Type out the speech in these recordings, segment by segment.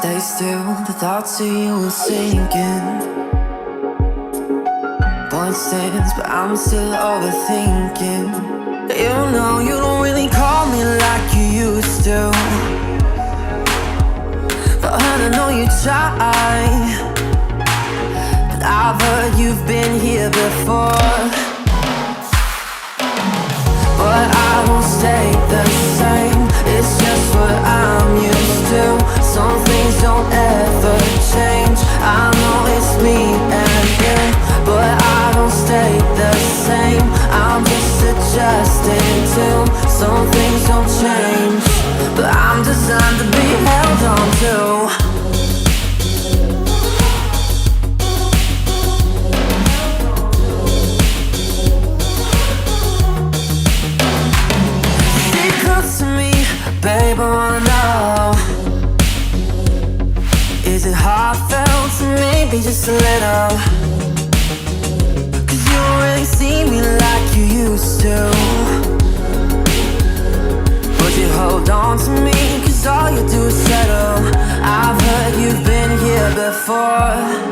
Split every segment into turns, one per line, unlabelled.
stay still, the thoughts of you are sinking. Point stands, but I'm still overthinking. You know you don't really call me like you used to, but I know you try. And I've heard you've been here before, but I won't stay the same. It's just what I'm used to. Some things don't ever change. I know it's me and you, but I don't stay the same. I'm just adjusting to. Some things don't change, but I'm designed to be held on to. Babe, I wanna know, is it heartfelt or maybe just a little? Cause you don't really see me like you used to, but you hold on to me cause all you do is settle. I've heard you've been here before.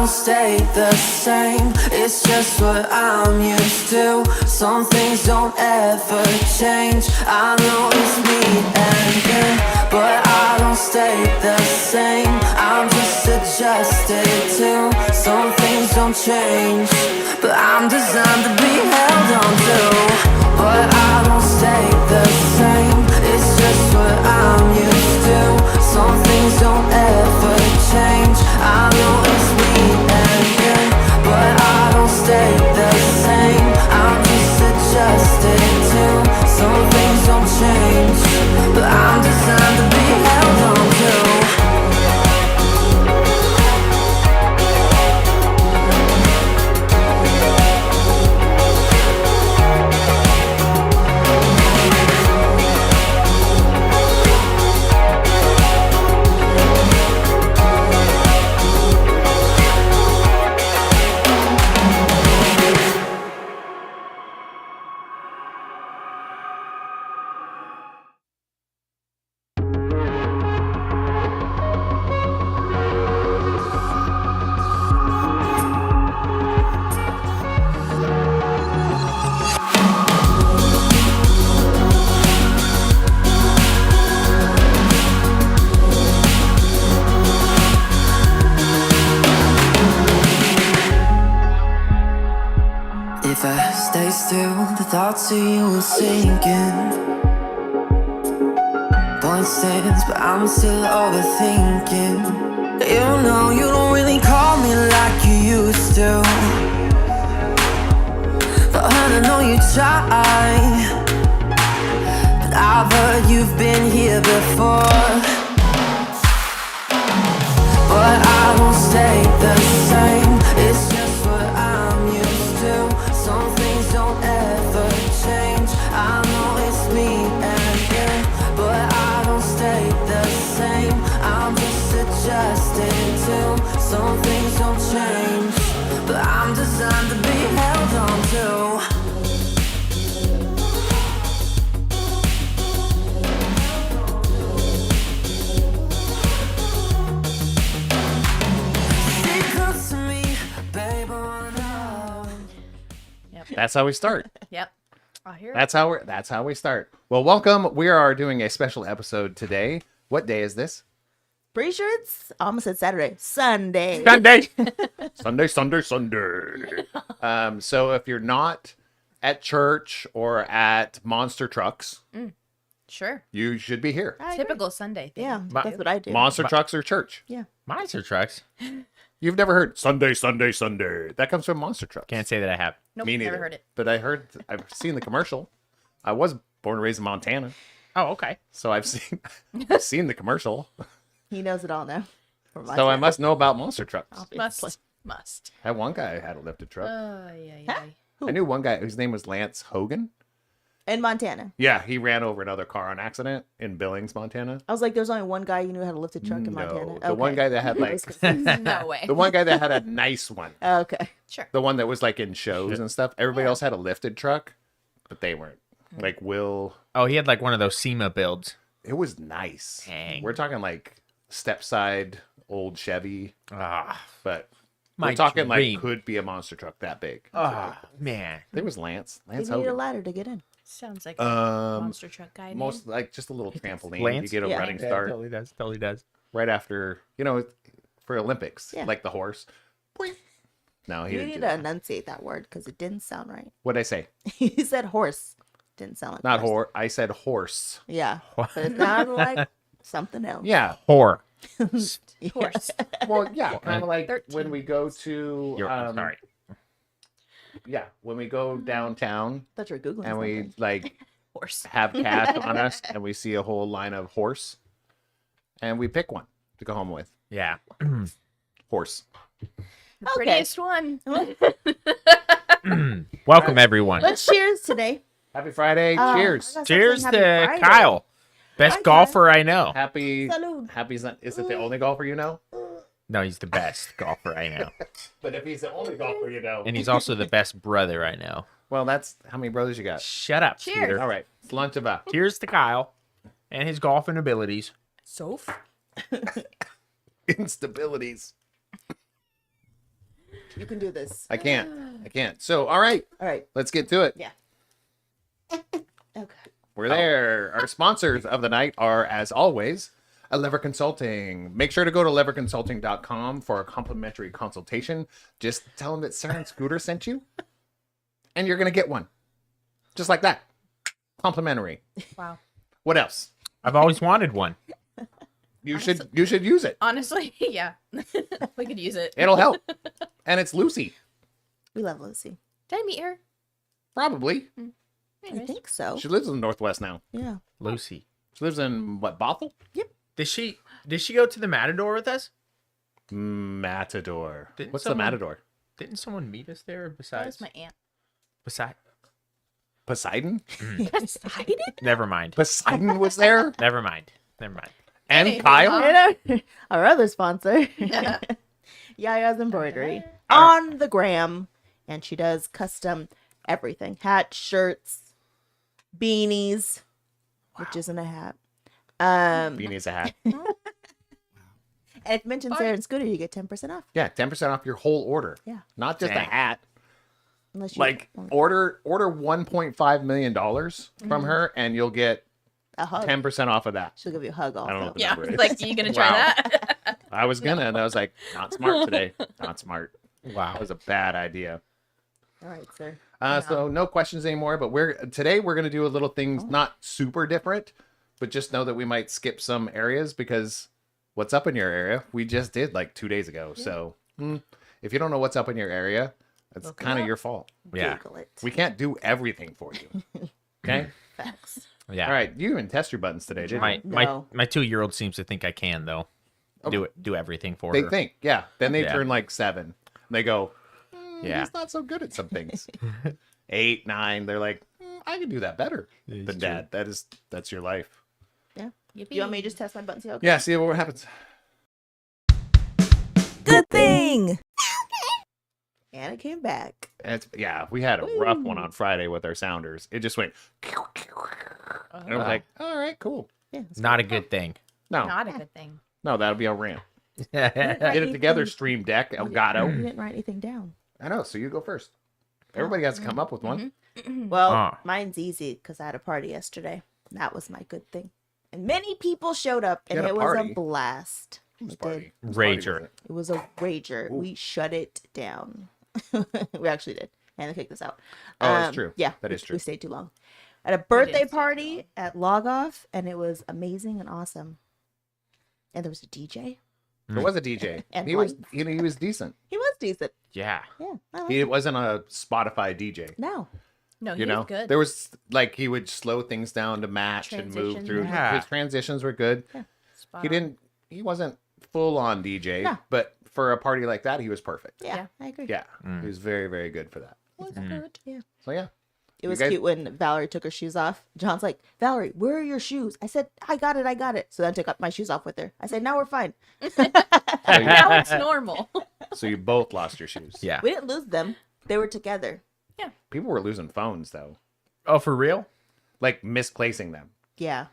Stay the same, it's just what I'm used to. Some things don't ever change. I know it's me and you, but I don't stay the same. I'm just adjusted to. Some things don't change, but I'm designed to be held on to. But I don't stay the same, it's just what I'm used to. Some things don't ever change. I know it's me and you, but I don't stay the same. I'm just adjusted to. Some things don't change, but I'm designed to be held on to. If I stay still, the thoughts of you are sinking. Point stands, but I'm still overthinking. You know you don't really call me like you used to, but I know you try. And I've heard you've been here before, but I won't stay the same. It's just what I'm used to. Some things don't ever change. I know it's me and you, but I don't stay the same. I'm just adjusting to. Some things don't change, but I'm designed to be held on to.
That's how we start.
Yep. I hear
That's how we start. Well, welcome. We are doing a special episode today. What day is this?
Pretty sure it's I almost said Saturday. Sunday.
Sunday. So if you're not at church or at Monster Trucks,
Sure.
you should be here.
Typical Sunday thing.
Yeah, that's what I do.
Monster Trucks or church.
Yeah.
Monster trucks.
You've never heard Sunday. That comes from Monster Trucks.
Can't say that I have.
Nope,
Me neither.
never heard it.
But I've seen the commercial. I was born and raised in Montana,
Oh, okay.
so I've seen the commercial.
He knows it all now.
So I must know about monster trucks.
Must. Must.
That one guy had a lifted truck.
Yeah.
I knew one guy whose name was Lance Hogan.
In Montana.
Yeah, he ran over another car on accident in Billings, Montana.
I was like, there's only one guy you knew how to lift a truck in Montana.
No, the one guy that had like
No way.
the one guy that had a nice one.
Okay.
Sure.
The one that was like in shows and stuff. Everybody else had a lifted truck, but they weren't. Like Will,
Oh, he had like one of those SEMA builds.
it was nice.
Dang.
We're talking like step side old Chevy,
Ah,
but
my
we're talking
dream.
like could be a monster truck that big.
Oh, man.
There was Lance
You
Lance
need a
Hogan.
ladder to get in.
Sounds like a
Um,
monster truck guy.
most like just a little trampoline. You
Lance?
get a
Yeah.
running
Yeah,
start
totally does. Totally does.
right after, for Olympics,
Yeah.
like the horse. Boing. No, he
You
didn't
need
do
to
that.
enunciate that word because it didn't sound right.
What'd I say?
You said horse. Didn't sound like
Not
horse.
horse. I said horse.
Yeah. But it sounded like something else.
Yeah.
Whore.
Horse.
Well, yeah, kind of like
13.
when we go to
Sorry.
Yeah, when we go downtown
I thought you were Googling
and we
something.
like
Horse.
have cash on us and we see a whole line of horse and we pick one to go home with.
Yeah.
Horse.
The prettiest one.
Welcome, everyone.
Let's cheers today.
Happy Friday.
I
Cheers.
gotta stop
Cheers
saying
to
happy Friday.
Kyle. Best
Hi,
golfer I know.
Happy
Salud.
Happy Sun. Is it the only golfer you know?
No, he's the best golfer I know.
But if he's the only golfer you know.
And he's also the best brother I know.
Well, that's how many brothers you got.
Shut up,
Cheers.
Scooter.
All right. It's lunch about
Cheers to Kyle and his golfing abilities.
Soph.
instabilities.
You can do this.
I can't. So, all right.
All right.
Let's get to it.
Yeah. Okay.
We're there. Our sponsors of the night are, as always, Lever Consulting. Make sure to go to leverconsulting.com for a complimentary consultation. Just tell them that Sarah and Scooter sent you, and you're going to get one. Just like that. Complimentary.
Wow.
What else?
I've always wanted one.
You should use it.
Honestly, yeah. We could use it.
It'll help. And it's Lucy.
We love Lucy.
Did I meet her?
Probably.
I think so.
She lives in the Northwest now.
Yeah.
Lucy.
She lives in, what, Bothell?
Did she go to the Matador with us?
Matador.
Didn't
What's
someone-
the Matador?
Didn't someone meet us there
That
besides?
was my aunt.
Poseidon?
Poseidon?
Never mind.
Poseidon was there?
Never mind. Never mind.
And
Anywho,
Kyle?
And our other sponsor, Yaya's Embroidery, on the gram. And she does custom everything. Hats, shirts, beanies, which isn't a hat.
Beanie's a hat.
And if you mention Sarah and Scooter, you get 10% off.
Yeah, 10% off your whole order.
Yeah.
Not just
Dang.
a hat.
Unless you
Like order $1.5 million from her and you'll get
a hug.
10% off of that.
She'll give you a hug also.
I don't know what the
Yeah.
number is.
Like, you gonna try
Wow.
that?
I was gonna, and I was like, not smart today. Not smart.
Wow.
That was a bad idea.
All right, sir.
So no questions anymore, but today we're gonna do a little things not super different, but just know that we might skip some areas because what's up in your area we just did like 2 days ago. So if you don't know what's up in your area, that's
Look it
kind of
up.
your fault.
Yeah.
Google it.
We can't do everything for you. Okay.
Facts.
Yeah.
All right. You didn't test your buttons today, did
My
you?
No.
my 2-year-old seems to think I can though. Do everything for
They
her.
think, yeah. Then they
Yeah.
turn like 7. And they go,
Yeah.
he's not so good at some things. 8, 9. They're like, I can do that better
It's
than
true.
Dad. That's your life.
Yeah.
Yippee.
You want me to just test my button? See how it
Yeah. See what happens.
Good thing. And it came back.
Yeah, we had a rough one on Friday with our sounders. It just went, and I was like, all right, cool.
Yeah. it's
Not a good thing.
No,
Not a good thing.
no, that'll be a rant.
Right.
Get it together, Stream Deck,
You
Elgato.
didn't write anything down.
I know. So you go first. Everybody has to come up with one.
Well,
Ah.
mine's easy because I had a party yesterday. That was my good thing. And many people showed up,
You
and
had a
it was
party?
a blast.
Whose
It
party?
did.
Whose party was
Rager.
it?
It was a rager.
Ooh.
We shut it down. We actually did. And they kicked us out.
Oh, that's true.
Yeah,
That
we-
is true.
We stayed too long. At a birthday
stay too
party at Log Off, and it was amazing and awesome. And there was a DJ.
There was a DJ.
And
he was
lights.
he was decent.
He was decent.
Yeah.
Yeah. I liked
He
it.
wasn't a Spotify DJ.
No.
No, he
You know,
was good.
there was like he would slow things down to match and move
Transitions.
through.
Yeah.
His transitions were good.
Spot
He
on.
didn't. He wasn't full on DJ,
No.
but for a party like that, he was perfect.
Yeah,
Yeah.
I agree.
Yeah, he was very, very good for that.
Was good.
Yeah.
So yeah,
It was
guys-
cute when Valerie took her shoes off. John's like, Valerie, where are your shoes? I said, I got it. So then I took up my shoes off with her. I said, now we're fine.
Now it's normal.
so you both lost your shoes.
Yeah.
We didn't lose them. They were together.
People were losing phones though,
Oh, for real?
like misplacing them.
Yeah.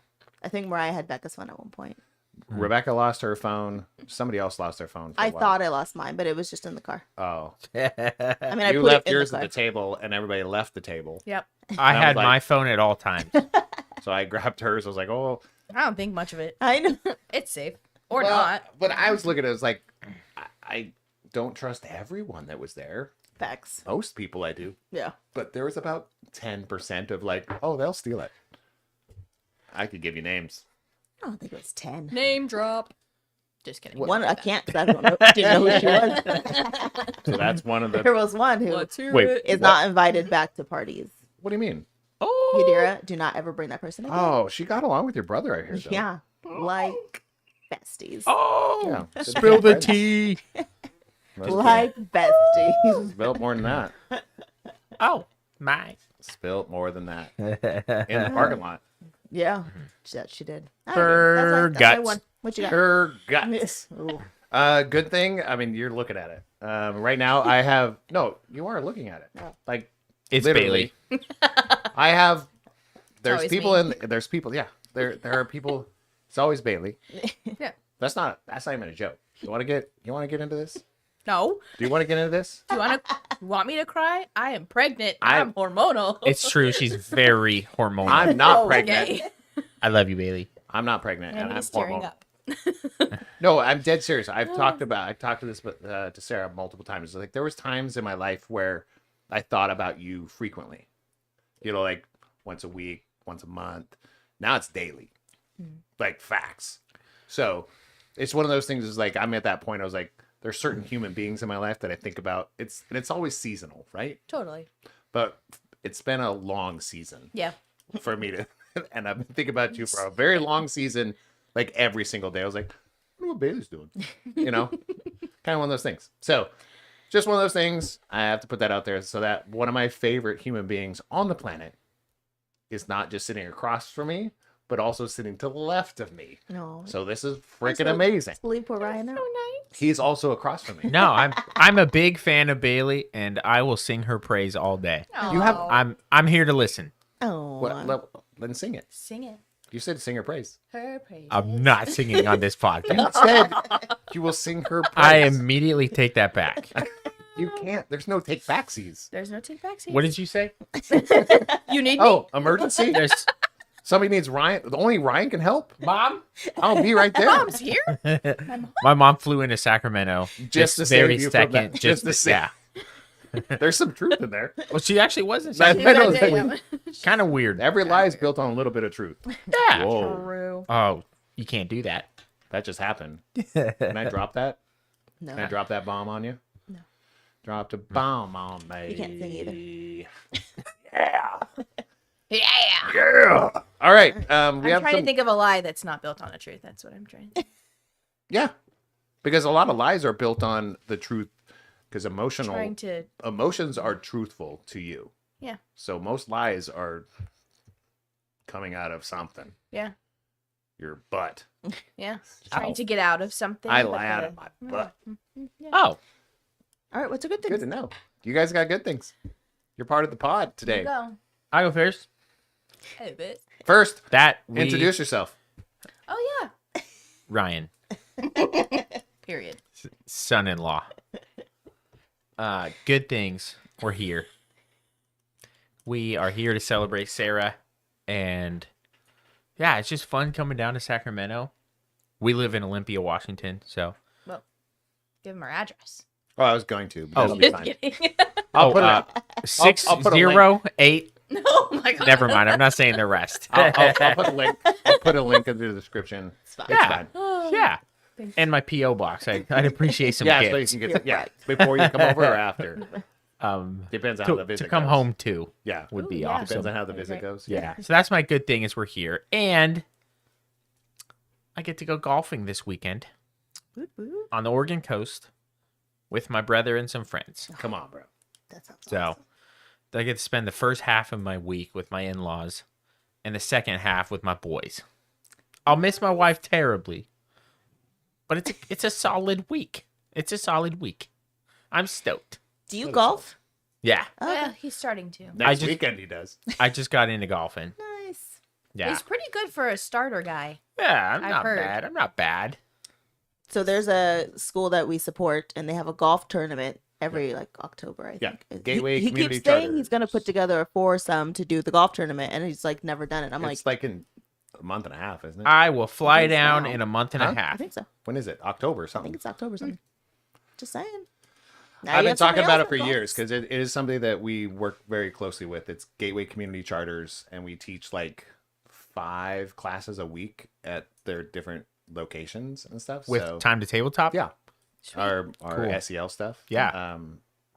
I think Mariah had Becca's phone at one point.
Rebecca lost her phone. Somebody else lost their phone. For a
I
while.
thought I lost mine, but it was just in the car.
Oh,
I mean, I
you
put
left
it in
yours
the
at
car.
the table, and everybody left the table.
Yep.
I
I was
had
like-
my phone at all times.
So I grabbed hers. I was like, oh,
I don't think much of it.
I know.
It's safe. Or
well,
not.
But I was looking at it as like, I don't trust everyone that was there.
Facts.
Most people I do,
Yeah.
but there was about 10% of like, oh, they'll steal it. I could give you names.
I don't think it was 10.
Name drop. Just kidding.
One, I can't because I don't know, didn't know who she was.
So that's one of
There
the.
was one who
Let's hear
Wait.
it.
is not invited back to parties.
What do you mean?
Oh.
Yadira, do not ever bring that person again.
Oh, she got along with your brother. I heard. Though.
Yeah. Like besties.
Oh.
Yeah.
Spill the tea.
Like besties.
Spilt more than that.
Oh, my.
Spilt more than that in the parking lot.
Yeah. She did. All
For
that's my
guts.
one. What you got?
Her guts.
Ooh.
Good thing. I mean, you're looking at it. Right now, I have no. You are looking at it.
Oh.
Like
It's
literally.
Bailee.
I have. There's
always
people
me.
in. There's people. Yeah. There are people. It's always Bailee.
Yeah.
That's not even a joke. You want to get into this?
No.
Do you want to get into this?
Do you want me to cry? I am pregnant.
I-
I'm hormonal.
It's true. She's very hormonal.
I'm not
Oh,
pregnant.
okay.
I love you, Bailee.
I'm not pregnant, and
And
I'm
he's tearing
hormonal.
up.
No, I'm dead serious. I talked to this to Sarah multiple times. Like there was times in my life where I thought about you frequently. You know, like once a week, once a month. Now it's daily. Like facts. So it's one of those things is like I'm at that point I was like there's certain human beings in my life that I think about. It's always seasonal, right?
Totally.
But it's been a long season
Yeah.
for me to and I've been thinking about you for a very long season, like every single day. I was like, I wonder what Bailey's doing. You know? Kind of one of those things. So just one of those things. I have to put that out there so that one of my favorite human beings on the planet is not just sitting across from me, but also sitting to the left of me.
No.
So this is freaking amazing.
Leave poor Ryan out.
He's also across from me.
No, I'm a big fan of Bailee, and I will sing her praise all day.
You have-
I'm here to listen.
Oh.
Then sing it.
Sing it.
You said sing her praise.
Her praise.
I'm not singing on this podcast.
You said you will sing her praise.
I immediately take that back.
You can't. There's no take backsies.
There's no take back seats.
What did you say?
You need me?
Oh, emergency?
There's
Somebody needs Ryan. Only Ryan can help.
Mom.
I'll be right there.
Mom's here?
My mom flew into Sacramento
Just to
this
save
very
you from
second.
that. Just to save-
yeah.
There's some truth in there.
Well, she actually was in
That-
Sacramento.
I know.
Kind of weird.
Every lie is built on a little bit of truth.
Yeah.
Whoa,
True.
Oh, you can't do that.
that just happened. Can I drop that?
No.
Can I drop that bomb on you?
No.
Dropped a bomb on me.
You can't sing either.
Yeah.
Yeah.
Yeah. All right. We
I'm
have
trying
some.
to think of a lie that's not built on a truth. That's what I'm trying to
Yeah, because a lot of lies are built on the truth. Because
trying to
emotions are truthful to you.
Yeah.
So most lies are coming out of something.
Yeah.
Your butt.
Yeah. Trying to get out of something.
I
but
lie out
the-
of my butt.
Yeah.
Oh,
All right. What's a good thing?
Good to know. You guys got good things. You're part of the pod
You
today.
go.
I go first.
A bit.
First,
That
introduce yourself.
Oh
Ryan,
yeah. Period.
son-in-law. Good things. We're here. We are here to celebrate Sarah, and yeah, it's just fun coming down to Sacramento. We live in Olympia, Washington, so
Well, give him our address.
Oh, I was going to. But
Oh.
that'll be
Just
fine.
kidding.
I'll put it. I'll put a link.
608.
Oh my god.
Never mind. I'm not saying the rest.
I'll put a link. I'll put a link into the description. It's fine.
Yeah.
Oh,
Yeah.
thanks.
And my PO box. I'd appreciate some
Yeah, so you
gifts.
can get. Yeah, before you come over or after.
To
Depends on how the visit
come
goes.
home to
Yeah,
would be
Ooh, yeah.
awesome.
depends on how the
That'd be
visit
great.
goes.
Yeah. So that's my good thing is we're here, and I get to go golfing this weekend
Woo, woo.
on the Oregon coast. with my brother and some friends.
Come on, bro.
That sounds
So
awesome.
I get to spend the first half of my week with my in-laws and the second half with my boys. I'll miss my wife terribly, but it's a solid week. It's a solid week. I'm stoked.
Do you golf?
Yeah,
Okay.
Yeah, he's starting to.
Next
just-
weekend he does.
I just got into golfing.
Nice.
Yeah,
He's pretty good for a starter guy.
yeah, I'm
I've
not
heard.
bad. I'm not bad.
So there's a school that we support, and they have a golf tournament every like October, I
Yeah.
think.
Gateway
he
Community
keeps saying
Charter.
he's gonna put together a foursome to do the golf tournament, and he's like never done it. I'm
It's like in a month and a half, isn't it?
I will fly
think
down
so.
in a month and a
Huh?
I
half.
think so.
When is it? October or
I
something?
think it's October or something. Just saying. Now
I've
you
been
got somebody
talking about
else
it for
that
years
golfs.
because it is something that we work very closely with. It's Gateway Community Charters, and we teach like 5 classes a week at their different locations and stuff.
With
so,
time to tabletop.
yeah, our
Cool.
SEL stuff.
Yeah.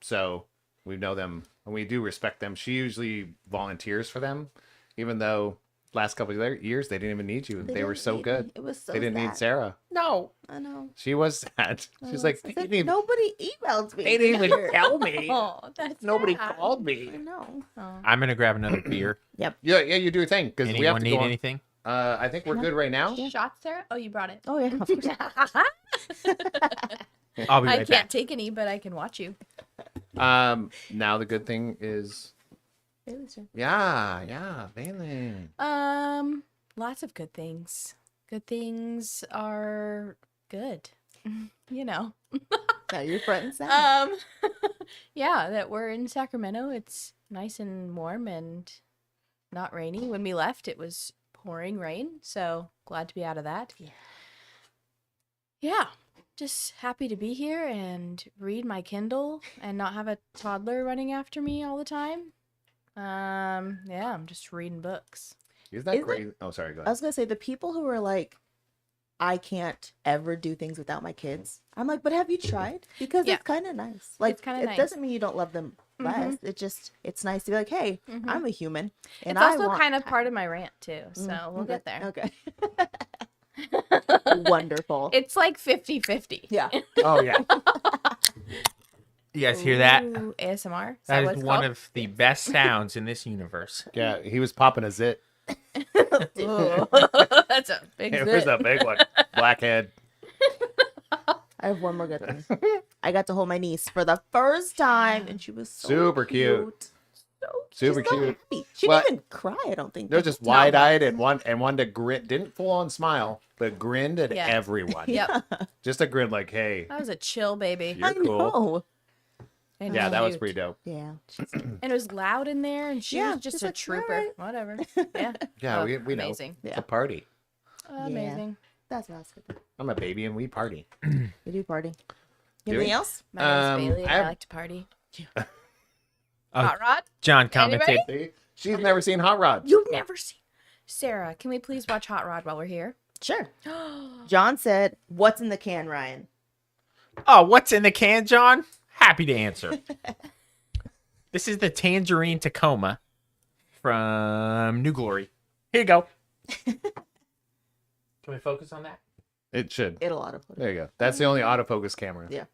So we know them and we do respect them. She usually volunteers for them, even though last couple of years they didn't even need you. They were
didn't
so
need
good.
me. It was so
They didn't need
sad.
Sarah.
No.
I know.
She was sad. She's like,
I
they
said,
didn't even,
nobody emailed me.
they didn't even tell me.
Oh, that's
Nobody
sad.
called
I
me.
know.
I'm gonna grab another beer.
Yeah, you do your thing because we have
Anyone
to
need
go on.
anything?
I think we're good right now.
Shots, Sarah? Oh, you brought it.
Oh yeah, of course.
I'll be
I
right
can't
back.
take any, but I can watch you.
Now the good thing is,
Bailey's turn.
yeah, Bailee.
Lots of good things. Good things are good. You know.
Now you're front and center.
Yeah, that we're in Sacramento. It's nice and warm and not rainy. When we left, it was pouring rain, so glad to be out of that. Yeah. Just happy to be here and read my Kindle and not have a toddler running after me all the time. Yeah, I'm just reading books.
Is that
Is it-
crazy? Oh, sorry. Go
I
ahead.
was gonna say the people who are like, I can't ever do things without my kids. I'm like, but have you tried? Because
Yeah.
it's kind of nice. Like,
kinda
it
nice.
doesn't mean you don't love them less. It's nice to be like, hey,
Mhm.
I'm a human, and
It's
I
also
want
kind of
time.
part of my rant too, so
Mm,
we'll
okay,
get there.
Okay. Wonderful.
It's like 50-50.
Yeah.
Oh yeah.
You guys hear that?
Ooh, ASMR?
That
what
is
it's
one
called?
of the best sounds in this universe.
Yeah, he was popping a zit.
Ooh, that's a big
It was
zit.
a big one. Blackhead.
I have one more good thing. I got to hold my niece for the first time, and she was so
Super cute. Super
She's so
cute.
happy. She
Well,
didn't even cry. I don't think.
They're just wide eyed and one to grin, didn't full on smile, but grinned at
Yeah.
everyone.
Yep,
Just a grin like, hey,
that was a chill baby.
You're
I
cool.
know.
And
yeah, that was
cute.
pretty dope.
Yeah.
And it was loud in there, and she
Yeah,
was just
she's
a
like,
trooper.
"Alright."
Whatever. Yeah.
Yeah,
Oh,
we know.
amazing.
It's
Yeah.
a party.
Amazing.
That's what I was good.
I'm a baby and we party.
We do party.
Do
Anything
we?
else?
My name's Bailey, and
I
I
have-
like to party.
Oh,
Hot Rod?
John commented.
See? She's never seen Hot Rod.
You've never seen Sarah, can we please watch Hot Rod while we're here?
Sure. John said, "What's in the can, Ryan?"
Oh, what's in the can, John? Happy to answer. This is the Tangerine Tacoma from New Glory. Here you go. Can we focus on that?
It should.
It'll autoplay.
There you go. That's the only autofocus camera.
Yeah.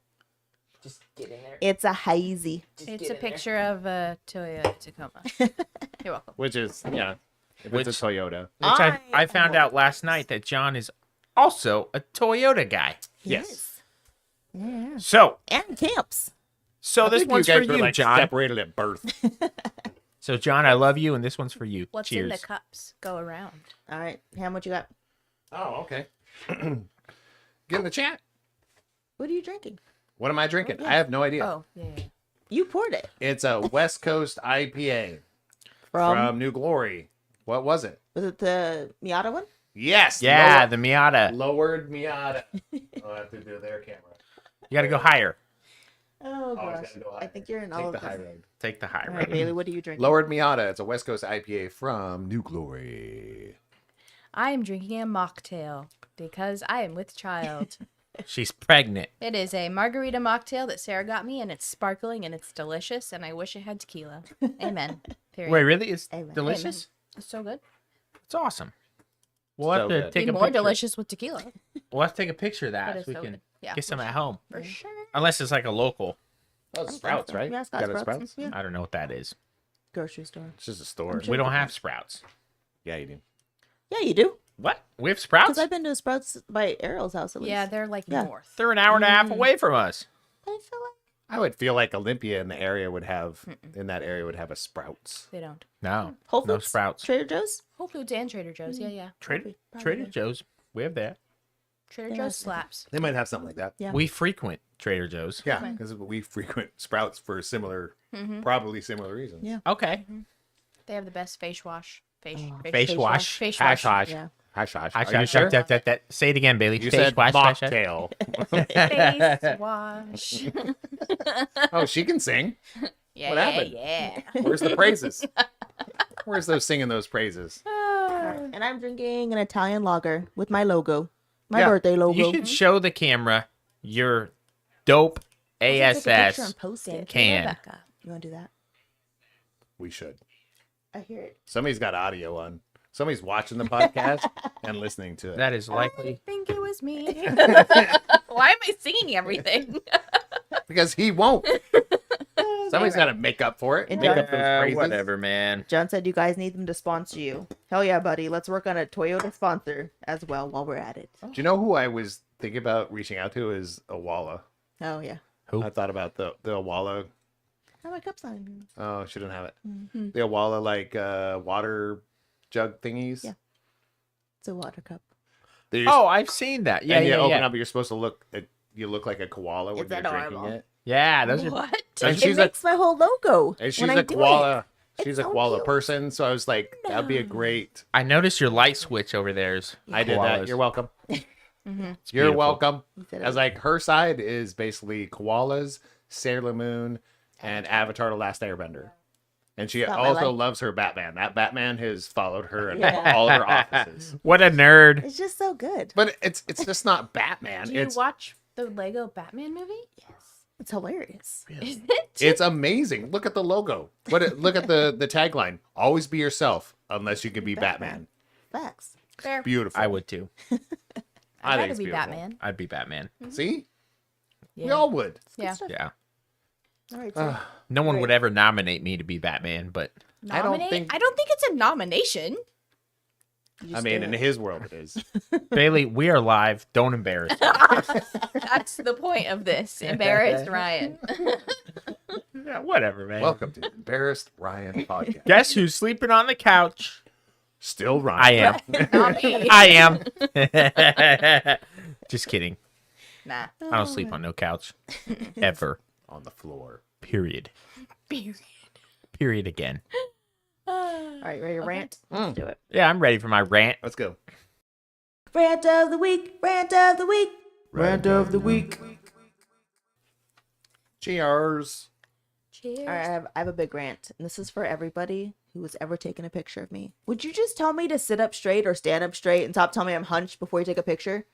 Just get in there.
It's a hazy.
It's a picture of a Toyota Tacoma. You're welcome.
Which is, yeah. If
Which-
it's a Toyota.
Which I
I
found
am-
out last night that John is also a Toyota guy.
Yes.
Yeah.
So,
And camps.
I
this
think
one's
you
for
guys were,
you,
like,
John.
separated at birth.
So, John, I love you, and this one's for you.
What's
Cheers.
in the cups? Go around.
All right. Ham, what you got?
Oh, okay. Get in the chat.
What are you drinking?
What am I drinking?
yeah.
I have no idea.
Oh, yeah.
You poured it.
It's a West Coast IPA from New Glory. What was it?
Was it the Miata one?
Yes.
Yeah, the Miata.
lowered Miata. I'll have to do their camera.
You got to go higher.
Oh
Always
gosh.
gotta go
I
higher.
think you're in
Take
all
the
of
high
this.
road.
Take the high
All
road.
right, Bailey, what are you drinking?
Lowered Miata. It's a West Coast IPA from New Glory.
I am drinking a mocktail because I am with child.
She's pregnant.
It is a margarita mocktail that Sarah got me, and it's sparkling and it's delicious, and I wish it had tequila. Amen. Period.
Wait, really? It's
Amen.
delicious?
It's so good.
It's awesome. We'll have
So
to
good.
take
Be
a
more
picture.
delicious with tequila.
We'll have to take a picture of that
That
so
is
we
so
can
good. Yeah,
get some at home.
for sure.
Unless it's like a local.
Oh, Sprouts, right?
Yeah, it's got
Got a
Sprouts.
Sprouts?
Yeah.
I don't know what that is.
Grocery store.
It's just a store.
sure.
We don't have Sprouts.
Yeah, you do.
Yeah, you do.
What? We have
Because
Sprouts?
I've been to Sprouts by Ariel's house at least.
Yeah, they're like
Yeah.
north.
They're an hour and a half away from us.
I feel like
I would feel like Olympia in the area would have, in that area would have a Sprouts.
They don't.
No.
Whole
No
Foods,
Sprouts.
Trader Joe's.
Whole Foods and Trader Joe's. Yeah, yeah.
Trader
Probably.
Joe's. We have that.
Trader
Yeah,
Joe's
that's
slaps.
They might have something like that.
Yeah.
We frequent Trader Joe's.
Yeah, because we frequent Sprouts for similar, probably similar reasons.
Yeah.
Okay.
They have the best face wash. Face
Wash.
Face
Hash
wash.
wash.
Yeah.
Hash, hash.
Hash,
Are you sure?
Say it again, Bailey.
You
Face
said
wash, hash, hash.
mocktail.
Face wash.
Oh, she can sing.
Yeah,
What happened?
yeah.
Where's the praises? Where's those singing those praises?
And I'm drinking an Italian lager with my logo. My
Yeah.
birthday logo.
You should show the camera your dope
Take a picture
ASS
and post it.
can.
Rebecca.
You want to do that?
We should.
I hear it.
Somebody's got audio on. Somebody's watching the podcast and listening to it.
That is
I
likely.
think it was me. Why am I singing everything?
Because he won't. Somebody's got to make up for it.
And
Make
John-
up those praises.
Whatever, man.
John said you guys need them to sponsor you. Hell yeah, buddy. Let's work on a Toyota sponsor as well while we're at it.
Do you know who I was thinking about reaching out to is Awala.
Oh yeah.
Who?
I thought about the Awala.
Oh, my cup's not in here.
Oh, she didn't have it.
Mm-hmm.
The Awala water jug thingies.
Yeah. It's a water cup.
They're
Oh, I've seen that. Yeah,
and you
yeah,
open
yeah.
up, you're supposed to look. You look like a koala when
It's
you're drinking
adorable.
it.
Yeah, those are.
What?
And
It
she's a
makes my whole logo.
and she's
when I
a
do
koala.
it.
She's
It's
a
so
koala
cute.
person, so I was like, that'd be a great.
I noticed your light switch over there is.
I did that.
koalas.
You're welcome.
It's
You're
beautiful.
welcome.
You said it
As
was-
like her side is basically koalas, Sailor Moon, and Avatar: The Last Airbender. And she
Not my
also
life.
loves her Batman. That Batman has followed her in
Yeah.
all of her offices.
What a nerd.
It's just so good.
But it's just not Batman.
Do you
It's
watch the Lego Batman movie?
Yes. It's hilarious.
Is it?
it's amazing. Look at the logo. Look at the tagline. Always be yourself unless you can be Batman.
Facts.
Fair.
Beautiful.
I would too.
I'd
I think
rather
it's
be
beautiful.
Batman.
I'd be Batman.
See?
Yeah.
We all would.
It's good
Yeah.
stuff.
Yeah.
All right. So
No one would
Great.
ever nominate me to be Batman, but
I don't
Nominate?
think-
I don't think it's a nomination.
you
I
just
mean,
do
in
it.
his world it is.
Bailey, we are live. Don't embarrass me.
That's the point of this. Embarrassed Ryan.
Yeah, whatever, man.
Welcome to the Embarrassed Ryan podcast.
Guess who's sleeping on the couch?
Still Ryan.
I am.
Not me.
I am. Just kidding.
Nah.
I don't sleep on no couch. Ever.
On the floor.
Period.
Period.
Period again.
All right, ready to rant? Let's do it.
Yeah, I'm ready for my rant.
Let's go.
Rant of the week. Rant of the week.
Rant of the week. Cheers.
Cheers.
All right, I have a big rant, and this is for everybody who has ever taken a picture of me. Would you just tell me to sit up straight or stand up straight and stop telling me I'm hunched before you take a picture?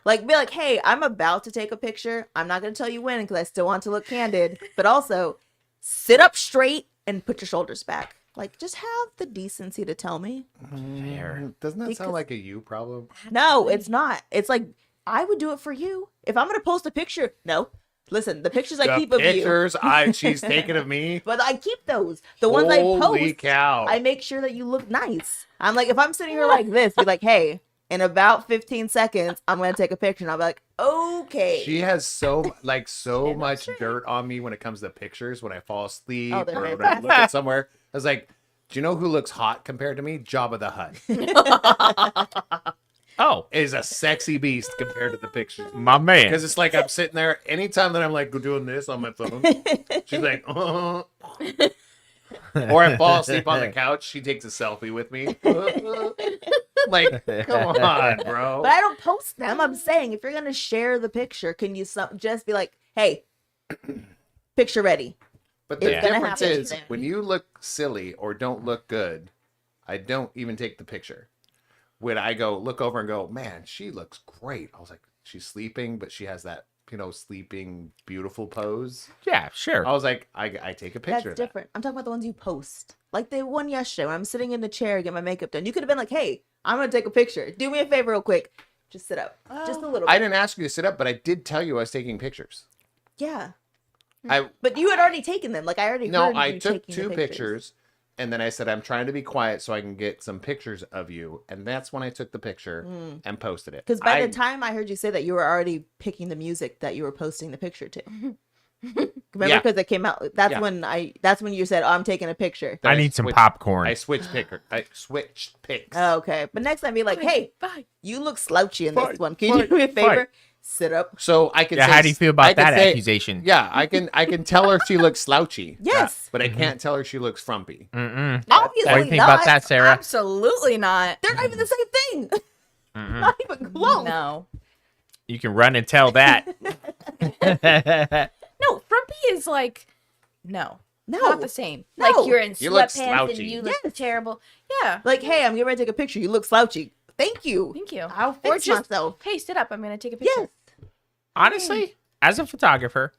Like, be like, hey, I'm about to take a picture. I'm not going to tell you when because I still want to look candid. But also, sit up straight and put your shoulders back. Like, just have the decency to tell me.
Fair.
Doesn't that
Because-
sound like a you problem?
No, it's not. It's like, I would do it for you. If I'm going to post a picture, no. Listen, the pictures I
The
keep of you.
pictures she's taken of me.
But I keep those. The ones I
Holy
post,
cow.
I make sure that you look nice. I'm like, if I'm sitting here like this, be like, hey, in about 15 seconds, I'm going to take a picture. And I'll be like, okay.
She has so much dirt on me when it comes to pictures. When I fall asleep
Oh, they're
or
very
when I
bad.
look at somewhere, I was like, "Do you know who looks hot compared to me? Jabba the Hutt
Oh,
is a sexy beast compared to the pictures."
my man.
Because it's like I'm sitting there. Anytime that I'm like doing this on my phone, she's like, or I fall asleep on the couch. She takes a selfie with me. Like, come on, bro.
But I don't post them. I'm saying, if you're going to share the picture, can you just be like, hey, picture ready?
But the
It's gonna
difference
happen.
is when you look silly or don't look good, I don't even take the picture. When I go look over and go, man, she looks great. I was like, she's sleeping, but she has that, sleeping beautiful pose.
Yeah, sure.
I was like, I take a picture.
That's
of that.
different. I'm talking about the ones you post. Like the one yesterday when I'm sitting in the chair to get my makeup done. You could have been like, hey, I'm going to take a picture. Do me a favor real quick. Just sit up. Just a little
I
bit.
didn't ask you to sit up, but I did tell you I was taking pictures.
Yeah.
I
But you had already taken them. Like, I already
no,
heard
I
you
took
taking the
2 pictures, and then I said I'm trying to be quiet so I can get some pictures of you, and that's when I took the picture and posted it.
Because by the time I heard you say that, you were already picking the music that you were posting the picture to. Remember,
Yeah.
because it came out. That's
Yeah.
when you said, "Oh, I'm taking a picture."
I need some popcorn.
I switched pics.
Oh, okay, but next time be like, "Hey,
Bye.
you look slouchy in
Fight,
this one. Can you do me a favor? Sit up."
So I can.
Yeah,
say,
how do you feel about
I can
that
say-
accusation?
Yeah, I can tell her she looks slouchy.
Yes.
but I can't tell her she looks frumpy.
Mm-mm.
Obviously
What do you think
not.
about that, Sarah?
Absolutely not.
They're not even the same thing. Not even close.
No.
You can run and tell that.
No, frumpy is like, no.
No.
Not the same.
No.
Like you're in
You look
sweatpants and
slouchy.
you look terrible. Yeah.
Like, hey, I'm getting ready to take a picture. You look slouchy. Thank you.
Thank you.
I'll
Or
fix
just,
myself.
hey, sit up. I'm going to take a picture.
Yes.
Honestly, as a photographer,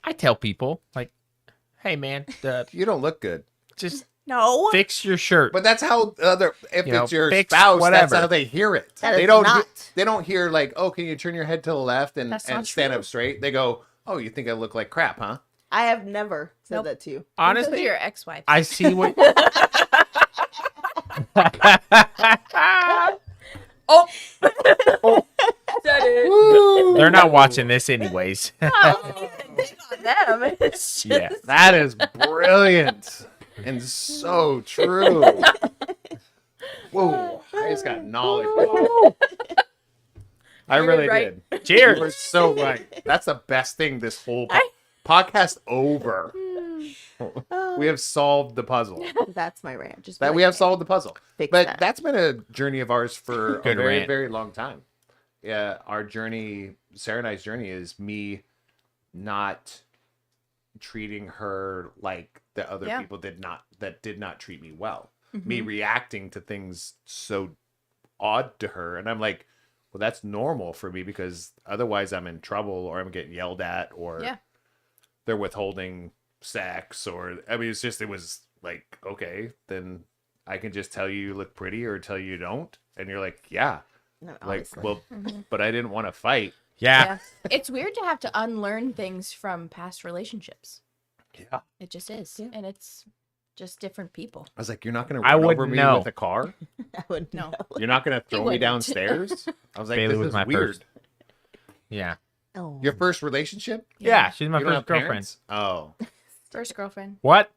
I tell people, like, hey, man,
You don't look good.
just
No.
fix your shirt.
But that's how if
You know,
it's your
fix
spouse, that's
whatever.
how they hear it.
That
They
is
don't.
not.
They don't hear like, oh, can you turn your head to the left and
That's not
stand
true.
up straight? They go, oh, you think I look like crap, huh?
I have never said
Nope.
that to you.
Those
Honestly,
are your ex-wives.
I see what.
Oh. Said it.
They're not watching this anyways.
Oh, dig on them. It's just,
Yeah.
That is brilliant and so true. Whoa, I just got knowledge. I
You're
really
right.
did.
Cheers.
You were so right. That's the best thing this whole podcast over. We have solved the puzzle.
That's my rant. Just be
That
like,
we have
"Hey,
solved the puzzle.
fix
But
that."
that's been a journey of ours for a
Good
very,
rant.
very long time. Yeah, our journey, Sarah and I's journey, is me not treating her like the other
Yeah.
people did not treat me well. Me reacting to things so odd to her, and I'm like, well, that's normal for me because otherwise I'm in trouble or I'm getting yelled at or
Yeah.
they're withholding sex or I mean it was like, okay, then I can just tell you look pretty or tell you don't, and you're like, yeah,
No,
like,
honestly.
well, but I didn't want to fight.
Yeah.
yeah. It's weird to have to unlearn things from past relationships.
Yeah,
It just is.
Yeah.
And it's just different people.
I was like, you're not gonna
I
run over
wouldn't
me
know.
with a car.
I would
No.
know.
You're not gonna throw me
wouldn't.
downstairs. I was like,
Bailee
this
was
is
my
weird.
first. Yeah.
Oh.
Your first relationship?
Yeah, she's my
You don't
first
have
girlfriend.
parents? Oh,
First girlfriend.
What?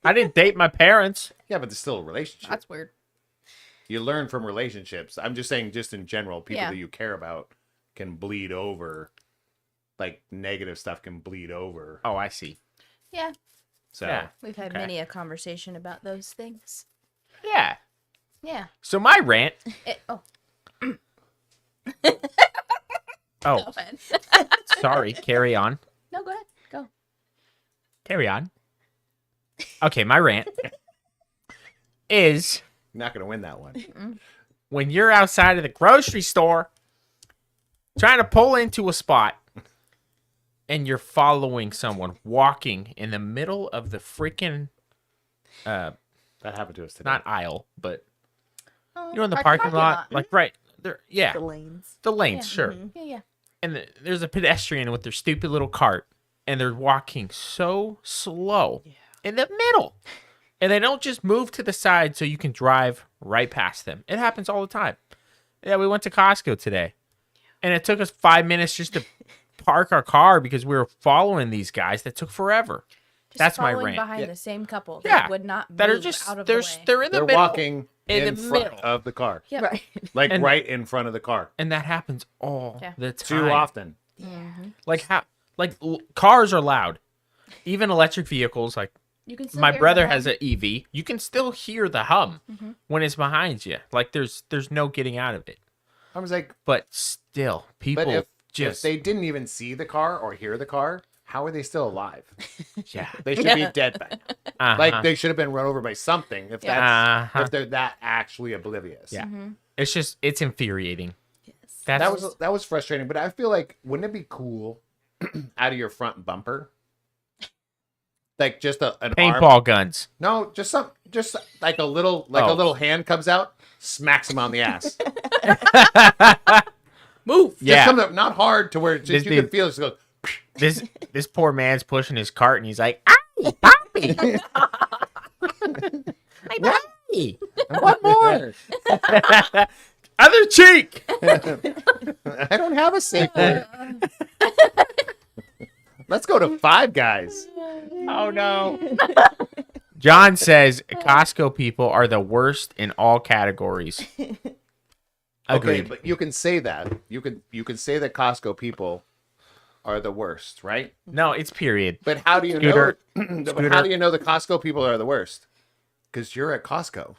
I didn't date my parents.
yeah, but it's still a relationship.
That's weird.
You learn from relationships. I'm just saying, just in general, people
Yeah.
that you care about can bleed over. Like negative stuff can bleed over.
Oh, I see.
Yeah.
So
Yeah.
We've had
Okay.
many a conversation about those things.
Yeah.
Yeah.
So my rant.
Oh.
Oh,
Go ahead.
sorry. Carry on.
No, go ahead. Go.
Carry on. Okay, my rant is
you're not gonna win that one.
when you're outside of the grocery store trying to pull into a spot and you're following someone walking in the middle of the freaking
That happened to us today.
not aisle, but
Oh,
you know in the parking lot, like right there, yeah,
The lanes.
the lanes,
Yeah.
sure.
Yeah, yeah.
And there's a pedestrian with their stupid little cart, and they're walking so slow in the middle, and they don't just move to the side so you can drive right past them. It happens all the time. Yeah, we went to Costco today, and it took us 5 minutes just to park our car because we were following these guys that took forever.
Just
That's my
following
rant.
behind
Yeah.
the same couple
Yeah,
that would not move
That are just
out of
they're
the way.
they're in the
They're
middle,
walking
in
in
the
front
middle.
of the car,
Yep.
Right.
like
And-
right in front of the car.
and that happens all
Yeah.
the time.
Too often.
Like how cars are loud, even electric vehicles. Like
You can still
my
hear
brother
the
has
hum.
an EV. You can still hear the hum when it's behind you. Like there's no getting out of it.
I was like,
But still, people
but if
just
they didn't even see the car or hear the car, how are they still alive?
yeah.
They should be dead by now.
Uh-huh.
Like they should have been run over by something. If that's
Uh-huh.
if they're that actually oblivious.
Yeah. It's infuriating.
Yes.
That's
That was frustrating. But I feel like wouldn't it be cool out of your front bumper, like just an arm?
paintball guns.
No, just like a little
Oh.
hand comes out, smacks him on the ass.
Move.
Just
Yeah.
comes up not hard to where it's just,
This
you can
dude-
feel it just goes.
This poor man's pushing his cart and he's like, "Ow, Poppy, Poppy,
One more.
other cheek."
I don't have a safe word. Let's go to Five Guys.
Oh no. John says Costco people are the worst in all categories.
Okay,
Agreed.
but you can say that. You can say that Costco people are the worst, right?
No, it's period.
But how do you
Scooter.
know? But
Scooter.
how do you know the Costco people are the worst? Because you're at Costco,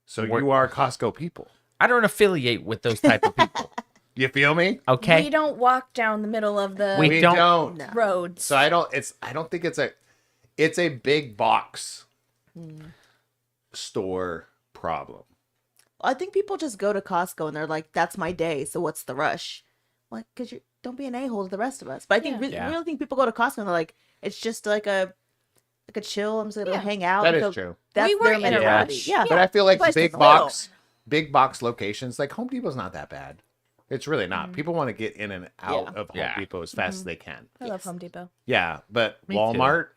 so
We're-
you are Costco people.
I don't affiliate with those type of people.
You feel me?
Okay.
We don't walk down the middle of the
We don't-
No.
roads.
So I don't think it's a big box store problem.
I think people just go to Costco and they're like, "That's my day, so what's the rush?" Like, because you don't be an a-hole to the rest of us. But I think
Yeah.
really think people go to Costco and they're like, it's just like a chill. I'm just gonna
Yeah.
hang out.
That is
So
true.
That's
We
their
weren't in a
mentality.
rush.
Yeah.
But I feel like
Plus
big
it's little.
big box locations like Home Depot's not that bad. It's really not. People want to get in and out
Yeah.
of Home
Yeah.
Depot as fast as they can.
I love Home Depot.
Yeah, but
Me too.
Walmart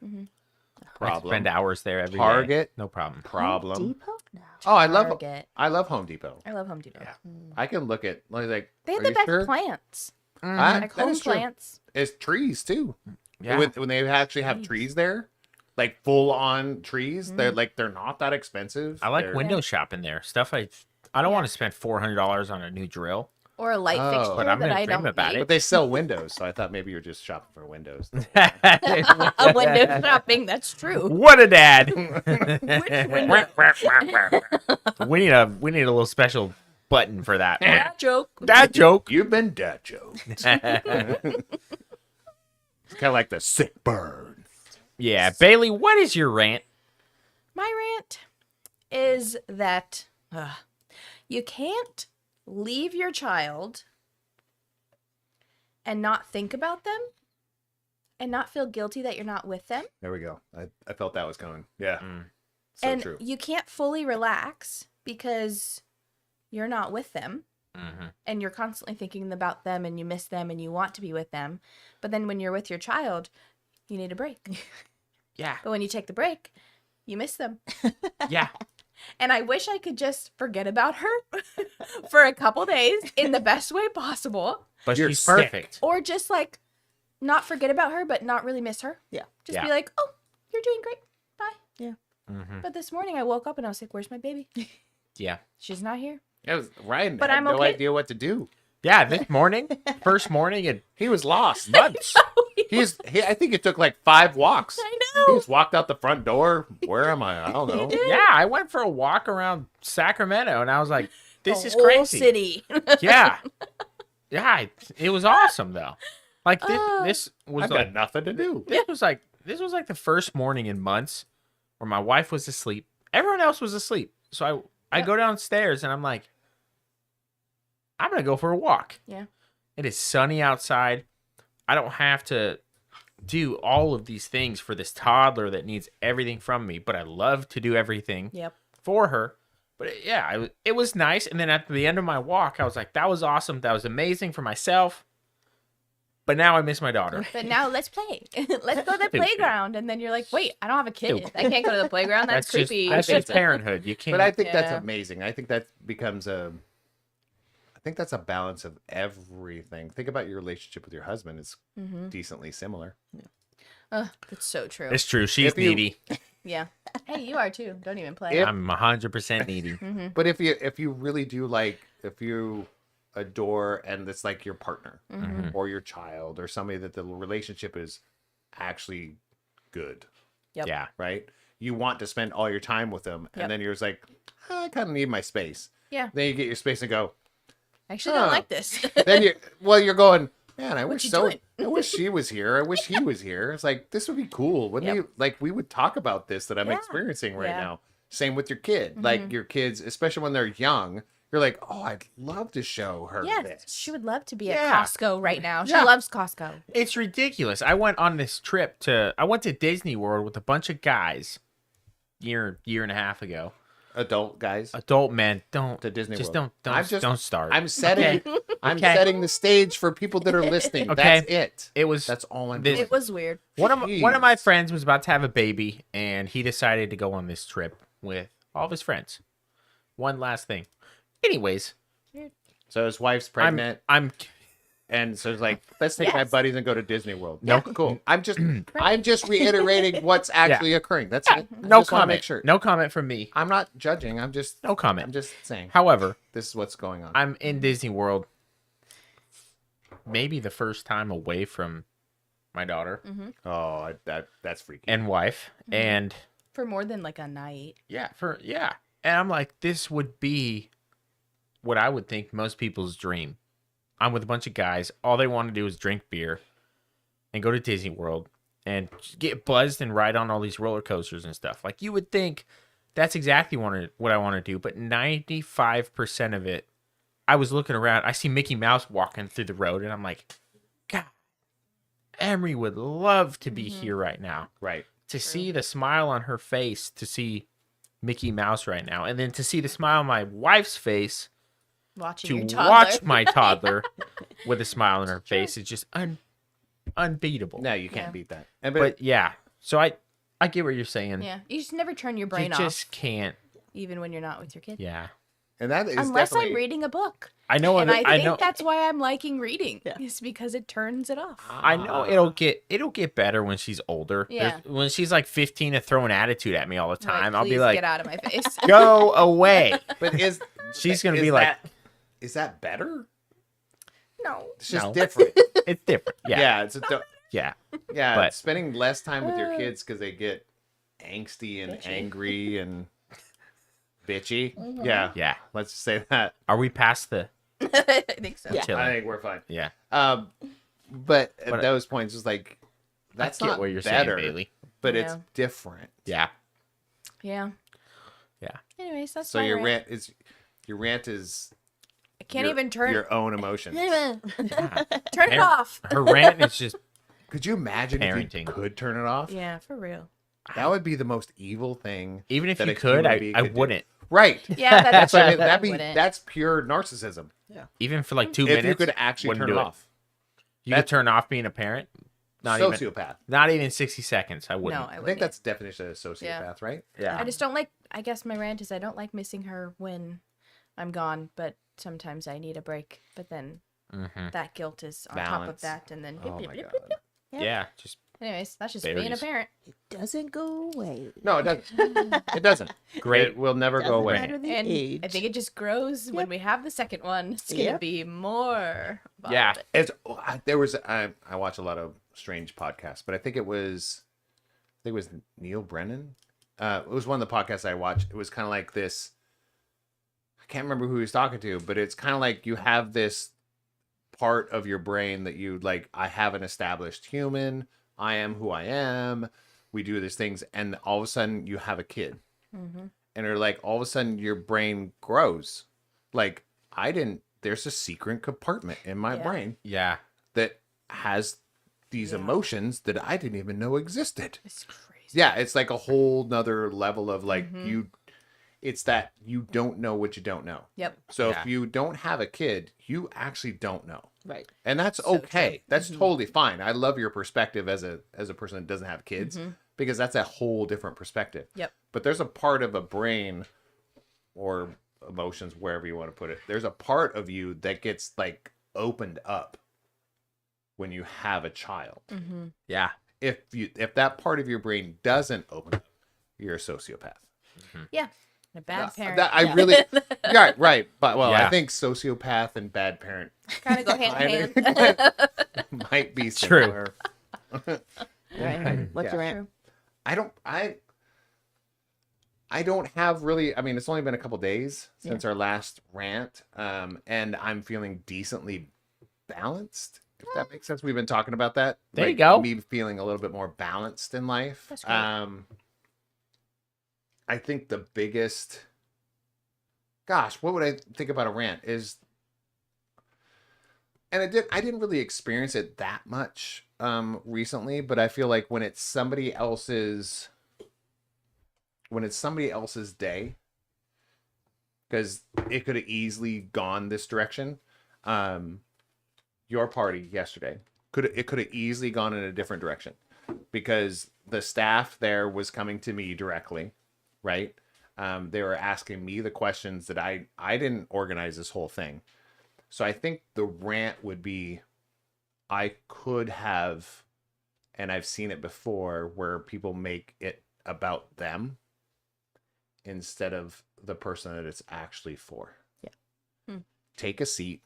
I
problem.
spend hours there every day.
Target.
No problem.
Problem.
Depot? No.
Oh, I
Target.
love Home Depot.
I love Home Depot.
Yeah.
I can look at like
They have
are
the
you
best
sure?
plants.
That
Like home
is true.
plants.
It's trees too.
Yeah.
When they actually have trees there, like full on trees, they're not that expensive.
I like
They're-
window shopping there. Stuff I don't want to spend $400 on a new drill.
Or a light
Oh.
fixture
But I'm
that
gonna
I
dream
don't
about
need.
But they sell windows, so I thought maybe you're just shopping for windows.
A window shopping, that's true.
What a dad.
Which window?
we need a little special button for that.
That joke.
Dad joke.
You've been dead, Joe. It's kind of like the sick burn.
Yeah, Bailey, what is your rant?
My rant is that you can't leave your child and not think about them and not feel guilty that you're not with them.
There we go. I felt that was coming. Yeah.
Mm.
So
and
true.
you can't fully relax because you're not with them.
Mm-hmm.
And you're constantly thinking about them and you miss them and you want to be with them. But then when you're with your child, you need a break.
Yeah,
But when you take the break, you miss them.
yeah.
And I wish I could just forget about her for a couple days in the best way possible.
But
You're
she's
sick.
perfect.
Or just like not forget about her, but not really miss her.
Yeah.
Just
Yeah.
be like, oh, you're doing great. Bye.
Mm-hmm.
But this morning I woke up and I was like, where's my baby?
Yeah.
She's not here.
Ryan
But
had
I'm
no
okay.
idea what to do.
Yeah, this morning, first morning in
He was lost.
months.
I think it took like 5 walks.
I
He
know.
just walked out the front door. Where am I? I don't know.
Yeah, I went for a walk around Sacramento and I was like, this
The
is
whole
crazy.
city.
Yeah. Yeah, it was awesome though. Like
Oh.
this was
I've
like
got nothing to do.
this was like the first morning in months where my wife was asleep. Everyone else was asleep. So I go downstairs and I'm like, I'm gonna go for a walk.
Yeah.
It is sunny outside. I don't have to do all of these things for this toddler that needs everything from me, but I love to do everything
Yep.
for her. But it was nice. And then at the end of my walk, I was like, that was awesome. That was amazing for myself. But now I miss my daughter.
But now let's play. Let's go to the
Stupid.
playground. And then you're like, wait, I don't have a kid.
Stupid.
I can't go to the playground. That's creepy.
That's just parenthood. You can't.
But I think that's
Yeah.
amazing. I think that becomes I think that's a balance of everything. Think about your relationship with your husband. It's
Mm-hmm.
decently similar.
That's so true.
It's true. She's
If you-
needy.
Yeah. Hey, you are too. Don't even play.
If-
I'm 100% needy.
Mm-hmm.
But if you really do if you adore and it's like your partner
Mm-hmm.
or your child or somebody that the relationship is actually good,
Yep.
Yeah.
right? You want to spend all your time with them,
Yep.
and then you're just like, I kind of need my space.
Yeah.
Then you get your space and go.
I actually don't
Huh.
like this.
Then you're going. Man, I wish
you
so.
doing?"
I wish she was here. I wish he was here. It's like this would be cool, wouldn't
Yep.
you? Like we would talk about this that I'm
Yeah.
experiencing right
Yeah.
now. Same with your kid. Like your kids, especially when they're young, you're like, oh, I'd love to show her
Yes,
this.
she would love to be
Yeah.
at Costco right now. She
Yeah.
loves Costco.
It's ridiculous. I went on this trip I went to Disney World with a bunch of guys year and a half ago.
Adult guys
Adult men, don't
to Disney
just
World.
don't start.
I'm setting. I'm
Okay.
setting the stage for people that are listening.
Okay.
That's it.
It was
That's all I'm
this-
doing.
It was weird.
one of
Jeez.
my friends was about to have a baby, and he decided to go on this trip with all of his friends. One last thing. Anyways,
So his wife's pregnant,
I'm
and so it's like, let's take my
Yes.
buddies and go to Disney World.
No.
Cool. I'm just reiterating what's actually occurring. That's it. I
no
just wanna
comment.
Make sure.
No comment from me.
I'm not judging. I'm just
comment.
saying.
However,
This is what's going on.
I'm in Disney World. Maybe the first time away from my daughter
Oh, that's freaky.
and wife, and
For more than like a night.
yeah, and I'm like, this would be what I would think most people's dream. I'm with a bunch of guys. All they want to do is drink beer and go to Disney World and get buzzed and ride on all these roller coasters and stuff. Like, you would think that's exactly what I want to do, but 95% of it, I was looking around. I see Mickey Mouse walking through the road, and I'm like, God, Emery would love to be here right now.
Right.
To see the smile on her face, to see Mickey Mouse right now, and then to see the smile on my wife's face,
Watching
to
your toddler.
watch my toddler with a smile on her face is just unbeatable.
No, you can't
Yeah.
beat that. And
But yeah, so I get what you're saying.
Yeah. You just never turn your
You
brain
just
off,
can't.
even when you're not with your kid.
Yeah,
and that is
Unless
definitely
I'm reading a book.
I know.
And I think
know.
that's why I'm liking reading.
Yeah.
Is because it turns it off.
I know it'll get better when she's older.
Yeah.
When she's like 15 and throwing attitude at me all the
I'm like,
time, I'll be
"Please
like,
get out of my face.
go away.
But
She's gonna
is
be like,
is that better?
No.
It's just
No.
different.
it's different. Yeah,
Yeah, it's
yeah.
yeah.
But-
Spending less time with your kids because they get angsty and angry and bitchy. Yeah,
Yeah.
let's just say that.
Are we past the
I think so.
Yeah.
chilling?
I think we're fine.
Yeah.
But at
But-
those points, it's like that's
I get
not
what you're
better,
saying, Bailee.
but it's
Yeah.
different.
Yeah.
Yeah.
Yeah.
Anyways, that's
So
my
your
rant.
rant is
I can't
your-
even turn
your own emotions.
Yeah.
turn it off.
Her rant is just
Could you imagine if
Parenting.
you could turn it off?
Yeah, for real.
That would be the most evil thing.
even if
that
you
a
could,
human being
I
could do.
wouldn't.
Right.
Yeah,
That's what I mean.
wouldn't.
That's pure narcissism.
Even for like 2
If
minutes,
you could actually
wouldn't
turn it
do
off.
You could turn off being a parent. Not even
Sociopath.
60 seconds. I wouldn't.
No, I
I
wouldn't.
think that's the definition of sociopath, right?
Yeah.
I just don't like. I guess my rant is I don't like missing her when I'm gone, but sometimes I need a break. But then
Mm-hmm.
that guilt is on top
Balance.
of that, and then.
Oh my god.
Yeah. Just
Anyways, that's just being a
Berries.
parent.
It doesn't go away.
No, it doesn't. It doesn't.
Great.
It will never go
Doesn't
away.
matter the
And
age.
I think it just grows when we have the second one. It's gonna
Yep.
be more. about
Yeah.
it.
I watch a lot of strange podcasts, but I think it was Neil Brennan. It was one of the podcasts I watched. It was kind of like this. I can't remember who he was talking to, but it's kind of like you have this part of your brain that you like. I have an established human. I am who I am. We do these things, and all of a sudden you have a kid,
Mm-hmm.
and you're like, all of a sudden your brain grows. Like there's a secret compartment in my
Yeah.
brain
yeah.
that has these emotions that I didn't even know existed.
It's crazy.
Yeah, it's like a whole nother level of like
Mhm.
it's that you don't know what you don't know.
Yep.
So
Yeah.
if you don't have a kid, you actually don't know.
Right.
And that's
So
okay.
true.
That's
Mhm.
totally fine. I love your perspective as a person that doesn't have kids
Mhm.
because that's a whole different perspective.
Yep.
But there's a part of a brain or emotions, wherever you want to put it. There's a part of you that gets like opened up when you have a child.
Mm-hmm.
Yeah.
If that part of your brain doesn't open up, you're a sociopath.
Yeah. A bad
That-
parent.
that- I really, yeah, right. But I
Yeah.
think sociopath and bad parent
kind of go hand in
Kinda.
hand.
might be
True.
similar.
Right. What's
Yeah.
your rant?
I don't have really. I mean, it's only been a couple days since our last rant, and I'm feeling decently balanced. If that makes sense, we've been talking about that.
There you go.
Me feeling a little bit more balanced in life.
That's great.
I think the biggest. Gosh, what would I think about a rant is, and I didn't really experience it that much recently, but I feel like when it's somebody else's day, because it could have easily gone this direction. your party yesterday could have easily gone in a different direction, because the staff there was coming to me directly, right? They were asking me the questions that I didn't organize this whole thing. So I think the rant would be, I could have, and I've seen it before, where people make it about them instead of the person that it's actually for.
Yeah.
Take a seat.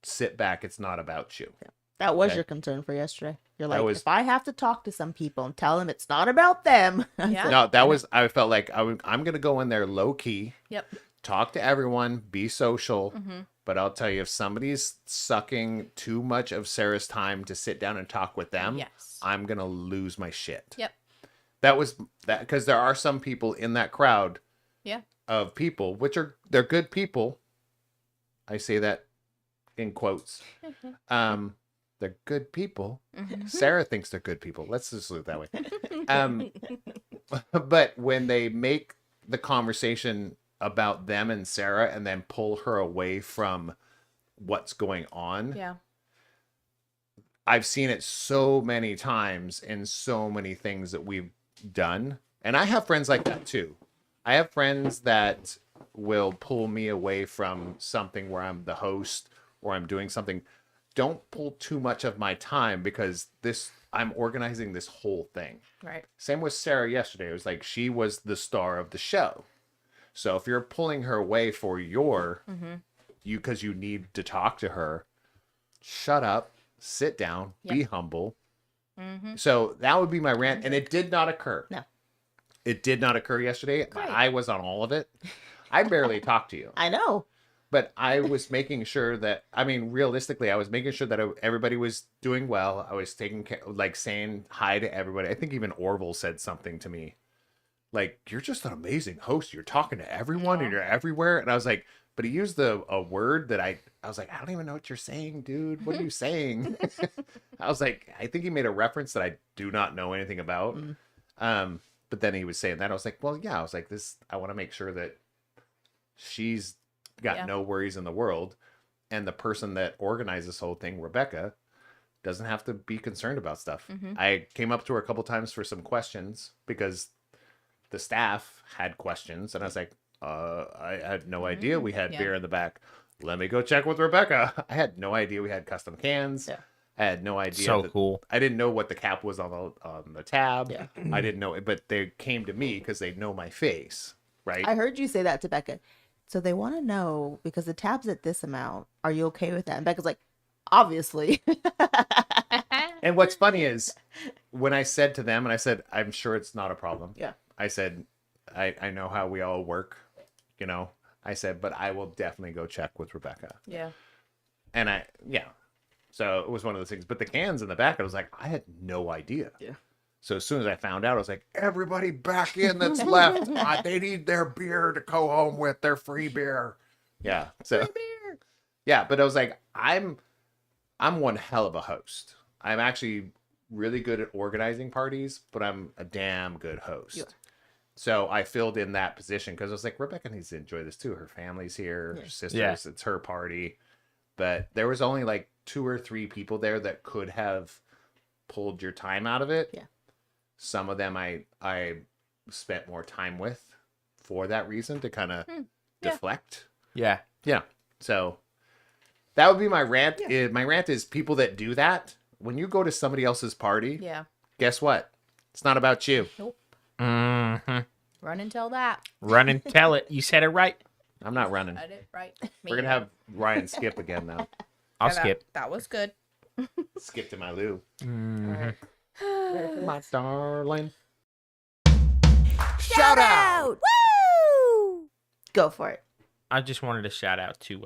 Sit back. It's not about you.
Yeah. That was
Okay.
your concern for yesterday. You're like,
was-
if I have to talk to some people and tell them it's not about them. I
Yeah.
said,
No, that was, I felt like I'm going to go in there low key,
Yep.
talk to everyone, be social.
Mm-hmm.
But I'll tell you, if somebody's sucking too much of Sarah's time to sit down and talk with them,
Yes.
I'm going to lose my shit.
Yep.
That was that, because there are some people in that crowd
Yeah.
of people, they're good people. I say that in quotes. They're good people.
Mm-hmm.
Sarah thinks they're good people. Let's just leave it that way. But when they make the conversation about them and Sarah and then pull her away from what's going on,
Yeah.
I've seen it so many times in so many things that we've done. And I have friends like that too. I have friends that will pull me away from something where I'm the host or I'm doing something. Don't pull too much of my time, because I'm organizing this whole thing.
Right.
Same with Sarah yesterday. It was like she was the star of the show. So if you're pulling her away for because you need to talk to her, shut up, sit down, be humble.
Mm-hmm.
So that would be my rant. And it did not occur.
No.
It did not occur yesterday.
Great.
I was on all of it. I barely talked to you.
I know.
But I was making sure that, realistically, I was making sure that everybody was doing well. I was taking care, like saying hi to everybody. I think even Orville said something to me. Like, you're just an amazing host. You're talking to everyone and you're everywhere. And I was like, but he used a word that I was like, I don't even know what you're saying, dude. What are you saying? I was like, I think he made a reference that I do not know anything about. But then he was saying that. I was like, well, yeah. I was like, I want to make sure that she's got no worries in the world. And the person that organized this whole thing, Rebecca, doesn't have to be concerned about stuff. I came up to her a couple times for some questions because the staff had questions. And I was like, I had no idea we had beer in the back. Let me go check with Rebecca. I had no idea we had custom cans.
Yeah.
I had no idea.
So cool.
I didn't know what the cap was on the tab.
Yeah.
I didn't know it, but they came to me because they know my face, right?
I heard you say that to Becca. So they want to know, because the tab's at this amount, are you okay with that? And Becca's like, obviously.
And what's funny is when I said to them, and I said, I'm sure it's not a problem.
Yeah.
I said, I know how we all work, you know. I said, but I will definitely go check with Rebecca.
Yeah.
And so it was one of those things. But the cans in the back, I was like, I had no idea.
Yeah.
So as soon as I found out, I was like, everybody back in that's left. They need their beer to go home with, their free beer. Yeah. So yeah, but I was like, I'm one hell of a host. I'm actually really good at organizing parties, but I'm a damn good host.
Yeah.
So I filled in that position because I was like, Rebecca needs to enjoy this too. Her family's here, her sisters, it's her party. But there was only like 2 or 3 people there that could have pulled your time out of it.
Yeah.
Some of them I spent more time with for that reason, to kind of deflect.
Yeah.
Yeah. So that would be my rant. My rant is people that do that. When you go to somebody else's party,
Yeah.
guess what? It's not about you.
Nope.
Mm-hmm.
Run and tell that.
Run and tell it. You said it right.
I'm not running.
I did right.
We're gonna have Ryan skip again now.
I'll
Yeah,
skip.
That was good.
Skip to my Lou.
Mm-hmm.
My darling.
Shout out! Woo! Go for it.
I just wanted to shout out to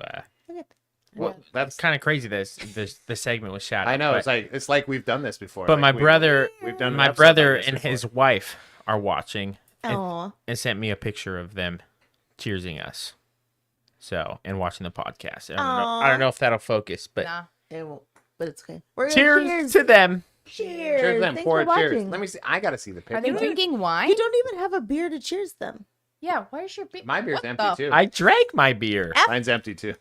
Well, that's
kind of crazy. The segment was shout out.
I know.
but,
It's like we've done this before.
but
Like,
my
we've done
my
an episode
brother
like this
and
before.
his wife are watching
Aw.
and sent me a picture of them cheersing us. So, and watching the podcast. I don't know if that'll focus, but
Nah.
It won't, but it's okay. We're
cheers to them.
Cheers.
Cheers to them.
Thanks
Pour
for
it, cheers.
watching.
Let me see. I gotta see the
Are they
picture.
drinking wine?
You don't even have a beer to cheers them.
Yeah. Why is your beer?
My beer's
What
empty
the-
too.
I drank my beer.
Mine's empty too.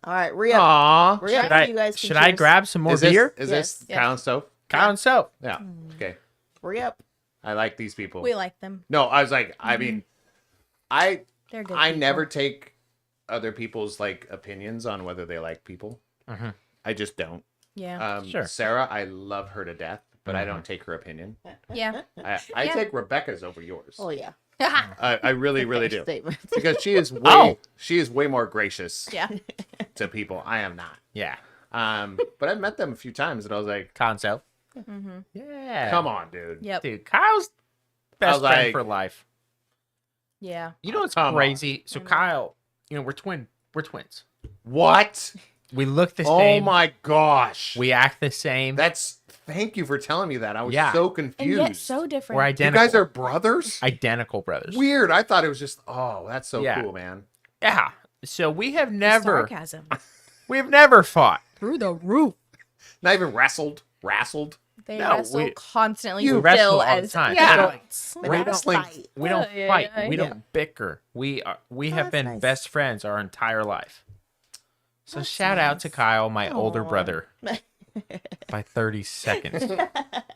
All right, re-up.
Aw.
Re-up
Should
so
I,
you guys can
should I
cheers.
grab some more
Is this,
beer?
is
Yes.
this
Yes.
Kyle and Soap?
Kyle and Soap.
Yeah. Okay.
Re-up.
I like these people.
We like them.
No, I was like, I mean, I
They're good.
I
people.
never take other people's like opinions on whether they like people.
Mhm.
I just don't.
Yeah.
Sure.
Sarah, I love her to death, but I don't take her opinion.
Yeah.
I
Yeah.
take Rebecca's over yours.
Oh yeah.
I really, really
Fair
do.
statement.
Because she is way more gracious
Yeah.
to people. I am not.
Yeah.
But I've met them a few times, and I was like,
Kyle and Soap.
Mm-hmm.
Yeah.
"Come on, dude."
Yep.
Dude, Kyle's best
was
friend
like-
for life.
Yeah.
You know what's
Come on.
crazy? So Kyle, we're twins.
What?
We look the
Oh
same.
my gosh!
We act the same.
Thank you for telling me that. I was
Yeah.
so
And
confused.
yet so different.
We're
You
identical.
guys are brothers?
identical brothers.
Weird. I thought it was just. Oh, that's so
Yeah.
cool, man.
Yeah. So we have
The
never
sarcasm
fought.
through the roof.
Not even wrestled. Wrestled.
They
No,
wrestle
we-
constantly.
You
still
wrestle all the
as
time.
adults.
But I don't
Wrestling.
fight.
We don't
Yeah,
fight.
yeah,
We
yeah.
don't bicker. We have
that's
been
nice.
best friends our entire life. So
That's
shout out to
nice.
Kyle, my older
Aw.
brother, by 30 seconds.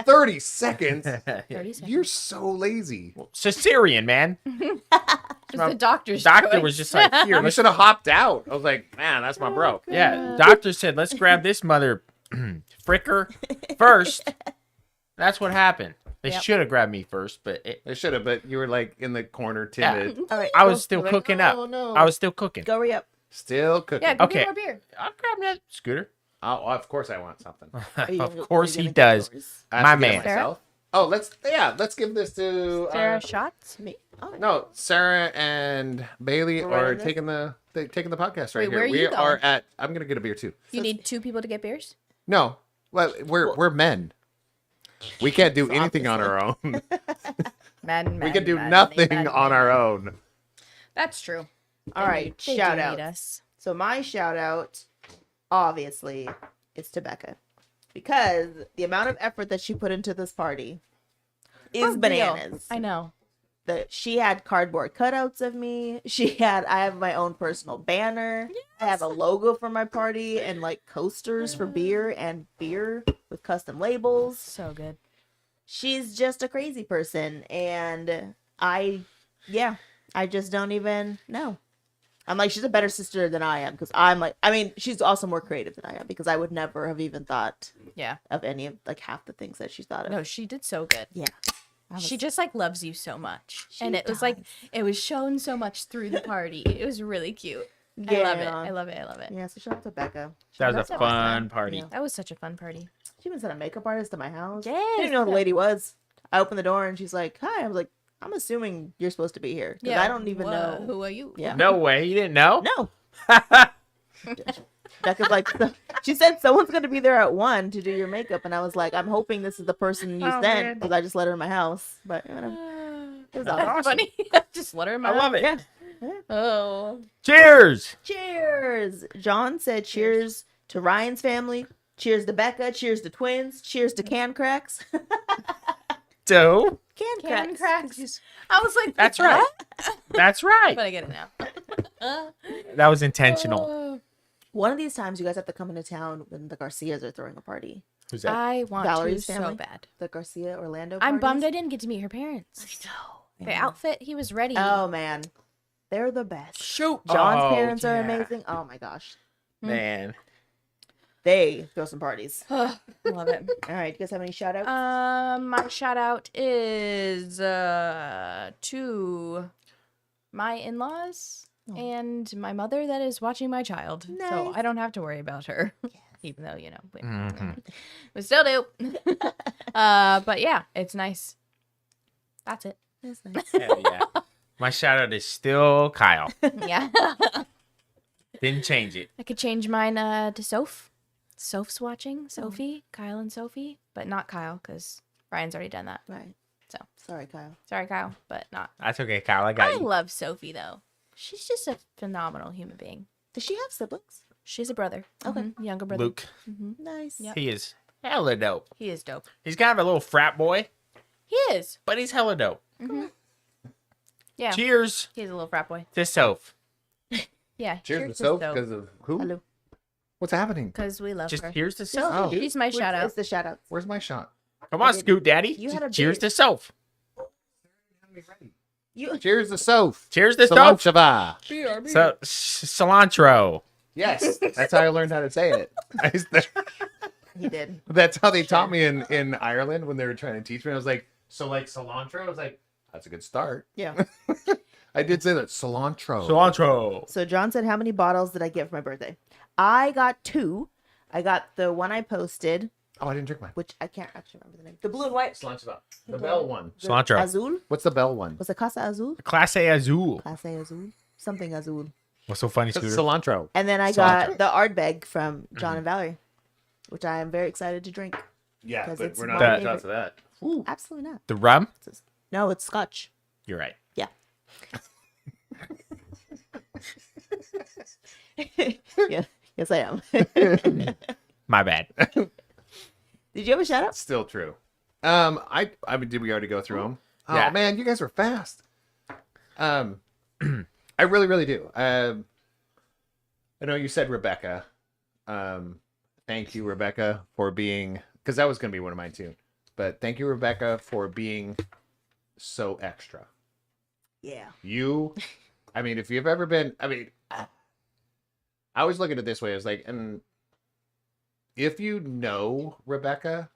30 seconds?
30 seconds.
You're so lazy.
Cesarean, man.
It's the doctor's
Doctor
choice.
was just like, here,
You
let's
should have hopped out. I was like, man, that's my bro.
Yeah, doctor said, let's grab this mother fricker first. That's what happened. They
Yep.
should have grabbed me first, but
They should have, but you were like in the corner, timid.
All right,
I
go.
was still
Go.
cooking up.
Oh, no.
I was still cooking.
Go re-up.
Still cooking.
Yeah, go
Okay.
get more beer.
I'll grab that scooter.
Oh, of course I want something.
Are you
Of
gonna-
course
are you
he
gonna get
does.
yours?
I have
My
to get it
man.
myself. Oh, let's give this to
Sarah shots.
Me? Oh,
no, Sarah and Bailee
We're
are
running this?
taking the podcast right
Wait, where
here.
are you
We are
going?
at. I'm gonna get a beer too.
You need 2 people to get beers?
No, well, we're men. We can't do anything on our own.
Men,
We can do nothing on our own.
That's true.
all right.
They
Shout
do
out.
need us.
So my shout out, obviously, is to Becca, because the amount of effort that she put into this party is
For real.
bananas.
I know.
She had cardboard cutouts of me. I have my own personal banner. I have a logo for my party and like coasters for beer and beer with custom labels.
So good.
She's just a crazy person, and I just don't even know. I'm like, she's a better sister than I am, because I'm like, I mean, she's also more creative than I am, because I would never have even thought
Yeah.
of any of like half the things that she thought of.
No, she did so good.
Yeah. I was-
She just like loves you so much.
She
And it was like it was shown so much through the party. It was really cute. I love it.
Yeah.
I love it. I love it.
Yeah, so shout out to Becca.
That was
That's
a
what I was
fun party.
Yeah.
That was such a fun party.
She even sent a makeup artist to my house.
Yes.
I didn't know who the lady was. I opened the door and she's like, "Hi." I was like, "I'm assuming you're supposed to be here, because I don't even know."
Who are you?
Yeah.
No way. You didn't know?
No. Becca's like, she said someone's going to be there at 1 to do your makeup, and I was like, I'm hoping this is the person you
Oh,
sent,
man.
because I just let her in my house. But whatever. It was
That's
awesome.
funny. Just let her in my
I love it.
Yeah.
Oh.
Cheers.
Cheers. John said cheers to Ryan's family. Cheers to Becca. Cheers to twins. Cheers to can cracks.
So,
Can
Can
cracks.
cracks. I was like,
that's right. That's right.
But I get it now.
That was intentional.
Oh.
One of these times, you guys have to come into town when the Garcias are throwing a party.
Who's that?
I want
Valerie's
to
family?
so bad.
The Garcia Orlando
I'm bummed I
parties.
didn't get to meet her parents.
I
The
know.
outfit, he was ready.
Oh, man. They're the best.
Shoot.
John's
Oh,
parents are
yeah.
amazing. Oh, my gosh.
Man.
They throw some parties.
Love it.
All right. You guys have any shout outs?
My shout out is to my in-laws and my mother that is watching my child. So
Nice.
I don't have to worry about her. Even though,
Mhm.
we still do. But yeah, it's nice. That's it.
That's nice.
Hell yeah. My shout out is still Kyle.
Yeah.
Didn't change it.
I could change mine to Soph. Soph's watching. Sophie, Kyle and Sophie, but not Kyle because Ryan's already done that.
Right.
So.
Sorry, Kyle.
Sorry, Kyle, but not.
That's okay, Kyle. I
I
got you.
love Sophie though. She's just a phenomenal human being.
Does she have siblings?
She's a brother.
Okay.
Younger brother.
Luke.
Nice.
Yep.
He is hella dope.
He is dope.
He's kind of a little frat boy,
He is.
but he's hella dope.
Yeah.
Cheers
He's a little frat boy.
to Soph.
Yeah.
Cheers to
to
soap
Soph.
because of who?
Hello.
What's happening?
Because we love
Just
her.
here's to self.
Oh.
She's my shout
It's
out.
the shout outs.
Where's my shot?
Come on, Scoot Daddy.
You had a
Cheers
beer.
to self.
You
Cheers to Soph.
Cheers to self.
Cilantro.
So, cilantro.
Yes, that's how I learned how to say it.
he did.
That's how they taught me in Ireland when they were trying to teach me. I was like, so like cilantro? I was like, that's a good start.
Yeah.
I did say that. Cilantro.
Cilantro.
So John said, how many bottles did I get for my birthday? I got 2. I got the one I posted,
Oh, I didn't drink mine.
which I can't actually remember the name. The blue and white.
Cilantro. The bell one.
The
Cilantro.
Azul.
What's the bell one?
Was it Casa Azul?
Clase Azul.
Clase Azul. Something Azul.
What's so funny, Scooter?
Cilantro.
And then I
Cilantro.
got the Ardbeg from John and Valerie, which I am very excited to drink.
Yeah,
'Cause
but
it's
we're
my
not doing
favorite.
shots of that.
Absolutely not.
The rum?
No, it's Scotch.
You're right.
Yeah. yeah. Yes, I am.
My bad.
Did you have a shout out?
Still true. I mean, did we already go through them? Oh
Yeah.
man, you guys were fast. I really, really do. I know you said Rebecca. Thank you, Rebecca, for being, because that was going to be one of mine too. But thank you, Rebecca, for being so extra.
Yeah.
You, I mean, if you've ever been, I mean, I always look at it this way. It's like, and if you know Rebecca,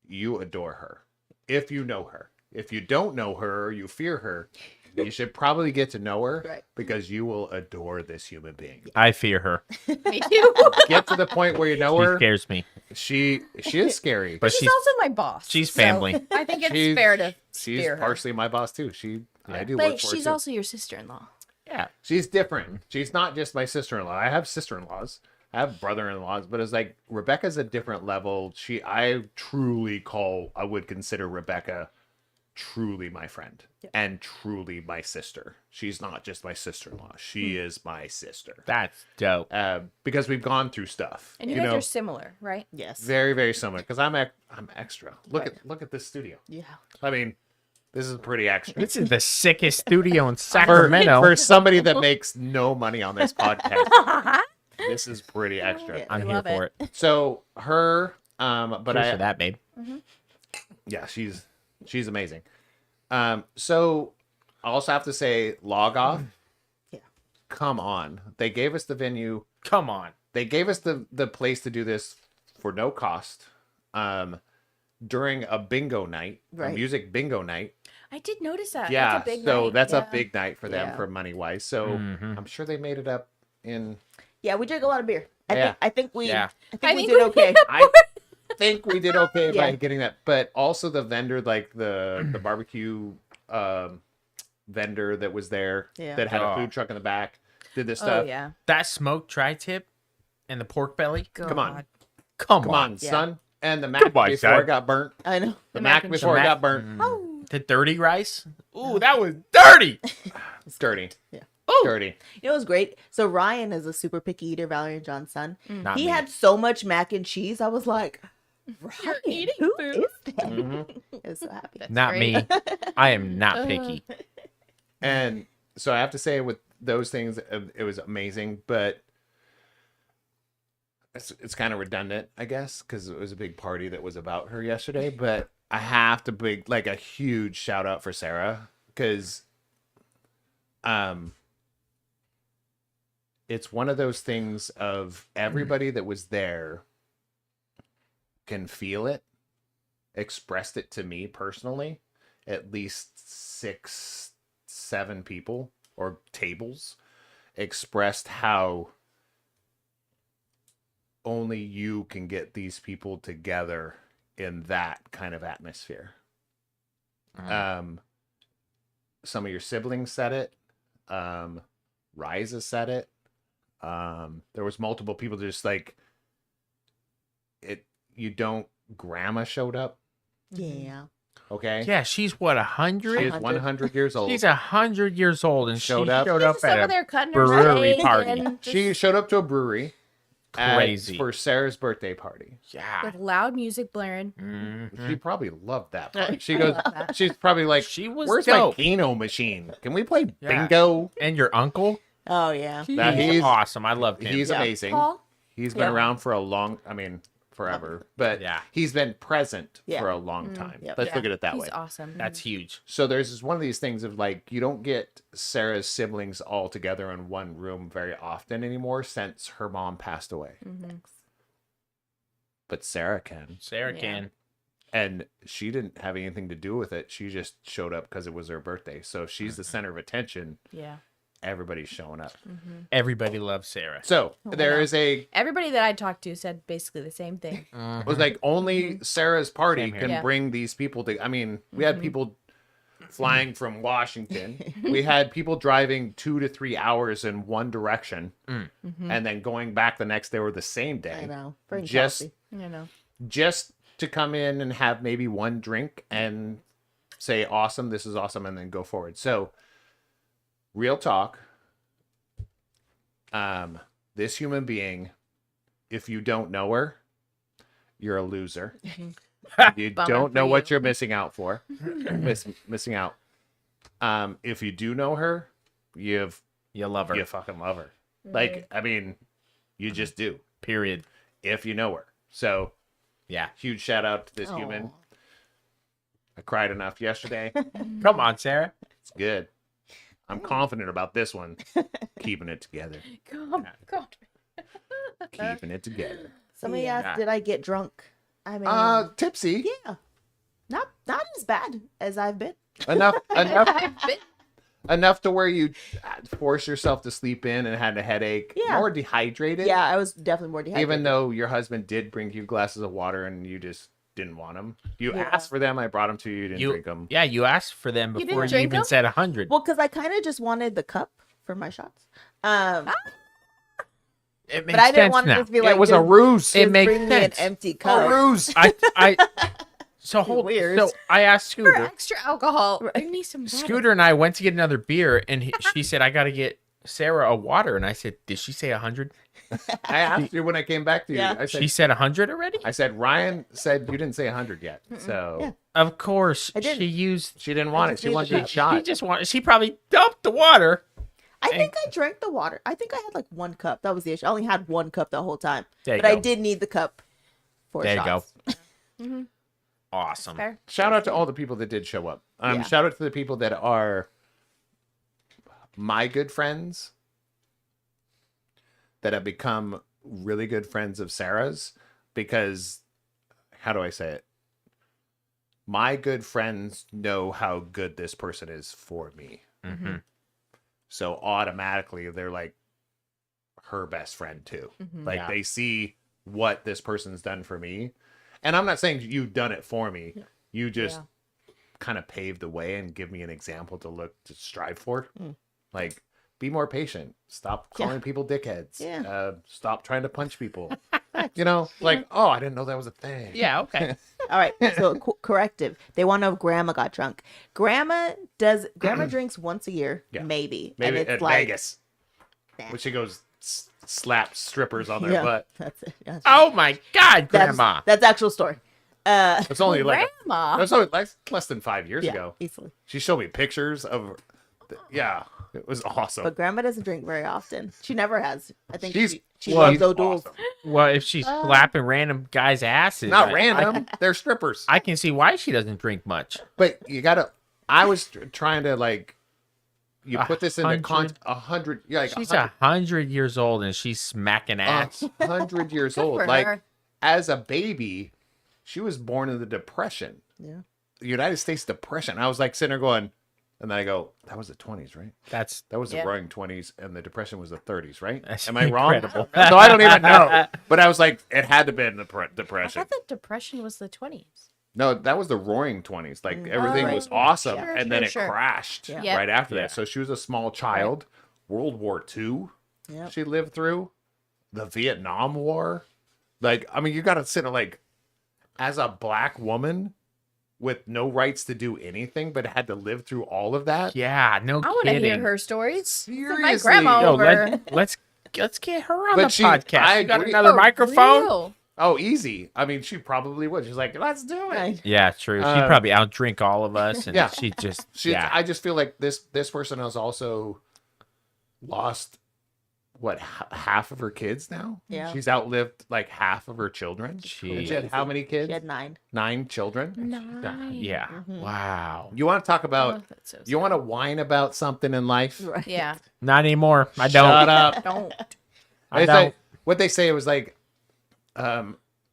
you adore her. If you know her. If you don't know her or you fear her, you should probably get to know her,
Right.
because you will adore this human being.
I fear her.
Me too.
Get to the point where you know
She
her.
scares me.
She is scary.
But
She's
she's
also my boss.
she's
so
family.
I think it's
She's-
fair to
she's
fear her.
partially my boss too. I do
But
work for her
she's
too.
also your sister-in-law.
yeah.
She's different. She's not just my sister-in-law. I have sister-in-laws. I have brother-in-laws, but it's like Rebecca's a different level. I would consider Rebecca truly my friend and truly my sister. She's not just my sister-in-law. She is my sister.
That's dope.
Because we've gone through stuff.
And you guys are similar, right?
Yes.
very, very similar. Because I'm extra. Look at this studio.
Yeah.
I mean, this is pretty extra.
This is the sickest studio in
for
Sacramento.
somebody that makes no money on this podcast. This is pretty extra.
Yeah.
I'm
I
here
love
for
it.
it.
So her, but
Cheers
I
for that, babe.
yeah, she's amazing. So I also have to say, Log Off.
Yeah.
Come on, they gave us the venue.
Come on.
They gave us the place to do this for no cost. During a bingo night, a
Right.
music bingo night.
I did notice that.
Yeah,
That's a big
so
night.
that's
Yeah.
a big night for them
Yeah.
for money wise. So
Mhm.
I'm sure they made it up in.
Yeah, we drank a lot of beer.
Yeah.
I think we
Yeah.
I think
I
we
think
did
we
okay.
I think we did okay by
Yeah.
getting that, but also the vendor, like the barbecue vendor that was there,
Yeah.
that had a
Oh.
food truck in the back, did this
Oh
stuff.
yeah.
That smoked tri-tip and the pork belly.
Come on.
God.
Come
Come on,
Yeah.
son. And the mac
on,
before
son.
it got burnt.
I know.
The
mac
mac
and
before it
cheese.
got burnt.
Mm. The dirty rice. Ooh, that was dirty.
It's dirty.
Yeah.
Ooh.
Dirty.
You know, it was great. So Ryan is a super picky eater, Valerie and John's son.
Not
He
me.
had so much mac and cheese. I was like, Ryan,
eating
who
food.
is that?
Mhm.
I was so happy.
Not
great.
me. I am not picky.
And so I have to say, with those things, it was amazing, but it's kind of redundant, I guess, because it was a big party that was about her yesterday. But I have to big like a huge shout out for Sarah, because it's one of those things of everybody that was there can feel it, expressed it to me personally, at least 6, 7 people or tables expressed how only you can get these people together in that kind of atmosphere. Some of your siblings said it. Riza said it. There was multiple people just like it. You don't. Grandma showed up.
Yeah.
Okay.
Yeah, she's what, 100?
She is 100 years old.
She's 100 years old and
Showed
she
up.
showed
She's
up
just over
at a
there cutting her
brewery
steak
party.
and just
She showed up to a brewery.
Crazy.
For Sarah's birthday party.
yeah.
with loud music blaring.
Mhm.
She probably loved that part. She goes.
love that.
She's probably like,
She was
"Where's
dope.
my Keno machine? Can we play
Yeah.
bingo?"
And your uncle?
Oh yeah.
That
He's
he's-
awesome. I love him.
He's
Yeah.
amazing.
Paul.
He's been around for a long, forever, but
Yeah.
he's been present
Yeah.
for a long time.
Yep.
Let's
Yeah,
look at it that
He's
way.
awesome.
That's huge.
So there's this one of these things of like, you don't get Sarah's siblings all together in one room very often anymore since her mom passed away. But Sarah can.
Sarah
Yeah.
can.
And she didn't have anything to do with it. She just showed up because it was her birthday. So if she's the center of attention,
Yeah.
everybody's showing up.
Everybody loves Sarah.
So there is a
Everybody that I talked to said basically the same thing.
it was like only Sarah's party
Same here.
can
Yeah.
bring these people to. I mean, we had people flying from Washington. We had people driving 2 to 3 hours in one direction, and then going back the next day or the same day.
I know. Bring
Just
Kelsey.
You know.
just to come in and have maybe one drink and say, "Awesome, this is awesome," and then go forward. So, real talk. This human being, if you don't know her, you're a loser. You
Bummer
don't
for
know what
you.
you're missing out for. Missing out. If you do know her,
You love her.
you fucking love her. Like, I mean, you just do.
Period.
If you know her. So,
Yeah.
huge shout out to this human. I cried enough yesterday.
Come on, Sarah.
It's good. I'm confident about this one. Keeping it together.
God.
Keeping it together.
Somebody
Yeah.
asked, did I get drunk? I mean,
Tipsy.
yeah. Not as bad as I've been.
Enough to where you force yourself to sleep in and had a headache.
Yeah.
More dehydrated.
Yeah, I was definitely more dehydrated.
Even though your husband did bring you glasses of water and you just didn't want them. You
Yeah.
asked for them. I brought them to you. You didn't drink them.
Yeah, you asked for them
You didn't
before you
drink
even
them?
said 100.
Well, because I kind of just wanted the cup for my shots.
It
But I didn't
sense
want
now.
to just be like,
it was a
just-
ruse.
It
just
makes
bring me an
sense.
empty
A
cup.
ruse.
Weird.
So I asked
For
Scooter.
extra alcohol. Bring me some water.
Scooter and I went to get another beer, and she said, "I got to get Sarah a water." And I said, "Did she say 100?"
I asked you when I came back to you.
Yeah.
I said,
She said 100 already.
I said, Ryan said you didn't say 100 yet. So
Yeah.
Of course,
I didn't.
she used.
she didn't want it.
just
She
needed
wanted
the
a
cup.
She
shot.
just wanted. She probably dumped the water.
I think I drank the water. I think I had like one cup. That was the issue. I only had one cup the whole time.
There you
But I
go.
did need the cup for
There
shots.
you go. Awesome.
Fair.
Shout out to all the people that did show up.
Yeah.
Shout out to the people that are my good friends that have become really good friends of Sarah's because, how do I say it? My good friends know how good this person is for me.
Mhm.
So automatically they're like her best friend too. Like
Yeah.
they see what this person's done for me. And I'm not saying you've done it for me. You just kind of paved the way and give me an example to strive for. Like, be more patient. Stop calling people dickheads.
Yeah.
Stop trying to punch people. Like, oh, I didn't know that was a thing.
Yeah. Okay.
All right. So corrective. They want to know if Grandma got drunk. Grandma drinks once a year,
Yeah.
maybe.
Maybe
and it's
at
like,
Vegas.
Nah.
When she goes slap strippers on their
Yeah,
butt.
that's it. Yeah,
Oh my God, Grandma.
That's actual story.
It's only like
Grandma.
that's only like less than 5 years
Yeah,
ago.
easily.
She showed me pictures of yeah, it was awesome.
But Grandma doesn't drink very often. She never has. I think
She's
she
well,
loves O'Doul's.
awesome.
Well, if she's slapping random guys' asses,
Not
I-
random. They're strippers.
I can see why she doesn't drink much.
But you gotta. I was trying to like. You put this in the
100?
100. Yeah, like
She's
100,
100 years old and she's smacking ass.
100 years
Good
old.
for
Like
her.
as a baby, she was born in the Depression,
Yeah.
the United States Depression. I was like sitting there going, and then I go, that was the 20s, right?
That's
That was the
Yeah.
Roaring 20s, and the Depression was the 30s, right?
That's
Am I wrong?
incredible.
So I don't even know. But I was like, it had to have been the
I
Depression.
thought the depression was the 20s.
No, that was the Roaring 20s. Like everything
Oh,
was awesome,
sure,
and then
sure,
it
sure.
crashed
Yeah.
right after
Yeah.
that. So she was a small child. World War II,
Yep.
she lived through the Vietnam War. Like, I mean, you got to sit like, as a black woman with no rights to do anything, but had to live through all of that.
yeah, no
I want to
kidding.
hear her stories. Send my
Seriously.
grandma
Yo,
over.
let's get her on
But
the podcast.
I
You got
agree.
another
For
microphone?
real.
Oh, easy. I mean, she probably would. She's like, let's do it.
Right.
Yeah, true. She'd
Uh,
probably outdrink all of us, and
Yeah.
she just
She,
yeah.
I just feel like this person has also lost what, half of her kids now?
Yeah.
She's outlived like half of her children. And she had how many kids?
She had 9.
9 children.
Nice.
Yeah. Wow.
You want to talk about,
Oh, that's so
you want to whine about something in life?
Right.
Yeah.
Not anymore. I
Shut
don't.
up.
Don't.
I
It's
don't.
like, what they say was like,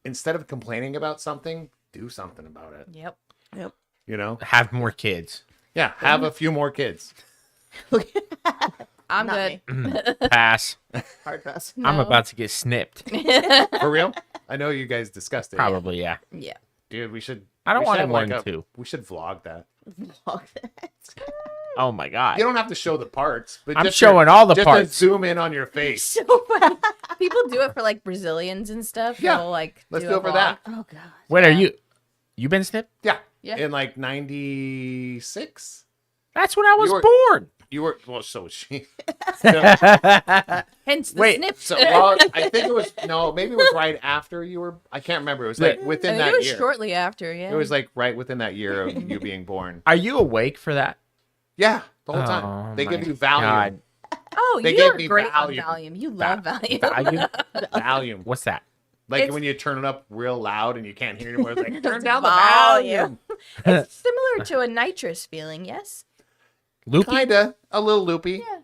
instead of complaining about something, do something about it.
Yep.
Yep.
You know?
Have more kids.
Yeah, have a few more kids.
I'm
Not
good.
me.
Pass.
Hard pass.
I'm
No.
about to get snipped.
For real? I know you guys discussed it.
Probably, yeah.
Yeah.
Dude, we should.
I don't
we
want
should
more
have,
than 2.
We should vlog that.
Oh my god.
You don't have to show the parts, but
I'm
just
showing all the
just
parts.
To zoom in on your face.
So funny. People do it for like Brazilians and stuff.
Yeah.
They'll, like
Let's
do
do
a
it for
vlog.
that.
Oh god.
Wait, are you been snipped?
Yeah.
Yeah.
In like 96.
That's when I was
You were-
born.
You were well, so was she.
Hence the
Wait,
snip.
So well, I think it was maybe it was right after you were. I can't remember. It was like
I
within
think
that
it was
year.
shortly after. Yeah.
It was like right within that year of you being born.
Are you awake for that?
Yeah, the whole
Oh,
time. They give
my
you Valium.
God.
Oh,
They
you're
gave me
great
Valium.
on Valium. You love Valium.
Valium?
Valium.
What's that?
Like
It's-
when you turn it up real loud and you can't hear anymore. It's like turn
It's
down the
volume.
volume.
It's similar to a nitrous feeling, yes?
Loopy?
Kinda a little loopy.
Yeah.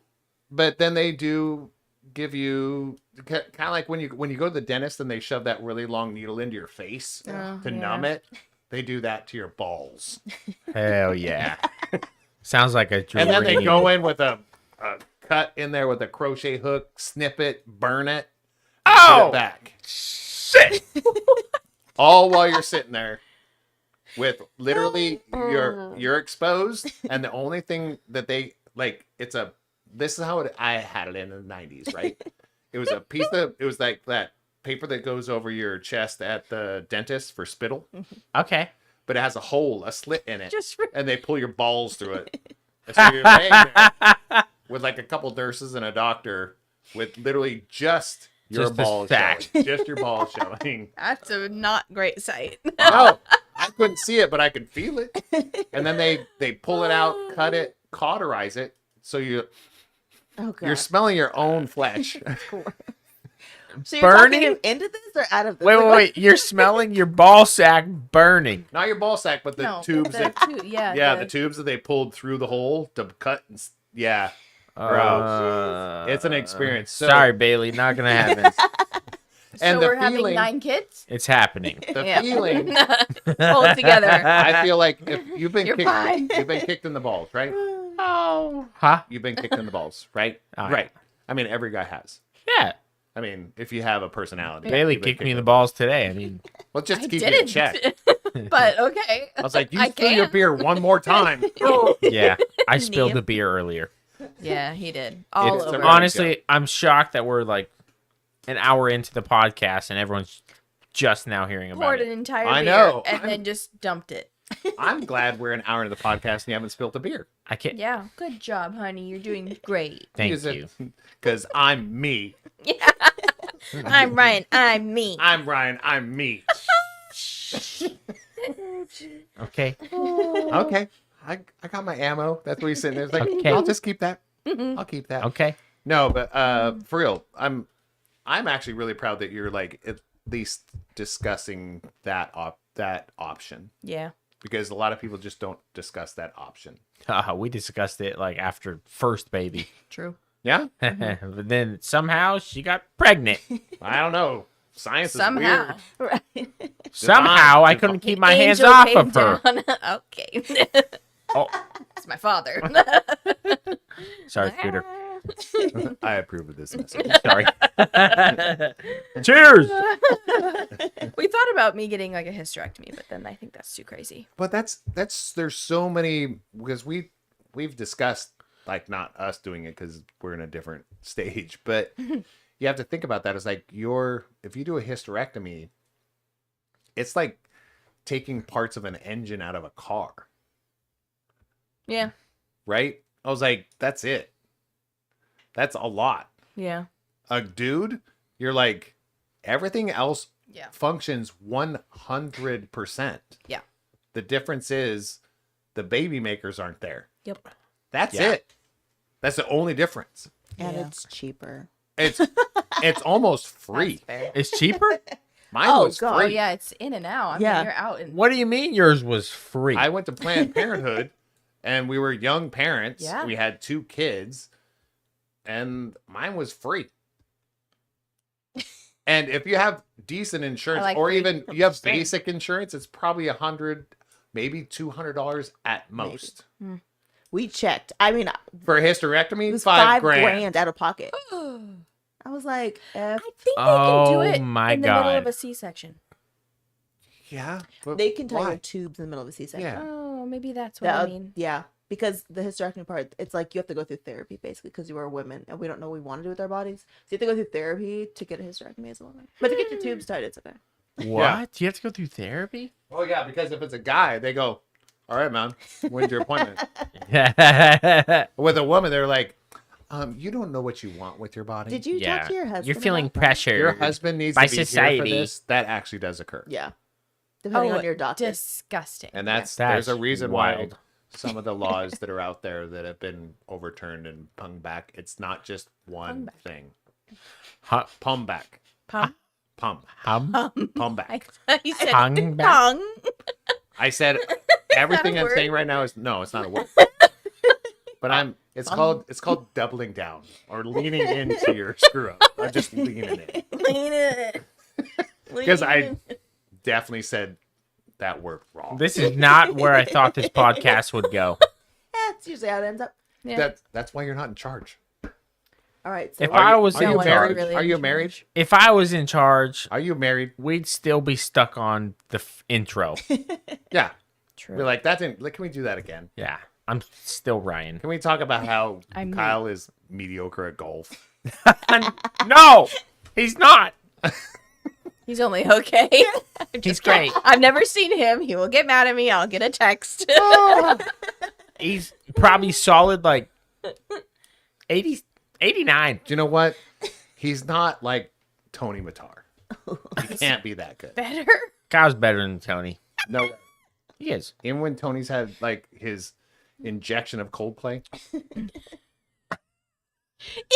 But then they do give you kind of like when you go to the dentist and they shove that really long needle into your face
Oh,
to
yeah.
numb it. They do that to your balls.
Hell yeah. Sounds like a dream.
And then they go in with a cut in there with a crochet hook, snip it, burn it, and put
Oh!
it back.
Shit.
All while you're sitting there with literally you're exposed, and the only thing that they like this is how I had it in the 90s, right? It was it was like that paper that goes over your chest at the dentist for spittle,
Okay.
but it has a slit in it,
Just
and they pull your balls through it. And so you're laying there with like a couple nurses and a doctor with literally just your
Just the
balls
sack.
showing. Just your balls showing.
That's a not great sight.
No, I couldn't see it, but I could feel it. And then they pull it out, cut it, cauterize it, so you're
Oh god.
smelling your own flesh.
So you're
Burning
talking
it?
into this or out of this?
Wait,
Like,
wait, wait. You're smelling your ball sack burning.
Not your ball sack, but the
No,
tubes
the
that
the
the tubes that they pulled through the hole to cut. Yeah, it's an experience. So,
Sorry, Bailey. Not going to happen.
and
so
the
we're having
feeling-
9 kids?
It's happening.
the
Yeah.
feeling.
Hold together.
I feel like if you've been
You're
kicked,
fine.
you've been kicked in the balls, right?
Oh. Huh?
You've been kicked in the balls, right?
All
Right. I mean, every guy has.
Yeah.
I mean, if you have a personality.
Bailey
you've been
kicked me in the
kicked
balls today. I mean,
Well, just to
I
keep you in
didn't.
check.
But okay.
I was like, you
I
spill your
can't.
beer one more time.
yeah. I spilled
Knee.
the beer earlier.
Yeah, he did. All
It's
over.
a-
Honestly, I'm shocked that we're like an hour into the podcast and everyone's just now hearing about
Poured
it.
an entire
I
beer
know.
and
I'm-
then just dumped it.
I'm glad we're an hour into the podcast and you haven't spilled a beer.
I can't.
Yeah, good job, honey. You're doing great.
Thank you.
Because I'm me.
I'm Ryan. I'm me.
I'm Ryan. I'm me.
Okay.
Okay. I got my ammo. That's what he's sitting there. It's like,
Okay.
I'll just keep that. I'll keep that.
Okay.
No, but for real, I'm actually really proud that you're like at least discussing that option,
Yeah.
because a lot of people just don't discuss that option.
We discussed it like after first baby.
True.
Yeah,
But then somehow she got pregnant.
I don't know. Science
Somehow.
is
Right.
Somehow I couldn't keep my hands off of her.
Okay.
Oh,
It's my father.
sorry, Scooter.
weird. I approve of this message.
Sorry. Cheers.
We thought about me getting like a hysterectomy, but then I think that's too crazy.
But that's there's so many, because we've discussed, like, not us doing it because we're in a different stage, but you have to think about that. It's like if you do a hysterectomy, it's like taking parts of an engine out of a car,
Yeah.
right? I was like, that's it. That's a lot.
Yeah.
A dude, you're like, everything else
Yeah.
functions 100%.
Yeah.
The difference is the baby makers aren't there.
Yep.
That's
Yeah.
it. That's the only difference.
And
Yeah.
it's cheaper.
It's almost free.
That's fair.
It's cheaper?
Mine
Oh,
was
God.
Oh
free.
yeah, it's in and out. I
Yeah.
mean, you're out and
What do you mean yours was free?
I went to Planned Parenthood, and we were young parents.
Yeah.
We had 2 kids, and mine was free. And if you have decent insurance,
like
or
free
even you have
100%.
basic insurance, it's probably $100, maybe $200 at most.
We checked. I mean,
For a hysterectomy,
it was
$5
$5
grand.
out of pocket. I was like, F.
I think they can do
Oh
it
my
in the middle of
God.
a C-section.
Yeah, but
They can tie
why?
your tubes in the middle of a C-section.
Yeah.
Oh, maybe that's what I mean.
Yeah, because the hysterectomy part, it's like you have to go through therapy basically because you are women and we don't know what we want to do with our bodies. So you have to go through therapy to get a hysterectomy as a woman. But to get your tubes tied, it's okay.
What? You have to go through therapy?
Oh yeah, because if it's a guy, they go, "All right, man, when's your appointment?" With a woman, they're like, you don't know what you want with your body.
Did you talk to your husband?
You're feeling
about that?
pressure.
Your husband needs
by
to be here
society.
for this. That actually does occur.
Yeah. Depending
Oh,
on your doctor.
disgusting.
And there's
That's
a reason
wild.
why some of the laws that are out there that have been overturned and pung back, it's not just one
back.
thing.
Huh?
Pum back.
Pum.
Pum.
Hum?
Pum
I
back.
thought you said
Hung back?
tongue.
I said everything
a
I'm
word?
saying right now is no, it's not a word. But it's called doubling down or leaning into your screw up. I'm just leaning in.
Lean in.
Because I definitely said that word wrong.
This is not where I thought this podcast would go.
That's usually how it ends up.
Yeah.
That's why you're not in charge.
All right. So
If
what-
I was
Are
in
you
one
charge,
married?
really
Are you
in
married?
if I was in charge,
Are you married?
we'd still be stuck on the intro.
Yeah.
True.
We're like that didn't. Like, can we do that again?
Yeah, I'm still Ryan.
Can we talk about how
I'm
Kyle is mediocre at golf?
No, he's not.
He's only okay.
He's great.
I've never seen him. He will get mad at me. I'll get a text.
He's probably solid like 80, 89.
Do you know what? He's not like Tony Matar. He can't be that good.
Better.
Kyle's better than Tony.
No way.
He is.
Even when Tony's had like his injection of Coldplay.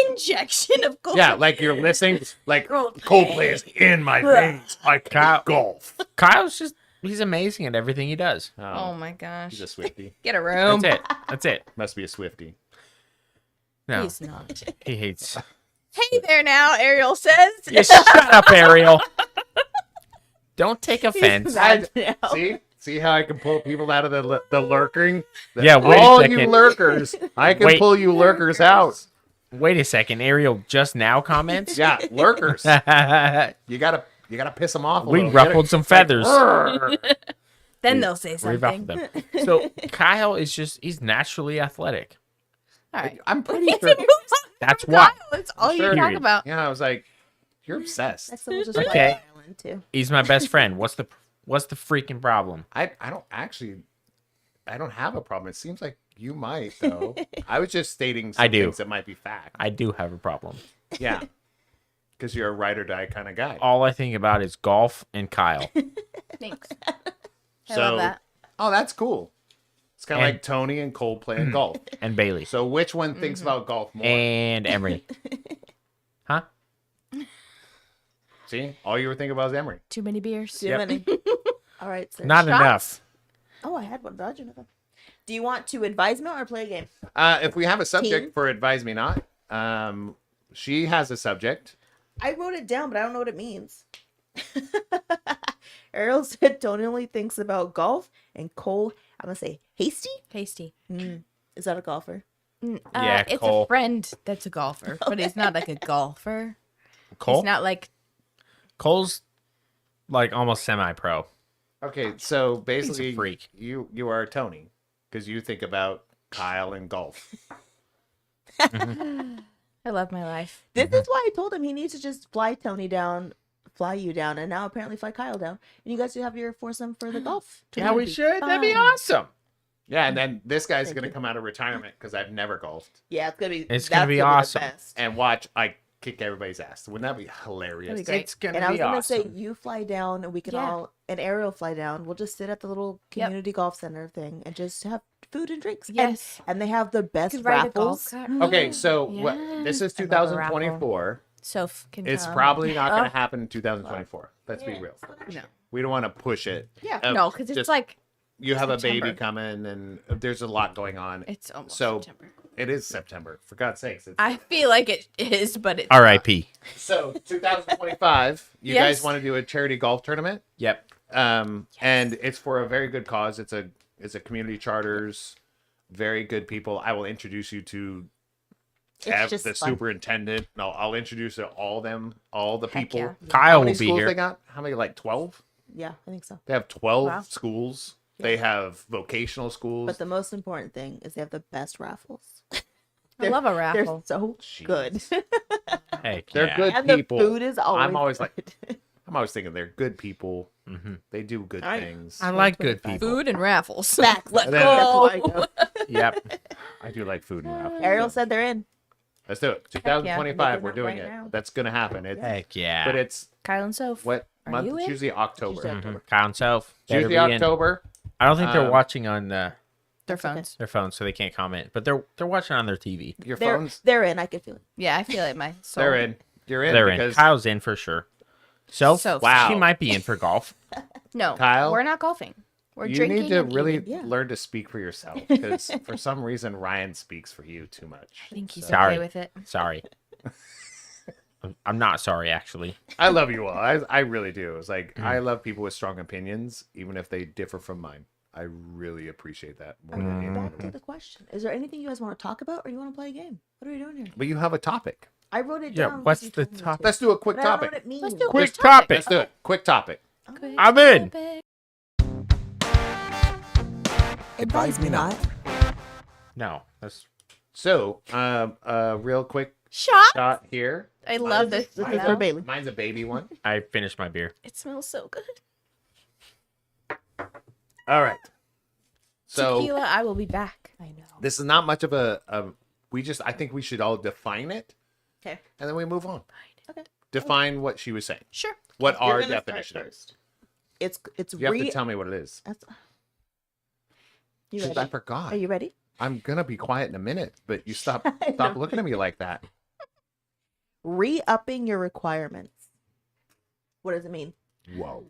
Injection of gold.
Yeah, like you're listening, like
Coldplay.
Coldplay is in my veins. I can't golf.
Kyle's he's amazing at everything he does.
Oh my gosh.
He's a Swiftie.
Get a room.
That's it. That's it.
Must be a Swiftie.
No,
He's not.
he hates.
Hey there now, Ariel says.
Yeah, shut up, Ariel. Don't take offense.
Mad now.
See how I can pull people out of the lurking?
Yeah, wait a
all
second.
you lurkers. I can
Wait.
pull you lurkers out.
Wait a second. Ariel just now comments.
Yeah, lurkers.
we
You gotta piss them off. A little.
ruffled some feathers.
Like,
Then they'll say
We ruffled
something.
them. So Kyle is he's naturally athletic.
All right.
I'm pretty sure.
That's why.
That's all you
Sure.
can talk
Period.
about.
Yeah, I was like, you're obsessed.
That's someone just
Okay.
like Island too.
He's my best friend. What's the freaking problem?
I don't have a problem. It seems like you might though. I was just stating some
I do.
things that might be fact.
I do have a problem.
Yeah. Because you're a ride or die kind of guy.
All I think about is golf and Kyle.
Thanks. I
So-
love that.
Oh, that's cool. It's kind of
And-
like Tony and Coldplay and golf.
And Bailee.
So which one thinks about golf more?
And Emery. Huh?
See, all you were thinking about is Emery.
Too many beers.
Too
Yep.
many. All right, sir.
Not
Shots?
enough.
Oh, I had one. Dodge another. Do you want to advise me or play a game?
If we have a subject
Team?
for Advise Me Not, she has a subject.
I wrote it down, but I don't know what it means. Ariel said Tony only thinks about golf, and Cole, I'm gonna say hasty.
Tasty.
Is that a golfer?
Yeah,
it's
Cole.
a friend that's a golfer, but he's not like a golfer.
Cole?
He's not like
Cole's like almost semi-pro.
Okay, so basically,
freak.
you are Tony because you think about Kyle and golf.
I love my life.
This is why I told him he needs to just fly you down, and now apparently fly Kyle down, and you guys should have your foursome for the golf.
Yeah, we
tournament.
should. That'd be
fun.
awesome.
Yeah, and then this guy's
Thank
gonna
you.
come out of retirement because I've never golfed
Yeah, it's gonna be.
It's
that's
gonna be
the
awesome.
best.
and watch I kick everybody's ass. Wouldn't that be hilarious?
That'd be great.
It's gonna
And I was
be
gonna
awesome.
say you fly down, and we can
Yeah.
all and Ariel fly down. We'll just sit at the little
Yep.
community golf center thing and just have food and drinks.
Yes.
and they have the best
Could ride a golf
raffles.
cart.
Okay, so
Yeah.
this is
I love a raffle.
2024.
Soph can
It's
come.
probably not going to happen in 2024. Let's be real.
No.
We don't want to push it.
Yeah.
No, because it's
just-
like
You have a baby
September.
coming, and there's a lot going on.
it's almost
So-
September.
It is September, for God's sakes. It's
I feel like it is, but it's
R.I.P.
So 2025, you
Yes.
guys want to do a charity golf tournament?
Yep.
And it's for a very good cause. It's a community charters, very good people. I will introduce you to
just
the
fun.
superintendent. No, I'll introduce all the
Heck
people.
yeah.
Kyle
How
will
many
be
schools
here.
they got? How many? Like 12?
Yeah, I think so.
They have 12
Wow.
schools. They have vocational schools.
But the most important thing is they have the best raffles.
I love a
They're
raffle.
so good.
Heck
They're
yeah.
good
And
people.
the food is always
I'm always like,
good.
I'm always thinking they're good people.
Mhm.
They do good
I-
things.
I like good people.
Food and raffles.
Back.
Let's
And then-
go.
That's why I go.
Yep.
I do like food and raffles.
Ariel said they're in.
Let's do it.
yeah.
2025,
Making
we're
it
doing
right
it.
now.
That's gonna happen.
Heck yeah.
But it's
Kyle and Soph.
what
Are
month?
you
It's
in?
usually October.
Tuesday.
Mhm. Kyle and Self.
It's usually October.
I don't think they're
Um,
watching on
Their
That's okay.
phones.
their phones, so they can't comment. But they're watching on their TV.
Your
They're
phones,
they're in. I can feel it.
Yeah, I feel it. My soul.
they're in. You're in
They're in.
because
Kyle's in for sure. Self.
Soph.
Wow.
She might be in for golf.
No,
Kyle,
we're not golfing. We're
you
drinking.
need to
and
really
eating.
Yeah.
learn to speak for yourself because for some reason Ryan speaks for you too much.
I think he's
Sorry.
okay with it.
Sorry. I'm not sorry, actually.
I love you all. I really do. It's like
Mm.
I love people with strong opinions, even if they differ from mine. I really appreciate that more than anything.
Back to the question. Is there anything you guys want to talk about or you want to play a game? What are we doing here?
But you have a topic.
I wrote it
Yeah,
down.
what's
because you
the
told me
topic?
to.
Let's do a quick
But I don't know
topic.
what it means.
Let's do a
Quick
topic.
topic.
Let's do it. Quick topic.
Quick
I'm in.
topic.
Advise me not.
No, that's
So, real quick
Shot.
shot here.
I love this.
This is
smell.
for Bailee.
Mine's a baby one.
I finished my beer.
It smells so good.
All right. So
Tequila, I will be back.
I know.
this is not much of a. I think we should all define it,
Okay.
and then we move on.
Okay.
Define what she was saying.
Sure.
What
You're
our
gonna start
definition is.
first. It's
You have to tell me what it is.
That's... You
Shit,
ready?
I forgot.
Are you ready?
I'm gonna be quiet in a minute, but you stop
I
stop
know.
looking at me like that.
Re-upping your requirements. What does it mean?
Whoa.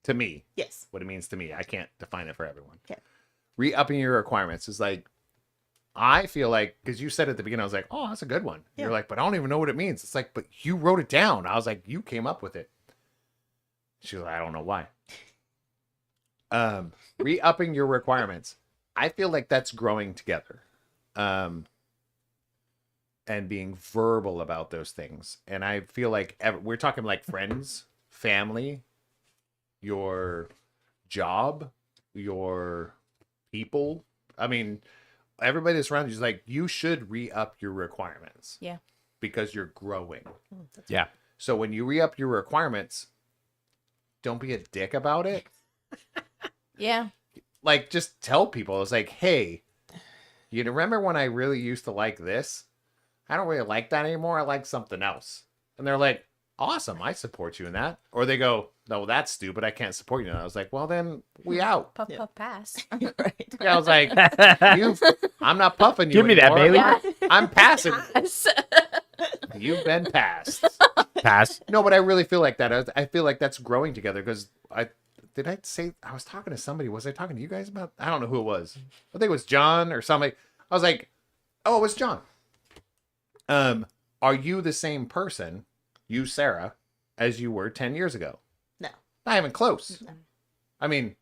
To me,
Yes.
what it means to me, I can't define it for everyone.
Okay.
Re-upping your requirements is like, I feel like, because you said at the beginning, I was like, oh, that's a good one.
Yeah.
You're like, but I don't even know what it means. It's like, but you wrote it down. I was like, you came up with it. She was like, I don't know why. Re-upping your requirements. I feel like that's growing together. And being verbal about those things. And I feel like we're talking like friends, family, your job, your people. I mean, everybody that's around you is like, you should re-up your requirements.
Yeah.
Because you're growing.
Yeah.
So when you re-up your requirements, don't be a dick about it.
Yeah.
Like, just tell people. It's like, hey, you remember when I really used to like this? I don't really like that anymore. I like something else. And they're like, awesome. I support you in that. Or they go, no, that's stupid. I can't support you in that. I was like, well, then we out.
Puff,
Yeah.
puff, pass.
Right.
Yeah, I was like, I'm not puffing you
Give me that,
anymore.
Bailee.
Yeah.
I'm passing.
Pass.
You've been passed.
Pass.
No, but I really feel like that. I feel like that's growing together because I was talking to somebody. Was I talking to you guys about? I don't know who it was. I think it was John or somebody. I was like, oh, it was John. Are you the same person, you, Sarah, as you were 10 years ago?
No.
Not even close.
No.
I mean,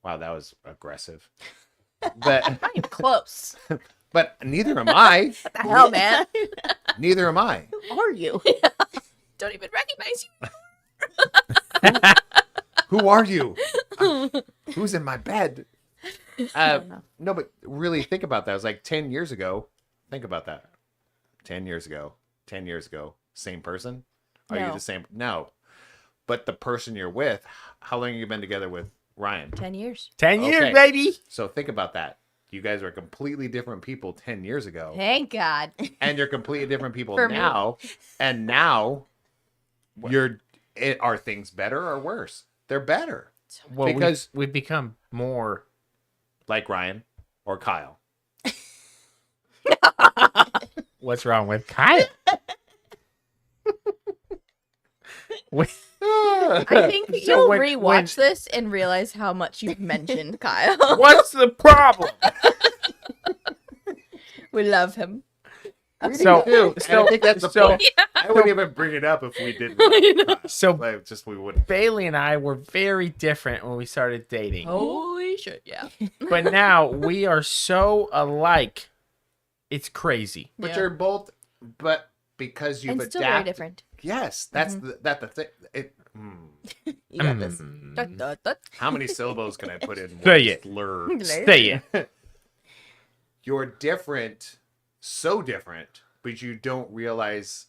wow, that was aggressive. But
Not even close.
but neither am I.
What the hell, man?
Neither am I.
Who are you?
Don't even recognize
Who are you? Who's in my bed?
don't know.
No, but really think about that. It was like 10 years ago. Think about that. 10 years ago. 10 years ago. Same person? Are you
No.
the same? No. But the person you're with, how long have you been together with Ryan?
10 years.
10 years,
Okay.
baby.
So think about that. You guys were completely different people 10 years ago.
Thank God.
And you're completely different people
For me.
now. And now, are things better or worse? They're better.
Well,
Because-
we've become more.
Like Ryan or Kyle.
What's wrong with Kyle?
I think
So
you'll
when-
rewatch this and realize how much you've mentioned Kyle.
What's the problem?
We love him.
So,
And I think that's the
so
point. I wouldn't even bring it up if we didn't.
So-
Like, just we wouldn't.
Bailey and I were very different when we started dating.
Holy shit, yeah.
But now we are so alike. It's crazy.
But
Yeah.
you're both. But because you've
And
adapted.
still very different.
Yes, that's the thing.
You got this.
Dut, dut, dut.
How many syllables can I put in one
Say it.
slur?
Say it.
You're different, so different, but you don't realize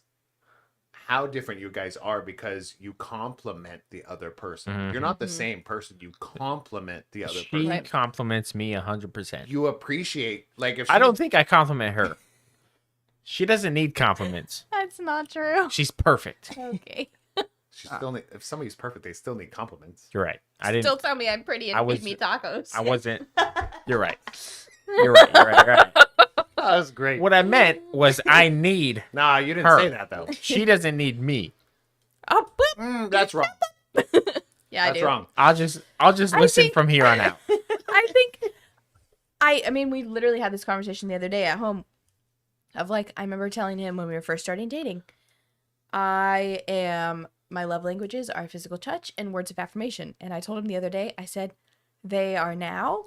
how different you guys are because you complement the other person. You're not the same person. You complement the other
She
person.
Right.
compliments me 100%.
You appreciate, like, if
I don't think I compliment her. She doesn't need compliments.
That's not true.
She's perfect.
Okay.
she still need, if somebody's perfect, they still need compliments.
You're right. I didn't.
Still tell me I'm pretty and
I was-
feed me tacos.
I wasn't. You're right. You're right. You're right. You're right.
That was great.
What I meant was I need.
Nah, you didn't
Her.
say that though.
She doesn't need me.
Oh, boop.
That's wrong.
Yeah, I
That's
do.
wrong.
I'll just
I
listen
think-
from here on out.
I think I mean we literally had this conversation the other day at home of like I remember telling him when we were first starting dating, my love languages are physical touch and words of affirmation. And I told him the other day, I said, they are now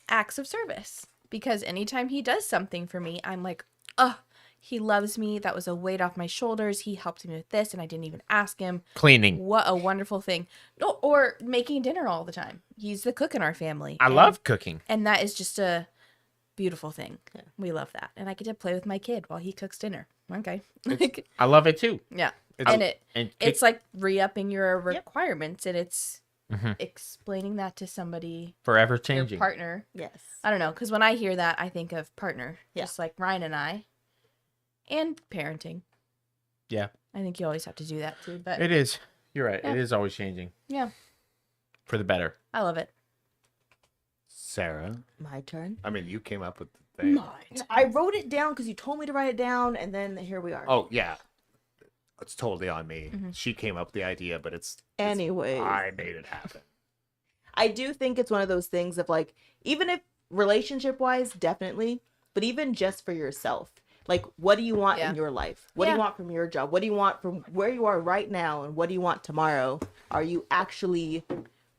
acts of service. Because anytime he does something for me, I'm like, oh, he loves me. That was a weight off my shoulders. He helped me with this and I didn't even ask him.
Cleaning.
What a wonderful thing. No, or making dinner all the time. He's the cook in our family.
I
And-
love cooking.
And that is just a beautiful thing. We love that. And I get to play with my kid while he cooks dinner. Okay. Like,
I love it too.
yeah.
It's-
And
And
it's like re-upping your requirements and it's
Mhm.
explaining that to somebody,
forever
your
changing.
partner.
Yes.
I don't know, because when I hear that, I think of partner,
Yeah.
just like Ryan and I, and parenting.
Yeah.
I think you always have to do that too. But
It is. You're right.
Yeah.
It is always changing
yeah,
for the better.
I love it.
Sarah,
My turn.
I mean, you came up with the thing.
I wrote it down because you told me to write it down, and then here we are.
Oh yeah, it's totally on me.
Mm-hmm.
She came up with the idea, but it's
Anyways.
I made it happen.
I do think it's one of those things of like, even if relationship wise, definitely, but even just for yourself. Like, what do you want
Yeah.
in your life? What do
Yeah.
you want from your job? What do you want from where you are right now? And what do you want tomorrow? Are you actually,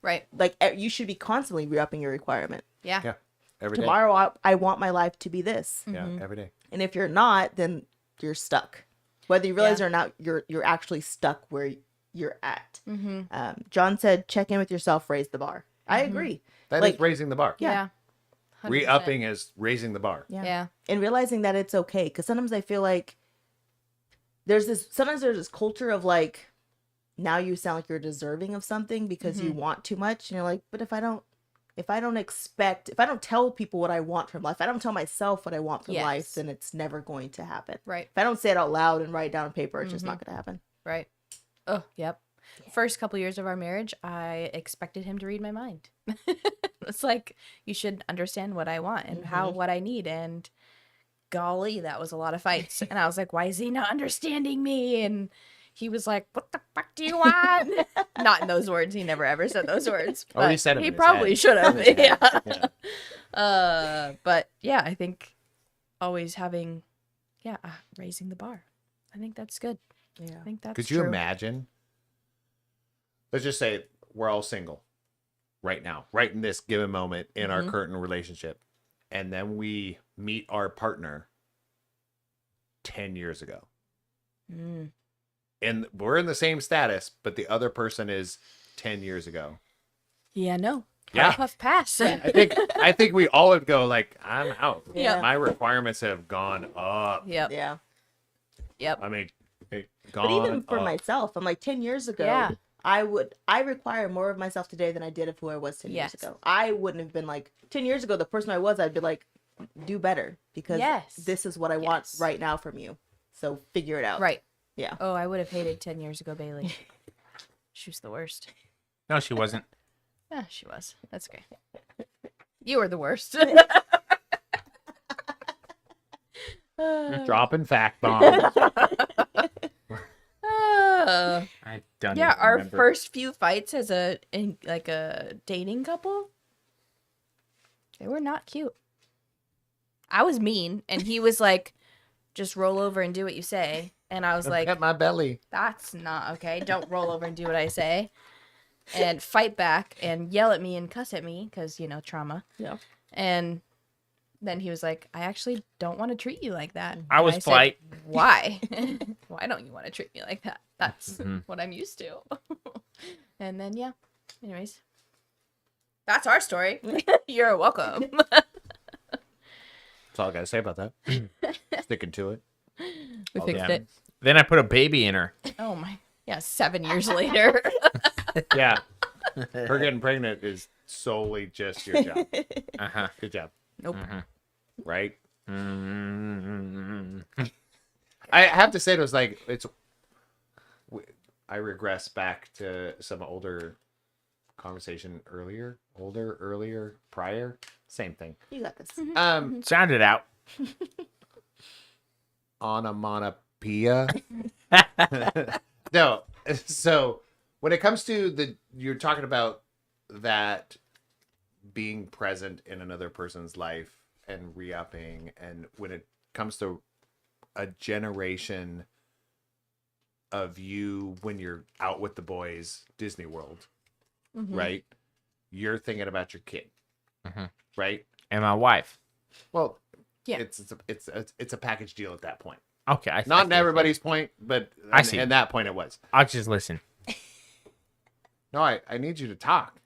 Right.
like, you should be constantly re-upping your requirement.
Yeah.
Yeah, every day.
Tomorrow, I want my life to be this.
Yeah, every day.
And if you're not, then you're stuck. Whether you realize
Yeah.
it or not, you're actually stuck where you're at.
Mm-hmm.
John said, check in with yourself, raise the bar. I agree.
That is
Like-
raising the bar.
Yeah. 100%.
Re-upping is raising the bar.
Yeah.
And realizing that it's okay, because sometimes I feel like there's this culture of like, now you sound like you're deserving of something because you want too much, and you're like, but if I don't tell people what I want from life, if I don't tell myself what I want from life,
Yes.
then it's never going to happen.
Right.
If I don't say it out loud and write it down on paper, it's just not going to happen.
Right. Oh, yep. First couple years of our marriage, I expected him to read my mind. It's like, you should understand what I want and what I need. And golly, that was a lot of fights. And I was like, why is he not understanding me? And he was like, what the fuck do you want? Not in those words. He never ever said those words.
Oh, he
but
said 'em
he
in his
probably
head.
should have. Yeah.
Yeah.
But yeah, I think always having, raising the bar. I think that's good.
Yeah.
I think that's
Could you
true.
imagine? Let's just say we're all single right now, right in this given moment in our current relationship. And then we meet our partner 10 years ago.
Mm.
And we're in the same status, but the other person is 10 years ago.
Yeah, no.
Yeah.
Puff pass.
I think we all would go like, I'm out.
Yeah.
My requirements have gone up.
Yep.
Yeah.
Yep.
I mean,
But even for
up.
myself, I'm like 10 years ago,
Yeah.
I require more of myself today than I did of who I was 10
Yes.
years ago. I wouldn't have been like 10 years ago, the person I was, I'd be like, do better because
Yes.
this is what I want
Yes.
right now from you. So figure it out.
Right.
Yeah.
Oh, I would have hated 10 years ago, Bailee. She was the worst.
No, she wasn't.
Yeah, she was. That's okay. You were the worst.
Dropping fact bombs.
Uh,
I don't
Yeah,
even
our
remember.
first few fights as a dating couple, they were not cute. I was mean, and he was like, "Just roll over and do what you say." And I was like,
Pet my belly.
"That's not okay. Don't roll over and do what I say." And fight back and yell at me and cuss at me because, trauma.
Yeah.
And then he was like, "I actually don't want to treat you like that."
I
And
was
said,
polite.
Why? Why don't you want to treat me like that? That's what I'm used to. And then, yeah. Anyways. That's our story. You're welcome.
That's all I gotta say about that. Sticking to it.
We fixed
Yeah.
it.
Then I put a baby in her.
Oh my. Yeah, 7 years later.
Yeah. Her getting pregnant is solely just your job.
Uh-huh.
Good job.
Nope.
Right?
Mm-hmm.
I have to say, it was like, I regress back to some older conversation earlier, prior, same thing.
You got this.
Sound it out.
Onomatopoeia. No, so when it comes to you're talking about that being present in another person's life and re-upping, and when it comes to a generation of you when you're out with the boys, Disney World, right? You're thinking about your kid, right?
And my wife.
Well,
Yeah.
it's a package deal at that point.
Okay.
Not in everybody's point, but
I see.
at that point it was.
I'll just listen.
No, I need you to talk.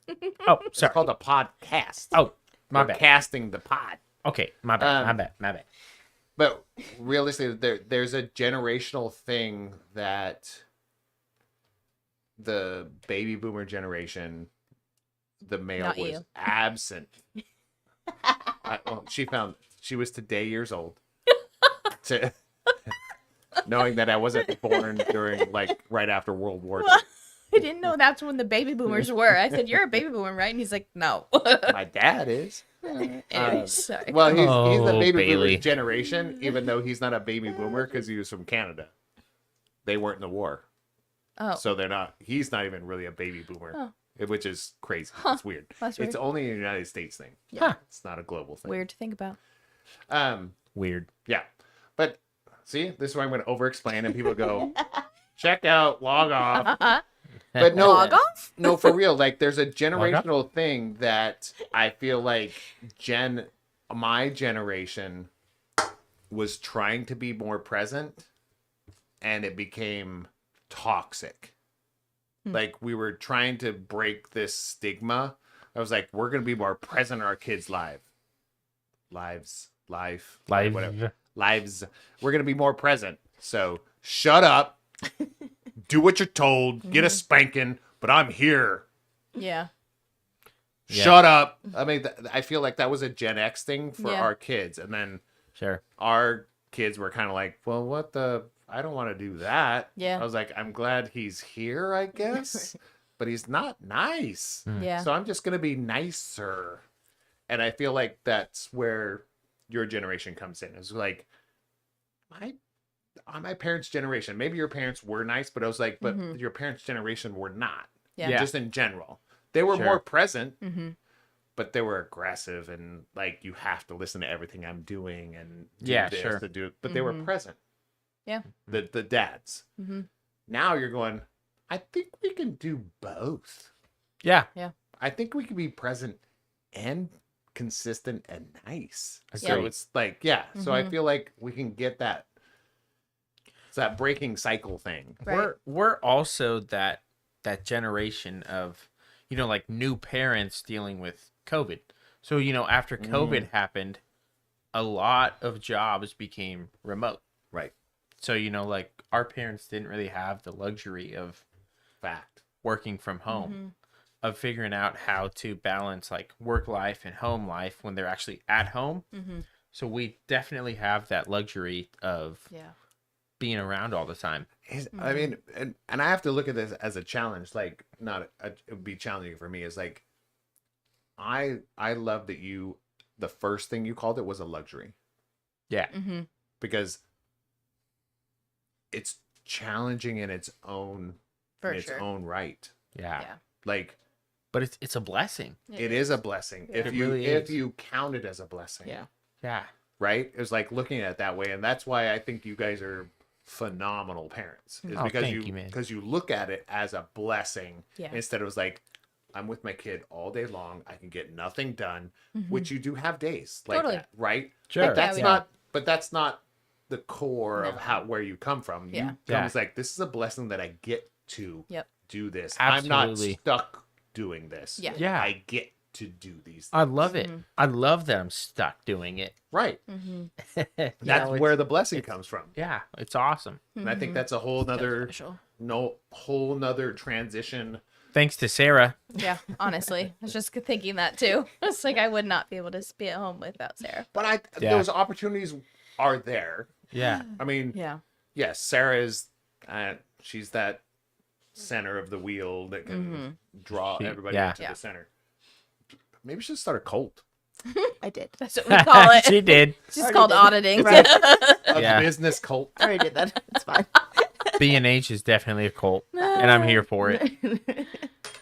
Oh,
It's
sorry.
called a podcast.
Oh, my
We're
bad.
casting the pod.
Okay, my bad.
Um,
My bad.
But realistically, there's a generational thing that the baby boomer generation, the male
Not
was
you.
absent. She was today years old. To knowing that I wasn't born during right after World War II.
I didn't know that's when the baby boomers were. I said, "You're a baby boomer, right?" And he's like, "No."
My dad is.
Anyways, sorry.
Well, he's the
Oh,
baby
Bailee.
boomer generation, even though he's not a baby boomer because he was from Canada. They weren't in the war.
Oh.
So he's not even really a baby boomer, which is crazy. It's weird.
That's
It's
weird.
only a United States thing.
Yeah.
It's not a global thing.
Weird to think about.
Weird.
Yeah. But see, this is where I'm going to over explain and people go, check out, log off. But no,
Log off?
no, for real. There's a generational thing that I feel like my generation was trying to be more present, and it became toxic. We were trying to break this stigma. I was like, we're gonna be more present in our kids' lives. Whatever. Lives. We're gonna be more present. So shut up. Do what you're told. Get a spanking. But I'm here.
Yeah.
Yeah.
Shut up. I mean, I feel like that was a Gen X thing for
Yeah.
our kids, and then
Sure.
our kids were kind of like, well, what the? I don't want to do that.
Yeah.
I was like, I'm glad he's here, I guess, but he's not nice.
Yeah.
So I'm just gonna be nicer. And I feel like that's where your generation comes in. It's like on my parents' generation, maybe your parents were nice, but I was like, but your parents' generation were not.
Yeah.
Just in general, they were
Sure.
more present,
Mm-hmm.
but they were aggressive and you have to listen to everything I'm doing and do
Yeah,
this
sure.
to do it. But they were present.
Yeah.
The dads.
Mm-hmm.
Now you're going, I think we can do both.
Yeah.
I think we can be present and consistent and nice. So
Agreed.
it's so I feel like we can get that. It's that breaking cycle thing.
Right.
We're also that generation of new parents dealing with COVID. So after COVID happened, a lot of jobs became remote.
Right.
So our parents didn't really have the luxury of
Fact.
working from home, of figuring out how to balance work life and home life when they're actually at home.
Mm-hmm.
So we definitely have that luxury of
Yeah.
being around all the time.
I mean, and I have to look at this as a challenge. It would be challenging for me. Is I love that the first thing you called it was a luxury,
Yeah.
Mm-hmm.
because it's challenging in its own
For
in its
sure.
own right.
Yeah.
Yeah.
Like
But it's a blessing.
it is a blessing
Yeah.
if
It
you
really
if
is.
you count it as a blessing.
Yeah.
Yeah.
Right? It was like looking at it that way, and that's why I think you guys are phenomenal parents. Is
Oh,
because
thank you, man.
because you look at it as a blessing
Yeah.
instead of like I'm with my kid all day long. I can get nothing done, which you do have days like
Totally.
that, right?
Sure.
But that's
we
not. But that's not the core of
No.
where you come from.
Yeah.
You come
Yeah.
as like this is a blessing that I get to
Yep.
do this.
Absolutely.
I'm not stuck doing this.
Yeah.
Yeah.
I get to do these.
I love it. I love that I'm stuck doing it.
Right.
You
That's
know,
where the blessing comes from.
yeah, it's awesome.
And I think that's a whole nother
Special.
whole nother transition.
Thanks to Sarah.
Yeah, honestly. I was just thinking that too. It's like I would not be able to be at home without Sarah.
But
Yeah.
those opportunities are there.
Yeah.
I mean,
Yeah.
yes, Sarah is she's that center of the wheel that can draw everybody
yeah.
into
Yeah.
the center. Maybe she should start a cult.
I did.
That's what we call it.
She did.
It's just called auditing.
Right.
A
Yeah.
business cult.
I already did that. It's fine.
B&H is definitely a cult, and I'm here for it.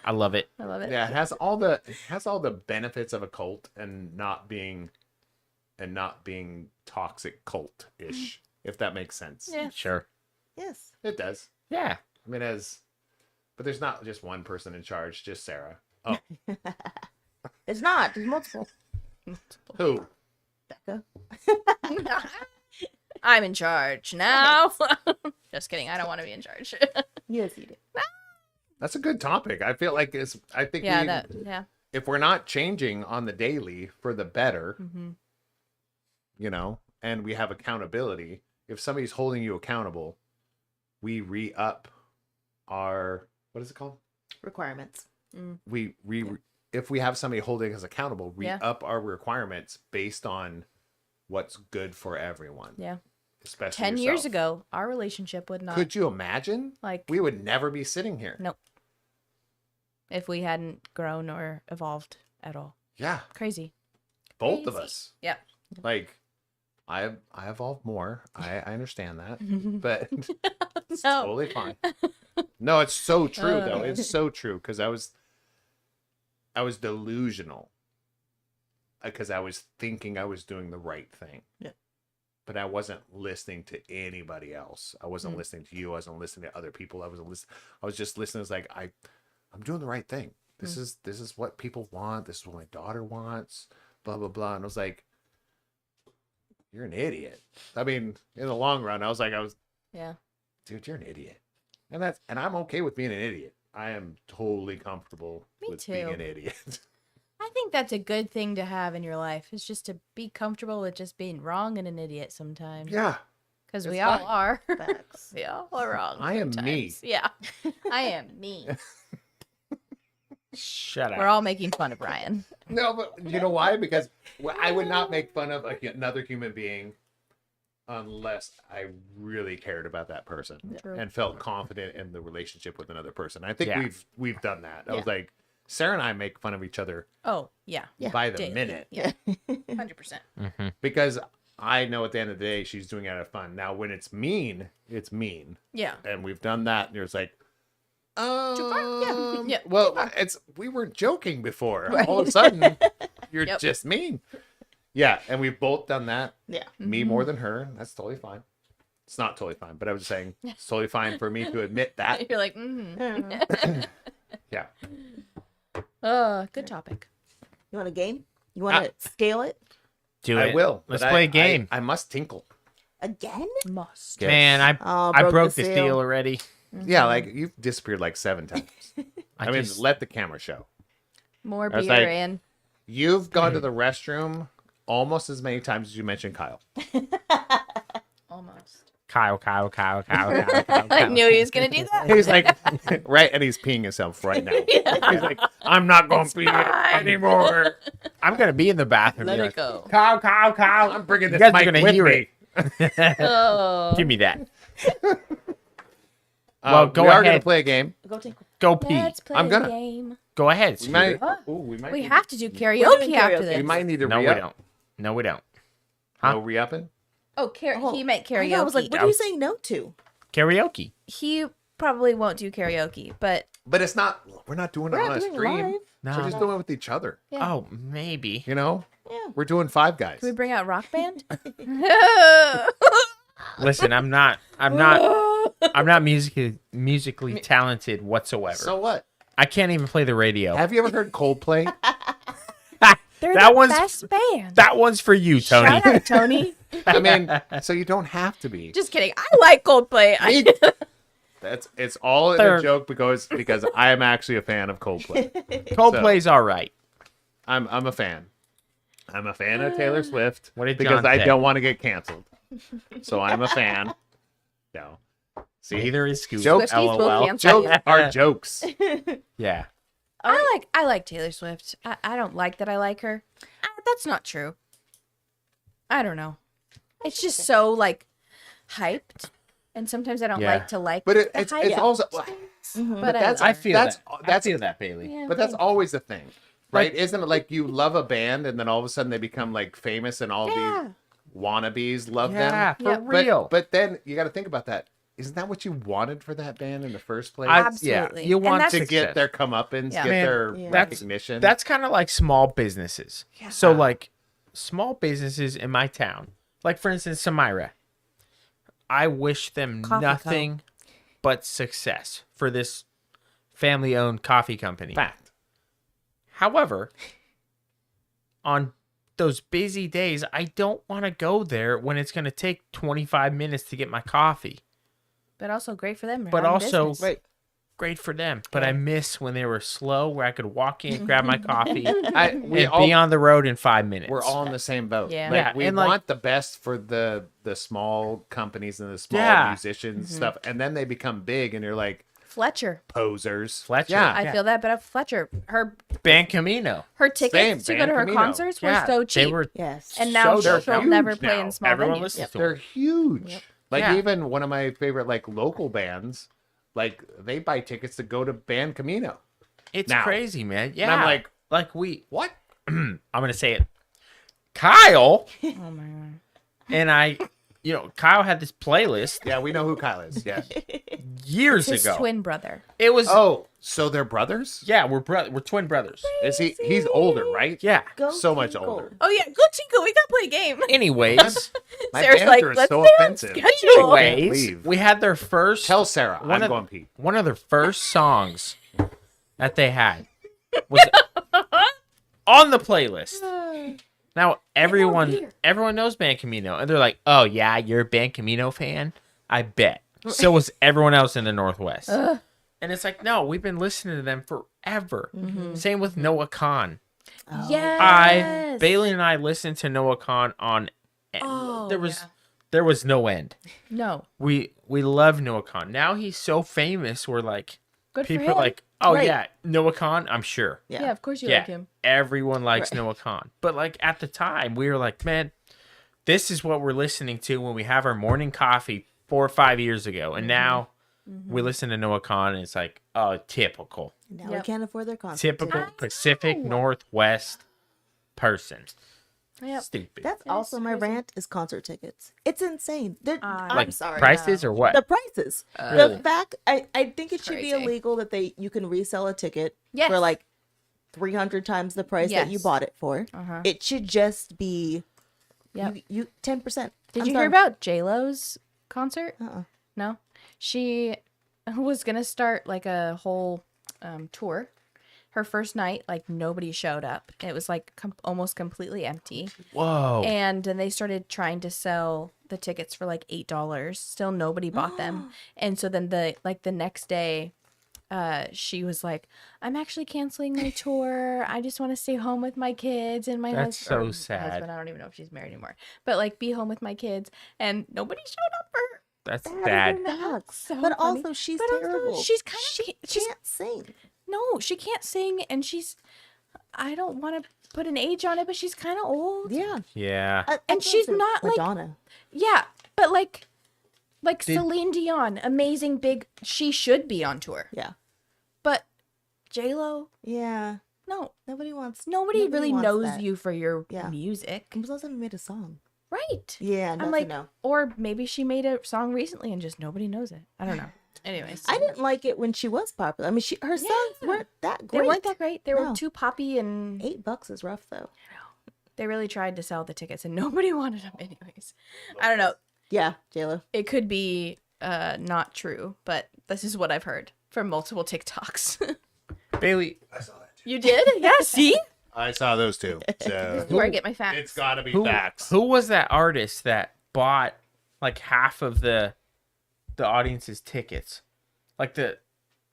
I love it.
I love it.
Yeah, it has all the benefits of a cult and not being toxic cult-ish, if that makes sense.
Yeah.
Sure.
Yes.
It does.
Yeah.
I mean, but there's not just one person in charge, just Sarah. Oh,
It's not. There's multiple.
who?
Becca.
I'm in charge now. Just kidding. I don't want to be in charge.
Yes, you did.
That's a good topic. I feel like I think
yeah.
if we're not changing on the daily for the better, you know, and we have accountability, if somebody's holding you accountable, we re-up our, what is it called?
Requirements.
If we have somebody holding us accountable,
Yeah.
re-up our requirements based on what's good for everyone.
Yeah.
Especially
10 years
yourself.
ago, our relationship would not.
Could you imagine?
Like,
We would never be sitting here.
nope. If we hadn't grown or evolved at all.
Yeah.
Crazy.
Both of
Crazy.
us.
Yeah.
Like, I evolved more. I understand that, but it's
No.
totally fine. No, it's so true though. It's so true because I was delusional because I was thinking I was doing the right thing.
Yeah.
But I wasn't listening to anybody else. I wasn't listening to you. I wasn't listening to other people. I was just listening. It's like I'm doing the right thing. This is what people want. This is what my daughter wants. Blah blah blah. And I was like, you're an idiot. I mean, in the long run, I was,
Yeah.
dude, you're an idiot. And I'm okay with being an idiot. I am totally comfortable
Me
with being
too.
an idiot.
I think that's a good thing to have in your life, is just to be comfortable with just being wrong and an idiot sometimes.
Yeah.
Because
it's
we all
fine.
are.
Facts.
We all are wrong.
I am me.
sometimes. Yeah. I am me.
Shut up.
We're all making fun of Ryan.
No, but you know why? Because I would not make fun of another human being unless I really cared about that person
True.
and felt confident in the relationship with another person. I think
Yeah.
we've done that. I was
Yeah.
like, Sarah and I make fun of each other
Oh, yeah.
by the
Daily.
minute
Yeah. 100%.
because I know at the end of the day she's doing it out of fun. Now, when it's mean,
Yeah.
and we've done that. And it's like,
Yeah.
well, we were joking before. All of a sudden, you're
Yep.
just mean. Yeah, and we've both done that.
Yeah.
Me more than her. That's totally fine. It's not totally fine, but I was just saying it's totally fine for me to admit that.
You're like,
Yeah.
Oh, good topic.
You want a game? You want to scale it
Do
I
it.
will.
Let's
but
play a game.
I must tinkle.
again?
Must.
Man,
Oh,
I broke the
seal.
seal already.
Yeah, like you've disappeared like 7 times. I mean,
just-
let the camera show.
More
I was
beer
like-
and
You've gone to the restroom almost as many times as you mentioned Kyle.
almost.
Kyle.
I knew he was going to do that.
He's like, right, and he's peeing himself right now. He's like, I'm not going to pee anymore.
I'm gonna be in the bathroom.
Let
be
it
like,
go.
Kyle.
I'm bringing
You
this
guys are
mic
gonna
with
hear
me.
it.
Oh.
Give me that. Well, go
we are going
ahead.
to play a game.
Go tinkle.
Go pee.
Let's play
I'm gonna-
a game.
Go ahead.
We
Scooter.
might.
What?
Ooh, we might.
We
need-
have to do
doing
karaoke after
karaoke.
this.
We might need to
No, we
re-up.
don't. No, we don't. Huh?
No re-upping.
Oh,
Oh,
he meant
I
karaoke.
know, I was like, what are you saying no to?
Karaoke.
He probably won't do karaoke, but
But it's not. We're not doing it on a
doing
stream.
live.
No.
We're just doing it with each other.
yeah.
Oh, maybe.
You know,
Yeah.
we're doing Five Guys.
Can we bring out Rock Band?
Listen, I'm not musically talented whatsoever.
So what?
I can't even play the radio.
Have you ever heard Coldplay?
They're
That
the
one's-
best band.
That one's for you, Tony.
Shout out, Tony.
I mean, so you don't have to be.
Just kidding. I like Coldplay.
It's all in
They're-
a joke because I am actually a fan of Coldplay.
Coldplay's all right.
I'm a fan. I'm a fan of Taylor Swift
What did
because
John
I
say?
don't want to get canceled. So I'm a fan. No. See,
Neither is Scooter.
Jokes
will
LOL.
cancel
jokes are jokes.
Yeah.
I like Taylor Swift. I don't like that I like her. That's not true. I don't know. It's just so like hyped, and sometimes I don't
Yeah.
like to like.
But
the
it's
hype.
also
But
that's
I feel
that's
that.
that's
I feel that, Bailey.
Yeah,
but that's
thanks.
always the thing. Right? Isn't it like you love a band and then all of a sudden they become like famous and all
Yeah.
these wannabes love
Yeah,
them?
for
Yeah.
real.
But then you got to think about that. Isn't that what you wanted for that band in the first place?
Absolutely.
Yeah, you
And
want
that's-
to
success.
get their comeuppance,
Yeah.
get
Man,
their
yeah.
recognition.
That's kind of like small businesses. So like small businesses in my town, like for instance, Samira. I wish them
Coffee Co.
nothing but success for this family-owned coffee company.
fact.
However, on those busy days, I don't want to go there when it's going to take 25 minutes to get my coffee.
But also great for them. They're
But
having
also-
business.
Right.
Great for them. But I miss when they were slow, where I could walk in, grab my coffee,
We
and
all
be on the road in 5 minutes.
we're all in the same boat.
Yeah.
Like,
Yeah,
we
and,
want
like-
the best for the small companies and the small
Yeah.
musicians stuff, and then they become big, and you're like
Fletcher.
posers.
Fletcher.
Yeah.
I feel that, but Fletcher, her
Ban Camino.
tickets
Same,
to go
Band
to her
Camino.
concerts were
Yeah,
so
they
cheap,
were
Yes.
and now
so
she'll
huge
never play
now.
in small
Everyone
venues.
listens to
They're
them.
huge. Like
Yeah.
even one of my favorite like local bands, like they buy tickets to go to Band Camino.
It's
Now.
crazy, man. Yeah.
And I'm like,
what?
what?
I'm gonna say it. Kyle
Oh my god.
and I, Kyle had this playlist
Yeah, we know who Kyle is. Yeah.
years
His
ago.
twin brother.
It was
Oh, so they're brothers?
yeah, we're twin brothers.
Is he? He's older, right?
Yeah.
Go
So much
Tinkle.
older.
Oh yeah, go Tinko. We gotta play a game.
Anyways,
My
Sarah's
banter
like,
is
let's
so
stay on
offensive.
schedule.
anyways,
leave.
we had their first
Tell Sarah
One
I'm
of-
going Pete.
one of their first songs that they had was on the playlist. Now everyone knows Ban Camino, and they're like, "Oh yeah, you're a Ban Camino fan? I bet." So was everyone else in the Northwest. And it's like, no, we've been listening to them forever. Same with Noah Khan.
Yes.
Bailee and I listened to Noah Khan on.
Oh,
there was no end.
No.
We love Noah Khan. Now he's so famous. We're like,
Good
people
for him.
are like, oh
Right.
yeah, Noah Khan. I'm sure.
yeah. Of course you
Yeah,
like him.
everyone likes
Right.
Noah Khan. But like at the time, we were like, man, this is what we're listening to when we have our morning coffee 4 or 5 years ago, and now we listen to Noah Khan, and it's like, oh, typical,
Now we
Yep.
can't afford their concert.
typical
tickets.
Pacific Northwest person.
Yep.
Stupid.
That's also my rant is concert tickets. It's insane. I'm
like
sorry.
prices or what?
The prices.
Really?
The fact I think it should be
Crazy.
illegal that you can resell a ticket
Yes.
for like 300 times the price that you
Yes.
bought it for.
Uh-huh.
It should just be
Yep.
you 10%.
Did
I'm
you
sorry.
hear about J-Lo's concert?
Uh-uh.
No. She was gonna start like a whole tour. Her first night, like nobody showed up. It was like almost completely empty.
Whoa.
And then they started trying to sell the tickets for like $8. Still nobody bought them. And so then the next day, she was like, I'm actually canceling my tour. I just want to stay home with my kids and my
That's
husband.
so sad.
Husband, I don't even know if she's married anymore. But like be home with my kids. And nobody showed up for her.
That's
That
sad.
even sucks.
So
but
funny.
also she's
But also,
terrible.
she's kind of she's
can't sing.
no, she can't sing, and I don't want to put an age on it, but she's kind of old.
Yeah.
Yeah.
And she's not, like-
Madonna.
Yeah, but like
Did-
Celine Dion, amazing big. She should be on tour,
Yeah.
but J Lo,
Yeah.
no,
Nobody wants.
nobody really
wants
knows
that.
you for your
Yeah.
music,
And plus, I made a song.
right?
Yeah.
I'm
Nothing
like,
no.
or maybe she made a song recently and just nobody knows it. I don't know. Anyways,
I didn't like it when she was popular. I mean, her songs weren't that great.
they weren't that great. They
No.
were too poppy, and
$8 is rough though.
they really tried to sell the tickets, and nobody wanted them. Anyways, I don't know.
Yeah, JLo.
It could be not true, but this is what I've heard from multiple TikToks.
Bailee,
I saw that.
You did? Yeah. See,
I saw those two. So
where I get my facts.
it's got to be
who
facts.
who was that artist that bought like half of the audience's tickets? Like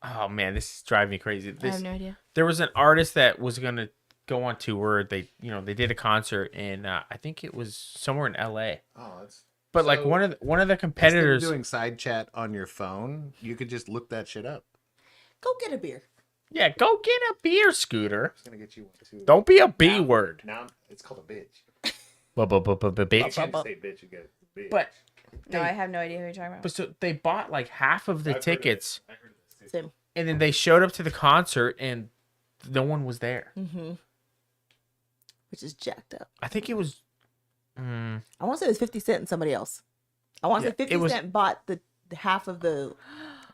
oh man, this is driving me crazy.
I have no idea.
There was an artist that was gonna go on tour. They did a concert in I think it was somewhere in LA.
Oh, that's.
But like
So,
one of the
Instead of
competitors.
doing side chat on your phone, you could just look that shit up.
Go get a beer.
Yeah, go get a beer, Scooter.
It's gonna get you one too.
Don't be a B word.
Now it's called a bitch.
Bitch.
Can't say bitch, you get a bitch.
But
No, I have no idea who you're talking about.
so they bought like half of the
I've heard of
tickets,
it. I heard of this too.
Same.
and then they showed up to the concert, and no one was there.
Mm-hmm. Which is jacked up.
I think it was.
I want to say it was 50 Cent and somebody else. I want to
Yeah,
say 50
it was-
Cent bought the half of the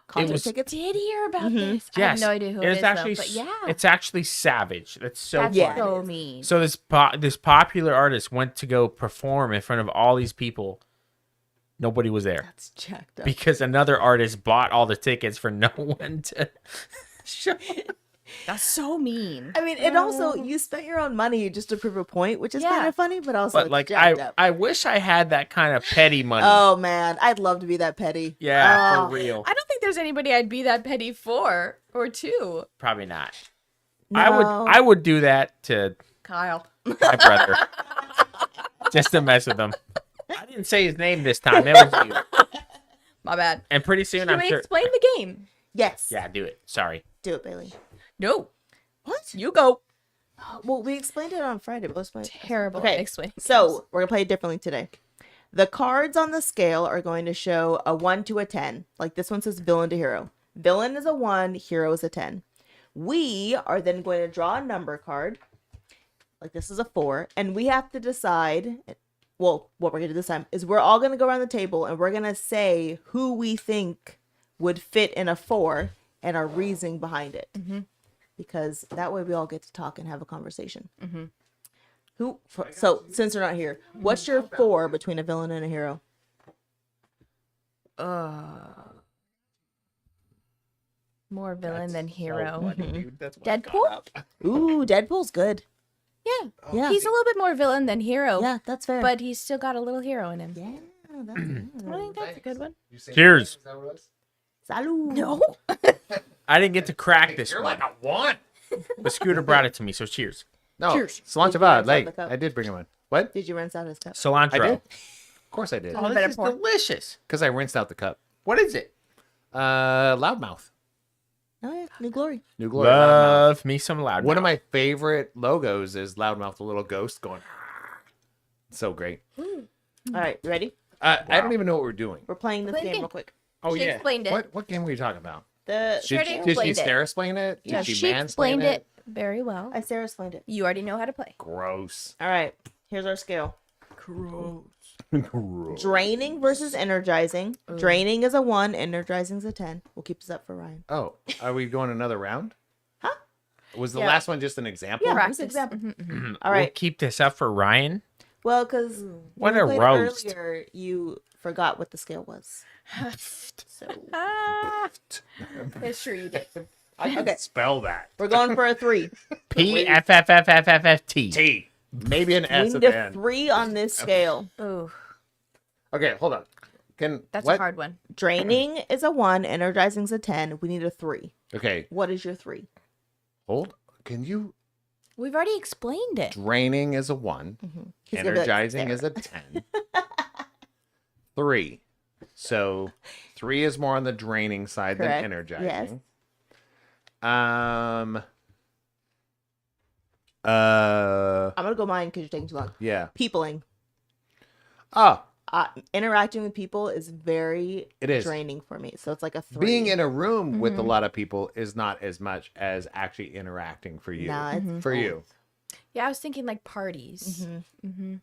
concert
was-
tickets.
Did hear about this? I
Yes,
have no idea who
it
it
is
is,
actually.
though, but yeah,
It's actually savage. That's so
that's
funny.
so mean.
So this popular artist went to go perform in front of all these people. Nobody was there
That's jacked up.
because another artist bought all the tickets for no one to show.
That's so mean.
I mean, and also you spent your own money just to prove a point, which is
Yeah.
kind of funny, but also
But
it's
like
jacked up.
I wish I had that kind of petty money.
Oh man, I'd love to be that petty.
Yeah,
Oh,
for real.
I don't think there's anybody I'd be that petty for or to.
Probably not.
No.
I would do that to
Kyle.
my brother just to mess with him. I didn't say his name this time. It was you.
My bad.
And pretty soon
Can
I'm
we
sure.
explain the game?
Yes.
Yeah, do it. Sorry.
Do it, Bailee.
No.
What?
You go.
Well, we explained it on Friday, but let's play it.
Terrible.
Okay,
Explain.
So we're gonna play it differently today. The cards on the scale are going to show a 1 to a 10. Like this one says villain to hero. Villain is a 1, hero is a 10. We are then going to draw a number card. Like this is a 4. And we have to decide, well, what we're going to do this time is we're all going to go around the table and we're going to say who we think would fit in a 4 and our reasoning behind it.
Mm-hmm.
Because that way we all get to talk and have a conversation. So since they're not here, what's your 4 between a villain and a hero?
More villain than hero.
That's why I got
Deadpool?
up.
Ooh, Deadpool's good.
Yeah.
Yeah.
He's a little bit more villain than hero.
Yeah, that's fair.
But he's still got a little hero in him.
yeah, that's
I think that's a good one.
You say
Cheers.
is that what it was?
Salud.
No.
I didn't get to crack this
You're
one.
like a one.
The Scooter brought it to me, so cheers.
No,
Cheers.
cilantro
Did you
bad.
rinse out
Like
the cup?
I did bring him in. What?
Did you rinse out his cup?
Cilantro.
I did. Of course I did.
Oh,
Better
this is
pour.
delicious.
Because I rinsed out the cup.
What is it?
Loudmouth.
Oh yeah, New Glory.
New Glory. Loudmouth.
Love me some loud.
One of my favorite logos is Loudmouth, the little ghost going. So great.
All right, you ready?
I don't even know what we're doing.
We're playing this
Play the
game
game.
real quick.
Oh
She
yeah.
explained it.
What game were you talking about?
The
She already
Did
explained
she
it.
Sarah explain it? Did
Yeah,
she
she
mansplain
explained it very well.
Sarah explained it.
You already know how to play.
Gross.
All right, here's our scale.
Gross.
Draining versus energizing. Draining is a 1, energizing is a 10. We'll keep this up for Ryan.
Oh, are we going another round?
Huh?
Was the
Yeah.
last one just an example?
Yeah,
Practice.
that's example.
Mhm.
All
We'll
right.
keep this up for Ryan.
Well, because
What a roast.
earlier, you forgot what the scale was. So
Ah. It's true you did.
I can
Okay.
spell that.
we're going for a 3.
PFFFFFT.
T. Maybe an
We
S at
need
the
a
end.
3 on this scale.
Ooh,
Okay, hold on.
that's
what?
a hard one.
Draining is a 1, energizing is a 10. We need a 3.
Okay,
What is your 3?
hold. Can you?
We've already explained it.
Draining is a 1.
He's gonna be like,
Energizing is
"Sarah."
a 10. 3. So 3 is more on the draining side
Correct.
than energizing.
Yes.
Um.
I'm gonna go mine because you're taking too long.
Yeah.
Peopling.
Oh,
Interacting with people is very
It is.
draining for me. So it's like a 3.
being in a room with a lot of people is not as much as actually interacting for you.
Nah, it's
For
both.
you.
Yeah, I was thinking like parties.
Mhm.
Mm-hmm.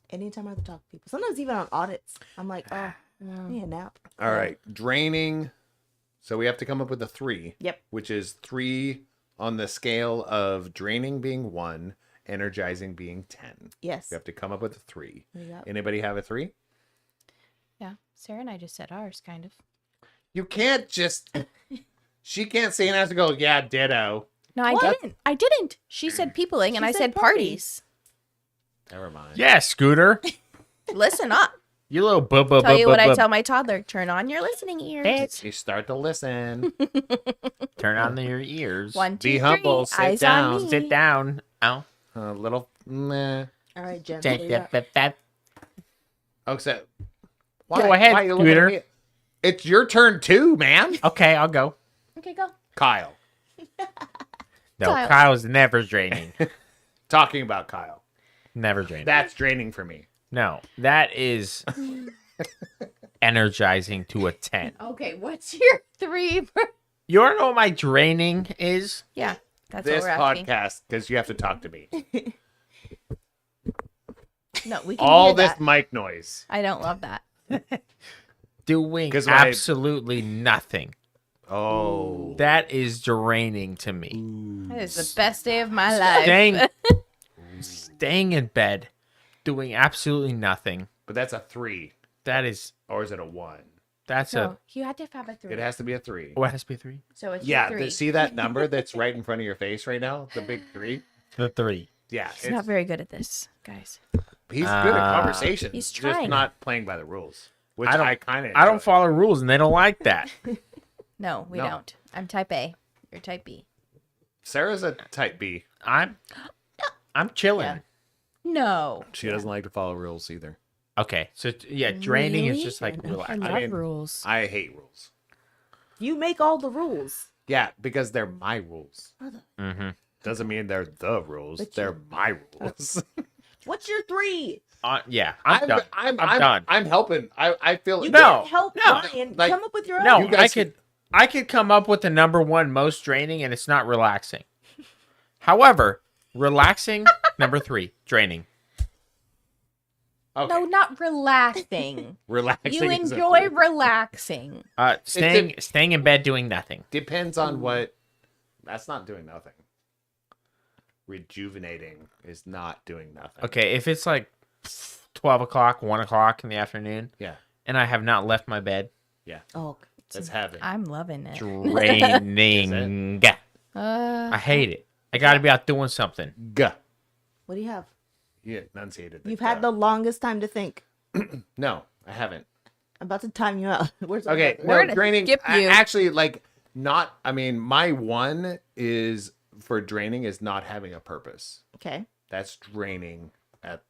Anytime I have to talk to people. Sometimes even on audits. I'm like, oh, I need a nap.
All right. Draining So we have to come up with a 3.
Yep.
Which is 3 on the scale of draining being 1, energizing being 10.
Yes.
We have to come up with a 3.
Yep.
Anybody have a 3?
Yeah, Sarah and I just said ours, kind of.
You can't just. She can't say and has to go, yeah, ditto.
No, I
What?
didn't. I didn't. She said peopling, and
She
I
said
said parties.
Never mind.
Yeah, Scooter.
Listen up.
You little
Tell you what I tell my toddler. Turn on your listening ears.
You start to listen.
Turn on your ears.
1, 2,
Be
3.
humble, sit
Eyes
down,
on me.
Sit down. Oh.
A little. Meh.
All right, Jen. what do you got?
That.
Oh, so.
Go ahead,
why are you looking at
Scooter.
me? It's your turn too, man.
Okay, I'll go.
Okay, go.
Kyle.
No,
Kyle.
Kyle's never draining.
Talking about Kyle.
Never draining.
That's draining for me.
No, that is energizing to a 10.
Okay, what's your 3?
You want to know what my draining is?
Yeah, that's
This
what we're asking.
podcast, because you have to talk to me.
No, we can
All
hear
this
that.
mic noise.
I don't love that.
Doing
'Cause when I-
absolutely nothing.
Oh.
That is draining to me.
That is the best day of my life.
Staying in bed, doing absolutely nothing.
But that's a 3.
That is,
Or is it a 1?
that's
No, you had to have a 3.
It has to be a 3.
what has to be 3?
So it's
Yeah,
your 3.
see that number that's right in front of your face right now? The big 3?
The 3.
Yeah.
He's not very good at this, guys.
He's good at conversation.
He's
Just
trying.
not playing by the rules. Which
I don't-
I kind of
I don't follow rules and they don't like that.
No, we
No.
don't. I'm type A. You're type B.
Sarah's a type B.
I'm chilling.
Yeah. No.
She doesn't like to follow rules either.
Okay, so yeah, draining is
Really?
just like
I
relax.
love
mean,
rules.
I hate rules.
You make all the rules.
Yeah, because they're my rules.
Mm-hmm.
Doesn't mean they're the rules. They're my rules.
What's your 3?
Yeah, I'm done. I'm done.
I'm helping. I feel
You
No,
can't help
no,
Ryan.
like-
Come up with your own.
No,
You guys
I could come up with the number 1 most draining, and it's not relaxing. However, relaxing number 3, draining.
okay.
No, not relaxing.
Relaxing.
You
is a
enjoy
3.
relaxing.
Staying in bed doing nothing.
Depends on what. That's not doing nothing. Rejuvenating is not doing nothing.
Okay, if it's like 12 o'clock, 1 o'clock in the afternoon,
Yeah.
and I have not left my bed,
Oh,
That's heavy.
I'm loving it.
draining. I hate it. I got to be out doing something.
Gah.
what do you have?
You enunciated.
You've had the longest time to think.
No, I haven't.
I'm about to time you out. Where's the
Okay,
button?
We're
no,
gonna
draining.
skip you.
Actually, like, not. I mean, my 1 is for draining is not having a purpose.
Okay.
That's draining at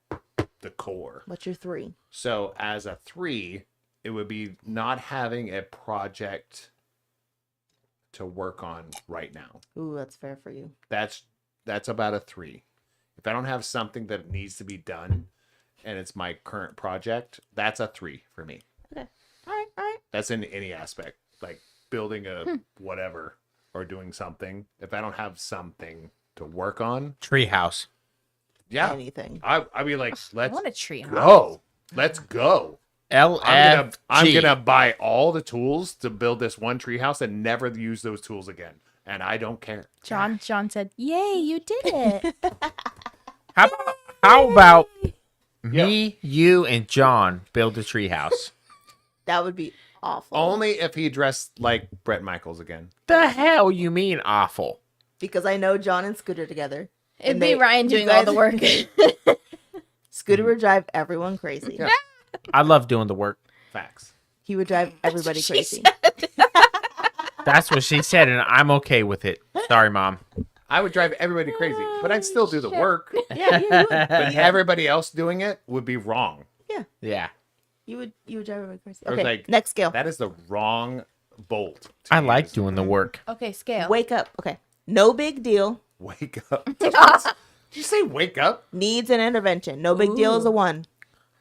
the core.
What's your 3?
So as a 3, it would be not having a project to work on right now.
Ooh, that's fair for you.
That's about a 3. If I don't have something that needs to be done and it's my current project, that's a 3 for me.
Okay. All right. All right.
That's in any aspect, like building a whatever or doing something. If I don't have something to work on,
Treehouse.
yeah,
Anything.
I'd be like,
I
let's
want a tree.
go. Let's go. I'm
LFG.
gonna buy all the tools to build this one treehouse and never use those tools again. And I don't care.
John said, "Yay, you did it."
How about me, you, and John build a treehouse?
That would be awful.
Only if he dressed like Brett Michaels again.
The hell you mean awful?
Because I know John and Scooter together.
It'd
And
be
they-
Ryan
you
doing all the
guys-
work.
Scooter would drive everyone crazy.
Yeah.
I love doing the work.
Facts.
He would drive everybody
She
crazy.
That's what she said, and I'm okay with it. Sorry, Mom.
I would drive everybody crazy, but I'd still do the work.
Yeah, you would.
But everybody else doing it would be wrong.
Yeah.
You would drive everybody crazy.
I was
Okay,
like,
next scale.
That is the wrong bolt. to
I like
use.
doing the work.
Okay, scale.
Wake up. Okay. No big deal.
Wake up. Did you say wake up?
Needs an intervention. No big deal is a 1.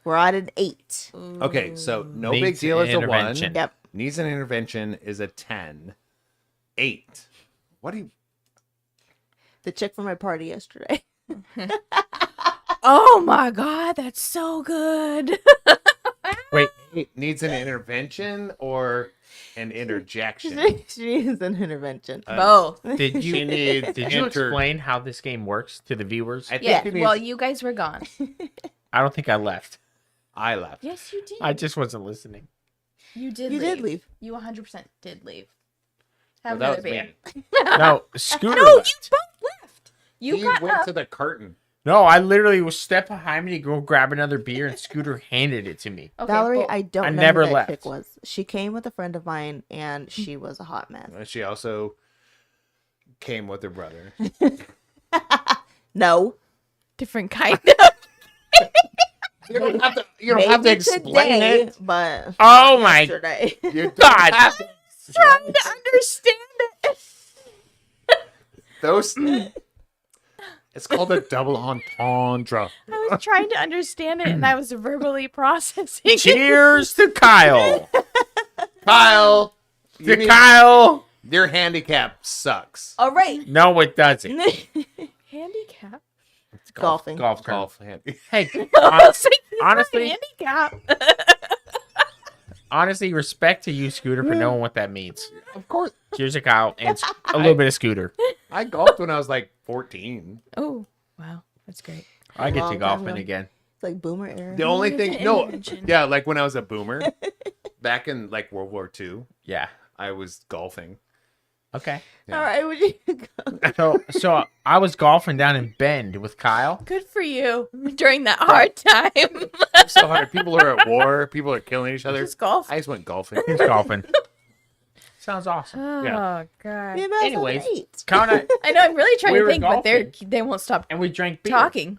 We're at an 8.
Okay, so no big
Needs
deal is a 1.
intervention.
Yep.
Needs an intervention is a 10. 8. What do you...
The chick from my party yesterday.
Oh my god, that's so good.
Wait,
needs an intervention or an interjection?
She needs an intervention.
Both.
Did
She
you
needs
did you explain how this game works to the viewers?
I think
Yeah.
she needs-
Well, you guys were gone.
I don't think I left.
I left.
Yes, you did.
I just wasn't listening.
You did.
You did leave.
You 100% did leave.
Well,
Have
that
another
was
beer.
me.
No, Scooter
No, you
left.
both left. You
He
got
went
up.
to the curtain.
No, I literally was step behind me to go grab another beer, and Scooter handed it to me.
Okay,
Valerie,
well,
I don't
I
know
never
who that
left.
chick was. She came with a friend of mine, and she was a hot mess.
She also came with her brother.
No.
different kind of.
You don't have to. You don't have to
Maybe
explain
today,
it.
but
Oh my
yesterday.
You don't
God.
have to
Trying to understand it.
Those. It's called a double entendre.
I was trying to understand it, and I was verbally processing.
Cheers to Kyle.
Kyle,
To Kyle.
your handicap sucks.
All right.
No, it doesn't.
Handicap.
It's
Golfing.
Golf.
Golf hand.
Hey,
I was like, "These are
honestly-
handicap.
honestly, respect to you, Scooter, for knowing what that means.
Of course,
Cheers to Kyle and a little bit of Scooter.
I golfed when I was like 14.
Oh, wow, that's great.
I get
Long
to
time
golfing
ago.
again.
It's like boomer era.
The only
There's
thing,
an
no,
intervention.
yeah, like when I was a boomer, back in like World War II,
Yeah.
I was golfing.
Okay.
Yeah.
All right, would you go?
So I was golfing down in Bend with Kyle.
Good for you during that hard time.
It's so hard. People are at war. People are killing each other.
Just golf.
I just went golfing.
He's golfing. Sounds awesome.
Oh
Yeah.
god.
Me and Beth
Anyways.
had 8.
Kyle and I,
I know. I'm really trying
We
to
were
think, but
golfing.
they won't stop
and we drank beer
talking.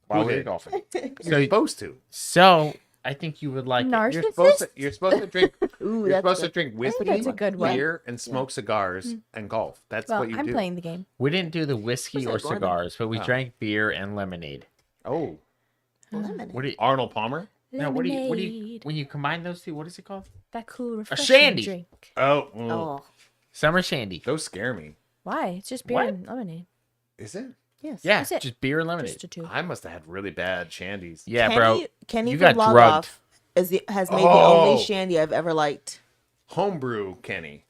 while
Who
we were
did?
golfing.
You're supposed to.
So I think you would like it.
Narcissist.
You're supposed to drink.
Ooh,
You're
that's
supposed to
good.
drink whiskey,
that's a good one.
beer, and smoke cigars and golf. That's
Well,
what you
I'm
do.
playing the game.
We didn't do the whiskey
What's
or
that, Gordon?
cigars, but we
Oh.
drank beer and lemonade.
Oh,
Lemonade.
What do you?
Arnold Palmer.
No, what do you?
Lemonade.
When you combine those two, what is it called?
That cool refreshing
shandy.
drink.
Oh,
Oh,
Summer shandy.
those scare me.
Why? It's just beer
What?
and lemonade.
Is it?
yes.
Yeah,
That's it.
just beer and lemonade.
Just the two.
I must have had really bad shandies.
Yeah,
Kenny,
bro.
Kenny
you
from
got
Log
drugged.
Off has made the
Oh.
only shandy I've ever liked.
Homebrew Kenny.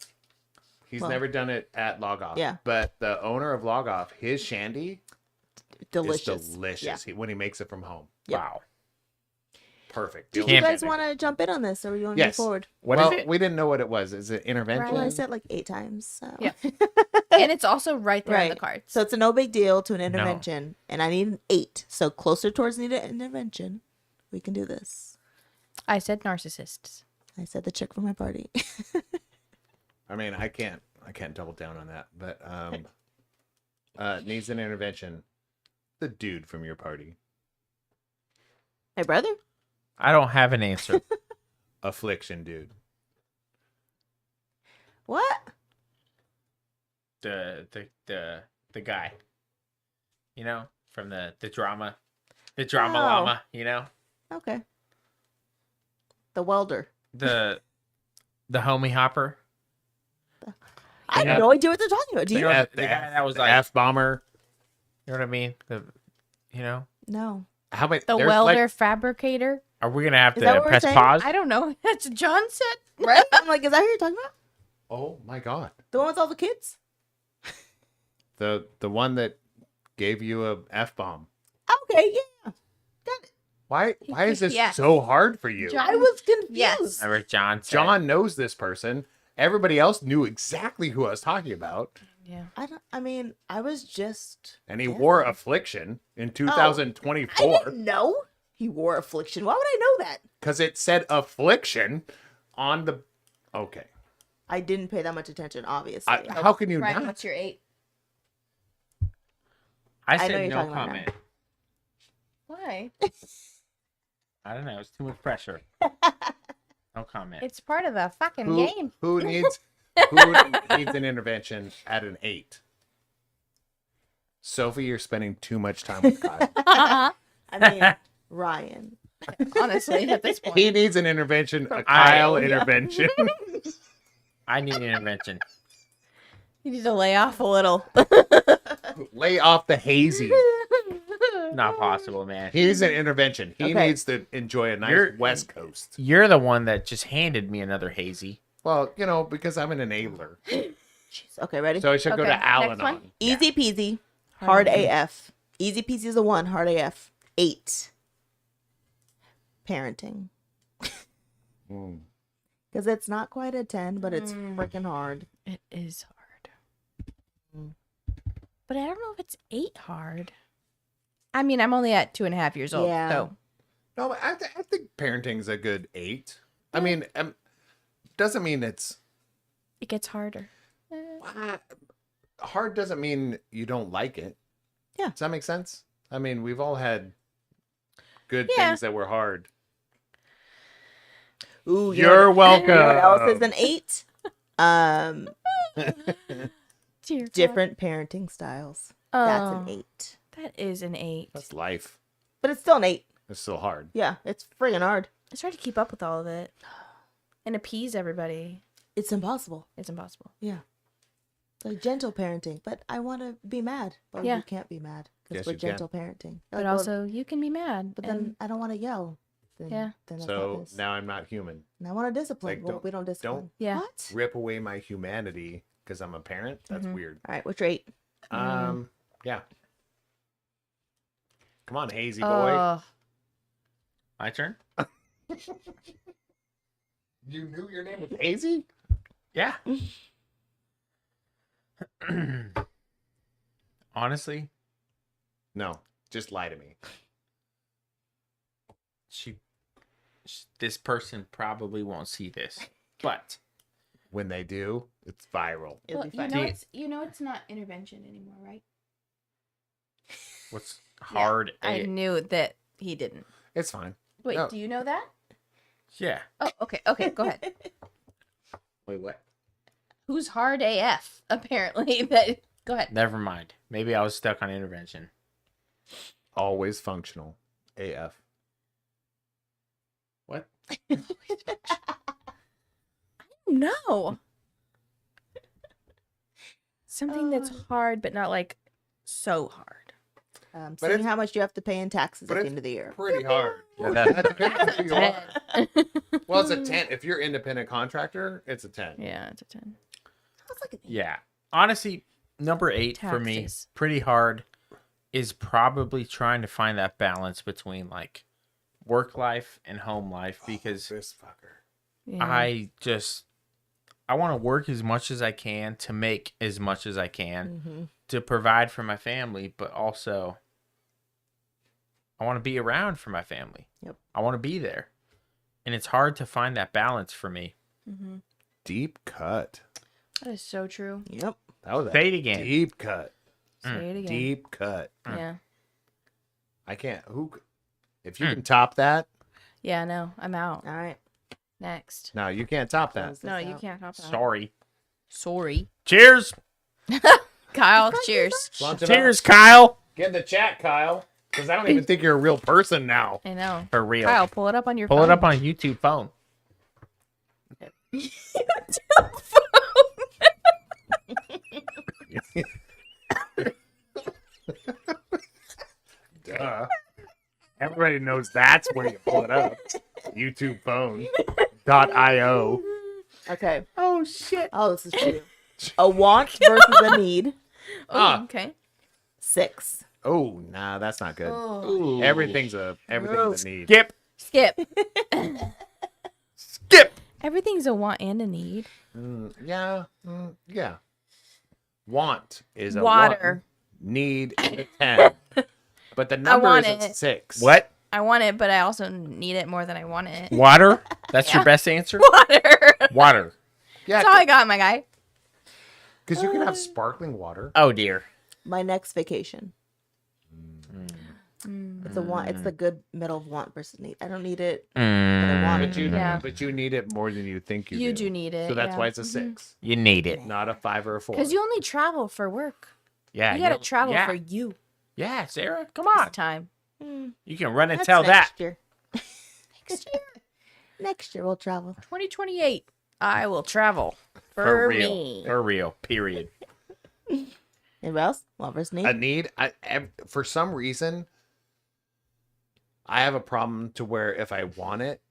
He's
Well,
never done it at Log Off.
yeah.
But the owner of Log Off, his shandy
Delicious.
is delicious when he makes it from home.
Yep.
Wow.
Perfect.
Did you
Can't-
guys want to jump in on this, or are you want to move
Yes.
forward?
What is
well,
it?
we didn't know what it was. Is it intervention?
Well, I said like 8 times. So.
Yeah. And it's also right there on the
Right.
cards.
So it's a no big deal to an intervention, and I need an 8. So closer towards need an intervention, we can do this.
I said narcissists.
I said the chick from my party.
I mean, I can't double down on that. But needs an intervention. The dude from your party.
Hey, brother.
I don't have an answer.
Affliction dude.
What?
the guy, you know, from the drama
Oh.
llama, you know,
Okay. The welder.
the homie hopper.
I
Yeah.
have no idea what they're talking about. Do
The
you?
guy that was
the
like-
F bomber.
You know what I mean? You know,
No.
How many?
The
there's
welder
like-
fabricator.
are we gonna have
Is that
to
what we're
press
saying?
pause?
I don't know. That's John said.
Right? I'm like, is that who you're talking about?
oh my god.
The one with all the kids?
The one that gave you a F bomb.
Okay, yeah. Got it.
Why is this
Yes.
so hard for you?
John-
I was confused.
Yes.
Remember John? Said,
John knows this person. Everybody else knew exactly who I was talking about.
Yeah.
I mean, I was just.
And he
guessing.
wore Affliction in
I
2024
didn't know he wore affliction. Why would I know that?
because it said Affliction on the. Okay.
I didn't pay that much attention, obviously.
How can you
Ryan,
not?
what's your 8?
I
I know
said
you're
no
talking about
comment.
Why?
I don't know. It's too much pressure. No comment.
It's part of the fucking
Who,
game.
who needs an intervention at an 8? Sophie, you're spending too much time with Kyle.
I mean, Ryan.
Honestly, at this point.
He needs an intervention, a
I-
Kyle intervention.
I need an intervention.
You need to lay off a little.
Lay off the hazy.
Not possible, man.
He needs an intervention. He
Okay.
needs to enjoy a nice
You're-
West Coast.
You're the one that just handed me another hazy.
Well, because I'm an enabler.
Jeez. Okay, ready?
So I should go
Okay,
to
next
Al-Anon.
one.
Easy peasy, hard AF. Easy peasy is a 1, hard AF. 8. Parenting.
Mm.
Because it's not quite a 10, but it's freaking hard.
It is hard. But I don't know if it's 8 hard. I mean, I'm only at 2.5 years old.
Yeah.
So
No, but I think parenting's a good 8. I mean, doesn't mean it's
it gets harder.
hard. Doesn't mean you don't like it.
Yeah.
Does that make sense? I mean, we've all had good
Yeah.
things that were hard.
Ooh,
You're welcome.
You know what else is an 8?
Dear God.
Different parenting styles. That's an
Oh,
8.
That is an 8.
That's life.
But it's still an 8.
It's still hard.
Yeah, it's friggin' hard.
It's hard to keep up with all of it and appease everybody.
It's impossible.
It's impossible.
Yeah. It's like gentle parenting, but I want to be mad. But
Yeah.
you can't be mad because
Yes,
we're
you can.
gentle parenting.
But
Like, well,
also, you can be mad.
but
and
then I don't want to yell. Then,
Yeah.
Then that's
So
not this.
now I'm not human.
And I want to discipline.
Like,
Well, we don't discipline.
Yeah.
What?
Rip away my humanity because I'm a parent. That's weird.
All right, what's your 8?
Yeah. Come on, hazy boy.
Oh,
My turn?
You knew your name was Hazy?
Yeah. Honestly,
No, just lie to me.
this person probably won't see this, but
When they do, it's viral.
It'll
well,
be fine.
you know it's not intervention anymore, right?
what's hard?
I knew that he didn't.
It's fine.
Wait,
No.
do you know that?
Yeah.
Oh, okay. Okay, go ahead.
Wait, what?
Who's hard AF? Apparently, that. Go ahead.
Never mind. Maybe I was stuck on intervention.
Always functional. AF.
What?
No. Something that's hard, but not like so hard.
But
Seeing
it's-
how much you have to pay in taxes
but
at the
it's
end of the year.
Pretty hard.
Yeah, that-
That depends on who you are.
10.
Well, it's a 10. If you're independent contractor, it's a 10.
Yeah, it's a 10.
Sounds like an 8.
Yeah. Honestly, number 8 for me,
Taxes.
pretty hard, is probably trying to find that balance between like work life and home life because
This fucker.
Yeah.
I want to work as much as I can to make as much as I can
Mm-hmm.
to provide for my family, but also I want to be around for my family.
Yep.
I want to be there. And it's hard to find that balance for me.
Mm-hmm.
Deep cut.
That is so true.
Yep.
That was
Say
a
it again.
deep cut.
Say it again.
Deep cut.
Yeah.
I can't. If you can top that,
Yeah, no, I'm out.
All right.
Next.
no, you can't top that.
Close
No,
this
you
out.
can't top that.
Sorry.
Sorry.
Cheers.
Kyle, cheers.
Launch it
Cheers,
up.
Kyle.
Get in the chat, Kyle. Because I don't even think you're a real person now.
I know.
For real.
Kyle, pull it up on your
Pull
phone.
it up on YouTube phone.
Duh. Everybody knows that's where you pull it up. YouTube phone. .io.
Okay.
Oh, shit.
Oh, this is true. A want versus a need.
Oh,
Ah.
okay.
6.
Oh, nah, that's not good.
Oh.
Everything's a need.
Skip.
Skip.
Skip.
Everything's a want and a need.
Yeah. Yeah. Want is a
Water.
1. Need is a 10. But the number
want
is a
it.
6.
What?
I want it, but I also need it more than I want it.
Water? That's
Yeah.
your best answer?
Water.
Water.
Yeah,
That's all I got, my guy.
because you can have sparkling water.
Oh, dear.
My next vacation. It's a want. It's the good middle of want versus need. I don't need it, but I want
But
it.
you,
Yeah.
but you need it more than you think you do.
You do need it.
So that's
yeah.
why it's a 6,
You need it.
not a 5 or a 4.
Because you only travel for work.
Yeah.
You gotta
don't-
travel
yeah.
for you.
Yeah, Sarah. Come
This
on.
time.
You can run and
That's
tell that.
next year.
Next year,
Next year we'll travel.
2028, I will travel for,
real.
me.
For real. Period.
Anybody else? Want versus need?
A need. For some reason, I have a problem to where if I want it,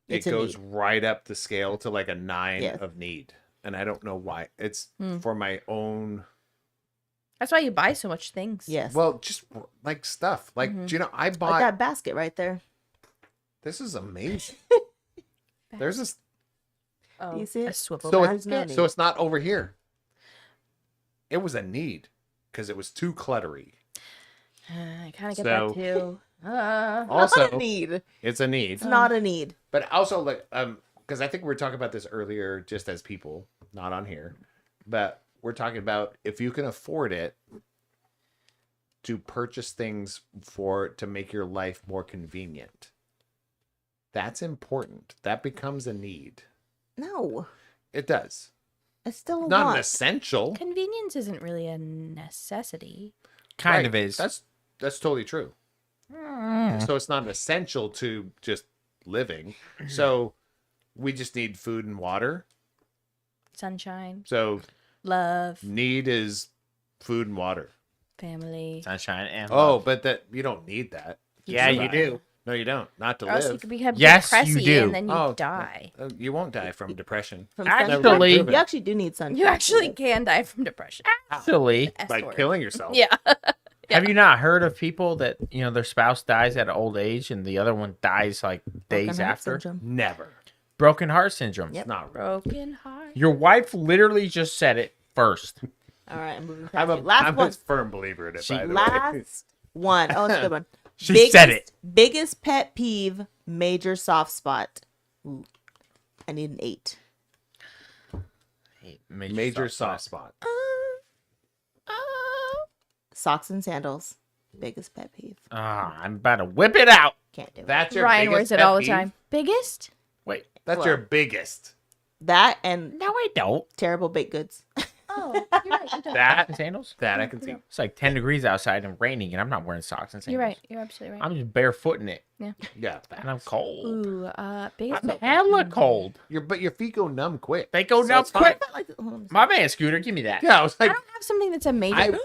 It's
it
a
goes
need.
right up the scale to like a 9
Yes.
of need. And I don't know why. It's
Hmm.
for my own,
That's why you buy so much things.
Yes.
well, just like stuff. Like,
Mhm.
do you know, I
like
bought,
that basket right there.
this is amazing. There's this,
Oh,
Do you see
a
it?
swivel
so
There's no
basket.
need.
so it's not over here. It was a need because it was too cluttery.
I kind of get
So-
that too.
Not
Also,
a need.
it's a need.
It's not a need.
But also, like, because I think we were talking about this earlier, just as people, not on here, but we're talking about if you can afford it, to purchase things to make your life more convenient. That's important. That becomes a need.
No.
It does.
It's still a
Not an
want.
essential.
Convenience isn't really a necessity.
Kind
Right.
of is.
That's totally true. So it's not an essential to just living. So we just need food and water.
Sunshine,
So
love,
need is food and water.
family.
Sunshine and
Oh,
love.
but that you don't need that.
Yeah, you
survive.
do.
No, you don't. Not to
Or else you
live.
could become
Yes, you
depressy
do.
and then you
Oh,
die.
You won't die from depression.
From
Actually-
sunshine. You actually do need sunshine.
You actually can die from depression.
Actually,
S
By
word.
killing yourself.
Yeah.
have you not heard of people that their spouse dies at an old age and the other one dies like days
Broken heart
after?
syndrome.
Never.
Broken heart syndrome.
Yep.
It's not real.
Broken heart.
Your wife literally just said it first.
All right, I'm moving
I'm
past
a,
it. Last
I'm
one.
a firm believer in it,
She-
by the way.
Last one. Oh, it's a good one.
She said it.
Biggest pet peeve, major soft spot. Ooh, I need an 8.
Major soft spot.
Socks and sandals. Biggest pet peeve.
Ah, I'm about to whip it out.
Can't do it.
That's your
Ryan
biggest
wears it
pet
all the
peeve?
time. Biggest?
Wait.
That's
Well.
your biggest.
That and
No, I don't.
terrible baked goods.
Oh, you're right. You don't.
That
Sandals?
I can see.
It's like 10 degrees outside and raining, and I'm not wearing socks and sandals.
You're right. You're absolutely right.
I'm just barefooting it,
Yeah.
and I'm cold.
Ooh, biggest.
I'm hella cold.
But your feet go numb quick.
They go
So
down
it's fine.
quick.
Like, hold on a
My man, Scooter, give me that.
Yeah, I was
I
like,
don't have something that's a major.
I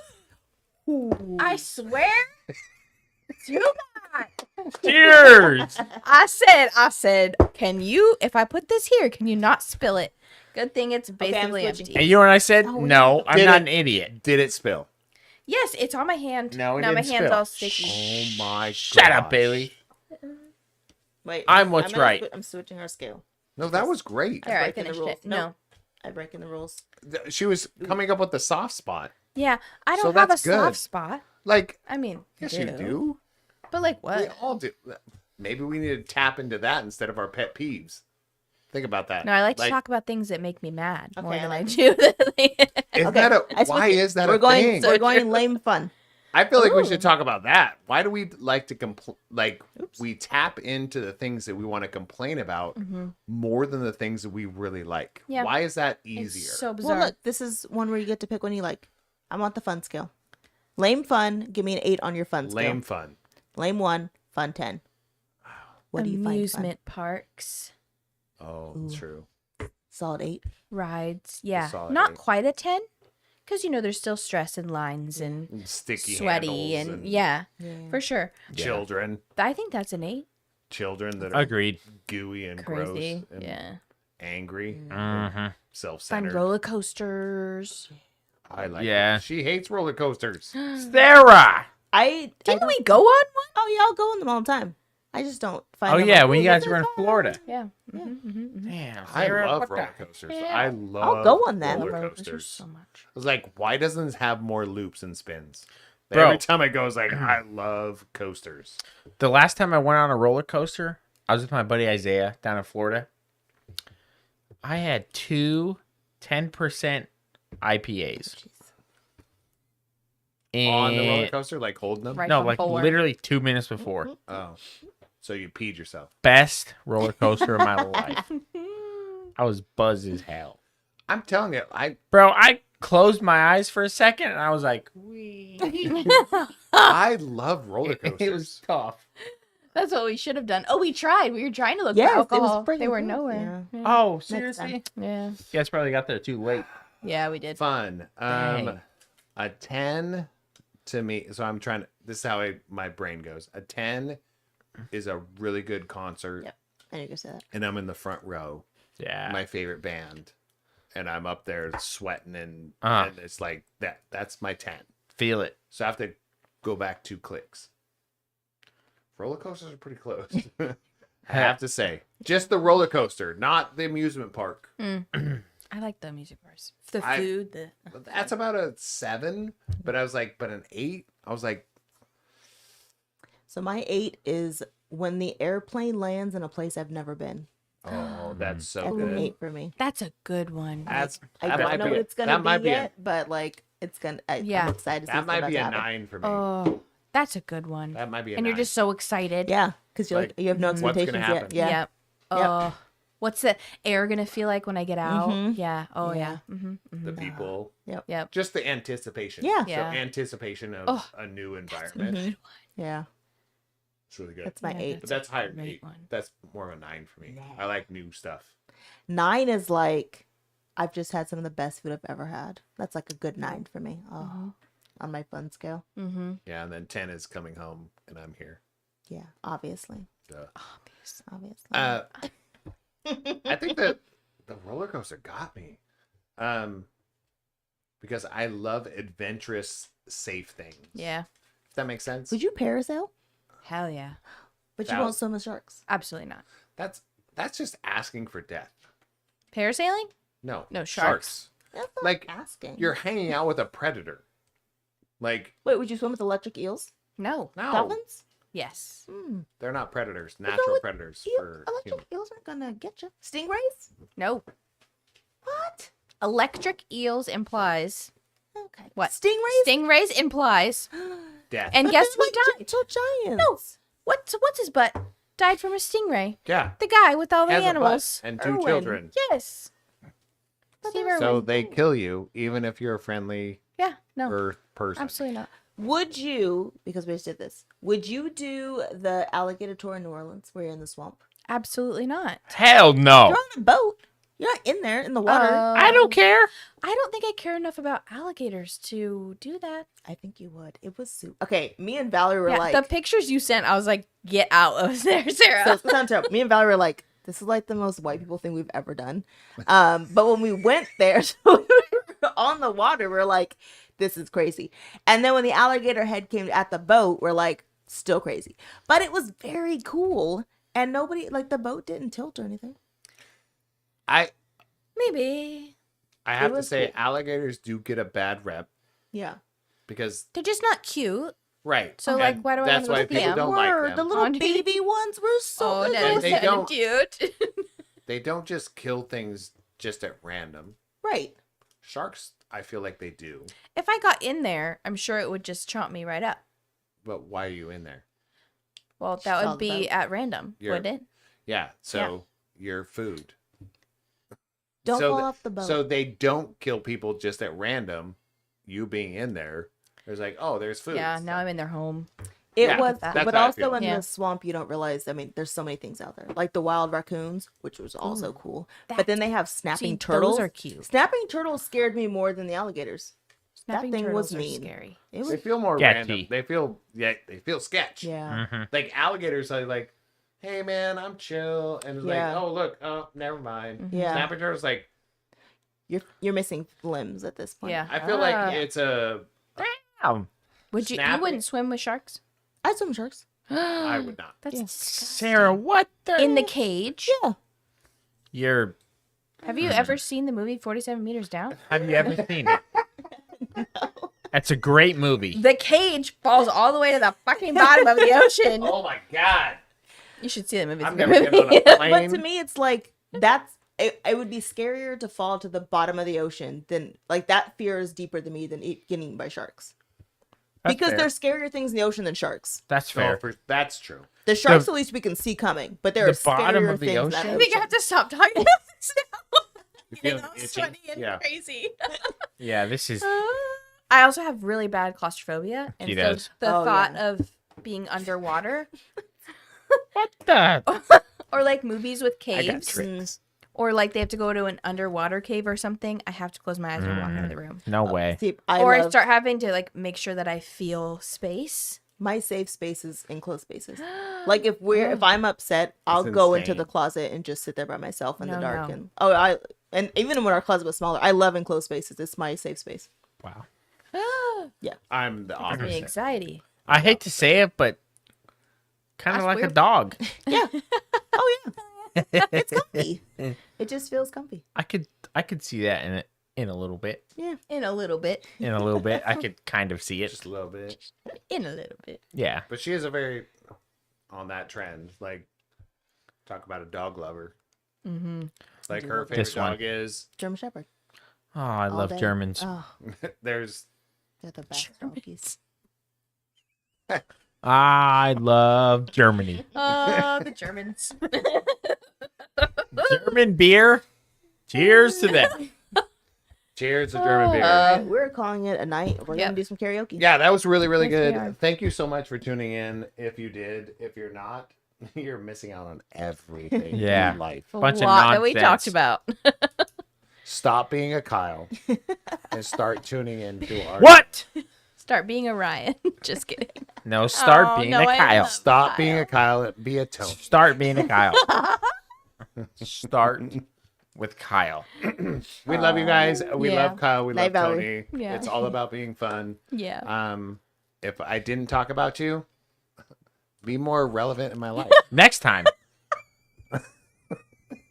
I swear. Too bad.
Cheers.
I said, can you, if I put this here, can you not spill it? Good thing it's
I'm
basically
switching.
empty.
And you know what I said?
Oh,
No, I'm
Did
not
it-
an idiot.
did it spill?
Yes, it's on my hand.
No, it
now my
didn't
hand's
spill.
all sticky.
Oh my
Shut up,
gosh.
Bailey.
Wait,
I'm what's
gonna
right.
I'm switching our scale.
No, that was great.
There, I
breaking the
finished
rules.
it. No.
No. I break in the rules.
She was coming up with the soft spot.
Yeah, I
So
don't have a
that's good.
soft spot.
Like,
I mean,
yes, you do.
But like
We
what?
all do. Maybe we need to tap into that instead of our pet peeves. Think about that.
No, I like to talk about things that make me mad more
Okay,
than
I
I
like
do.
Isn't that a,
I
why
switch it.
is that
we're
a
going,
thing?
We're going lame fun.
I feel like we
Ooh.
should talk about that. Why do we like to we tap into the things that we want to complain about more than the things that we really like?
Mm-hmm. Yeah.
Why is that
It's
easier?
so bizarre.
Well, look, this is one where you get to pick one you like. I want the fun scale. Lame fun, give me an 8 on your fun scale.
Lame fun.
Lame 1, fun 10. What do you find fun?
Amusement parks,
Oh,
Ooh.
true.
Solid 8.
rides. Yeah,
solid
not
8.
quite a 10, because there's still stress and lines and
And sticky
sweaty
handles
and yeah,
Yeah.
for sure.
children.
I think that's an 8.
Children that are
Agreed.
gooey and
Crazy.
gross and
Yeah.
angry,
Mm-hmm.
Fun
self-centered.
roller coasters.
I like
Yeah.
it. She hates roller coasters.
Sarah.
Didn't we go on one?
Oh, y'all go on them all the time. I just don't find
Oh,
them
yeah,
like,
when you
"Ooh,
guys
this
were
is
in Florida.
Yeah.
Damn,
I
Sarah,
love
what the-
roller coasters.
Yeah.
I love
I'll go on them.
roller
Roller
coasters.
so much.
I was like, why doesn't it have more loops and spins?
Bro.
Every time I go, it's like, I love coasters.
The last time I went on a roller coaster, I was with my buddy Isaiah down in Florida. I had two 10% IPAs.
On the roller
And
coaster, like holding them.
Right
no, like
before.
literally 2 minutes before.
Oh, so you peed yourself.
Best roller coaster of my life. I was buzzed as hell.
I'm telling you,
Bro, I closed my eyes for a second and I was like, wee.
I love roller coasters.
It was tough.
That's what we should have done. Oh, we tried. We were trying to look
Yes,
for
it was
alcohol.
freaking
They were
cool.
nowhere. Yeah.
Oh,
Next
seriously?
Yeah.
You guys probably got there too late.
Yeah, we did.
Fun.
Dang.
A 10 to me. So I'm trying to. This is how my brain goes. A 10 is a really good concert,
Yep. I knew you could say that.
and I'm in the front row,
Yeah.
my favorite band, and I'm up there sweating, and it's like that's my 10.
Feel it.
So I have to go back 2 clicks. Roller coasters are pretty close. I have to say, just the roller coaster, not the amusement park.
I like the music bars. The food, the
That's about a 7, but I was like, but an 8. I was like,
So my 8 is when the airplane lands in a place I've never been.
oh, that's so
That's an
good.
8 for me.
that's a good one.
That's
I
that
don't
might
know
be
what
a-
it's
that
gonna
might
be
be a-
yet, but like it's gonna.
Yeah.
I'm excited to see
That might be a
happen.
9 for me.
Oh, that's a good one.
That might be a
And
9.
you're just so excited.
Yeah, because you're like, you have no
what's gonna
expectations yet.
happen?
Yeah.
Yep. Oh, what's the air gonna feel like when I get out?
Mhm.
Yeah. Oh yeah.
Yeah.
the people,
Yep.
just the anticipation.
Yeah.
Yeah.
So anticipation of
Oh.
a new environment.
Mhm. Yeah,
It's really good.
that's my
Yeah,
8.
But that's higher than
great
8.
one.
That's more of a 9 for me. I like new stuff.
9 is like, I've just had some of the best food I've ever had. That's like a good 9 for me. Oh, on my fun scale.
Mm-hmm.
Yeah, and then 10 is coming home, and I'm here.
Yeah, obviously.
Duh.
Obviously.
I think that the roller coaster got me, because I love adventurous, safe things.
Yeah.
If that makes sense.
Would you parasail?
Hell yeah.
But you won't swim with sharks.
Absolutely not.
That's just asking for death.
Parasailing?
No.
No, sharks.
That's not
Like,
asking.
You're hanging out with a predator. Like,
Wait, would you swim with electric eels?
No.
no,
Dolphins?
Yes.
they're not predators.
wrong
Natural
with
predators for
Electric
humans.
eels aren't gonna get you. Stingrays?
No.
What?
Electric eels implies
Okay.
What?
Stingrays?
Stingrays implies.
Death.
And guess who
Like
died?
gentle giants.
No. What's his butt? Died from a stingray.
Yeah.
The guy with all the
Has a butt
animals.
and 2
Erwin.
children.
Yes. Steve
So
Irwin.
they kill you even if you're a friendly
Yeah. No.
Earth person.
Absolutely not.
Would you, because we just did this, would you do the alligator tour in New Orleans where you're in the swamp?
Absolutely not.
Hell no.
You're on a boat. You're not in there in the water.
I don't care.
I don't think I care enough about alligators to do that.
I think you would. It was super. Okay, me and Valerie were
Yeah,
like,
the pictures you sent, I was like, get out of there, Sarah.
so it's gonna sound terrible. Me and Valerie were like, this is like the most white people thing we've ever done. But when we went there, so we were on the water, we're like, this is crazy. And then when the alligator head came at the boat, we're like, still crazy. But it was very cool. And nobody, like, the boat didn't tilt or anything.
Maybe.
I have to
was
say,
cool.
alligators do get a bad rep
Yeah.
because,
They're just not cute.
right.
So,
and
like, why do I
That's
wanna
why
go see
people
them?
don't like
The
them.
little
On-
baby ones were so
Oh, that
And
is
they
kind of
don't-
cute.
They don't just kill things just at random.
right.
Sharks, I feel like they do.
If I got in there, I'm sure it would just chomp me right up.
But why are you in there?
Well,
Just
that
tell
would
the
be
boat.
at random,
You're-
wouldn't it?
Yeah. So your food.
Don't
so
fall
th-
off the boat.
So they don't kill people just at random. You being in there, there's like, oh, there's food.
Yeah, now I'm in their home.
It
Yeah,
was,
that's
but
how I
also
feel.
in
Yeah.
the swamp, you don't realize. I mean, there's so many things out there, like the wild raccoons, which was also cool. But then they have snapping turtles.
Those are cute.
Snapping turtles scared me more than the alligators.
Snapping
thing was
turtles are
mean.
scary.
It
They
was,
feel more
Sketchy.
random. They feel sketch.
yeah.
Mm-hmm.
Like alligators are like, hey man, I'm chill, and it's
Yeah.
like, oh look, oh never mind.
Yeah.
Snapping turtles like,
You're missing limbs at this point.
Yeah.
I feel like it's a.
Would you? You
Snapping-
wouldn't swim with sharks?
I swim with sharks.
I would not.
That's
Yeah.
disgusting.
Sarah, what the?
In the cage.
Yeah.
You're.
Have you ever seen the movie 47 Meters Down?
Have you ever seen it? That's a great movie.
The cage falls all the way to the fucking bottom of the ocean.
Oh my god!
You should see the movie.
I've
It's a
never
good
been on
movie.
a
But
plane.
to me, it's like that's. It would be scarier to fall to the bottom of the ocean than like that fear is deeper than me than getting eaten by sharks.
That's
Because
fair.
there's scarier things in the ocean than sharks.
That's
So
fair.
that's true.
The sharks at least we can see coming, but there
the
are
bottom
scarier
of the
things in
ocean?
that
I think I have to stop talking about this now.
You
Getting
feel
all
itchy?
sweaty and
Yeah.
crazy.
Yeah, this is.
I also have really bad claustrophobia, and
She
so
does.
the
Oh,
thought
yeah.
of being underwater
What the?
or like movies with
I got
caves,
tricks.
or like they have to go to an underwater cave or something, I have to close my eyes and walk out of the room.
No way.
See,
Or I
love-
start having to like make sure that I feel space
My safe space is enclosed spaces. Like if I'm upset, I'll go into
insane.
the closet and just sit there by myself in the
No,
dark.
no.
And even when our closet was smaller, I love enclosed spaces. It's my safe space.
Wow.
I'm the
Gives me
opposite.
anxiety.
I hate to say it, but kind of
That's
like
weird.
a dog.
Yeah. Oh yeah. It's comfy. It just feels comfy.
I could see that in a little bit.
Yeah.
In a little bit.
In a little bit, I could kind of see it.
Just a little bit.
In a little bit.
Yeah.
But she is a very on that trend. Like, talk about a dog lover.
Mm-hmm.
Like her favorite
This one.
dog is
German Shepherd.
Oh, I
All
love
day.
Germans.
Oh,
there's
they're the best doggies.
I love Germany.
Oh, the Germans.
German beer. Cheers to that.
cheers to German beer.
We're calling it a night. We're
Yep.
gonna do some karaoke.
Yeah, that was really, really
Yes, we
good.
are.
Thank you so much for tuning in. If you did, if you're not, you're missing out on everything
Yeah.
in life.
Bunch of
lot that we
nonsense.
talked about.
Stop being a Kyle and start tuning into our.
What?
Start being a Ryan. Just kidding.
No, start
Oh,
being
no,
a
I
Kyle.
love-
Stop being a Kyle and be a Tony.
Start being a Kyle. Start with Kyle.
We love you guys. We
Yeah.
love Kyle. We
Night,
love
Valerie.
Tony.
Yeah.
It's all about being fun.
Yeah.
If I didn't talk about you, be more relevant in my life.
Next time.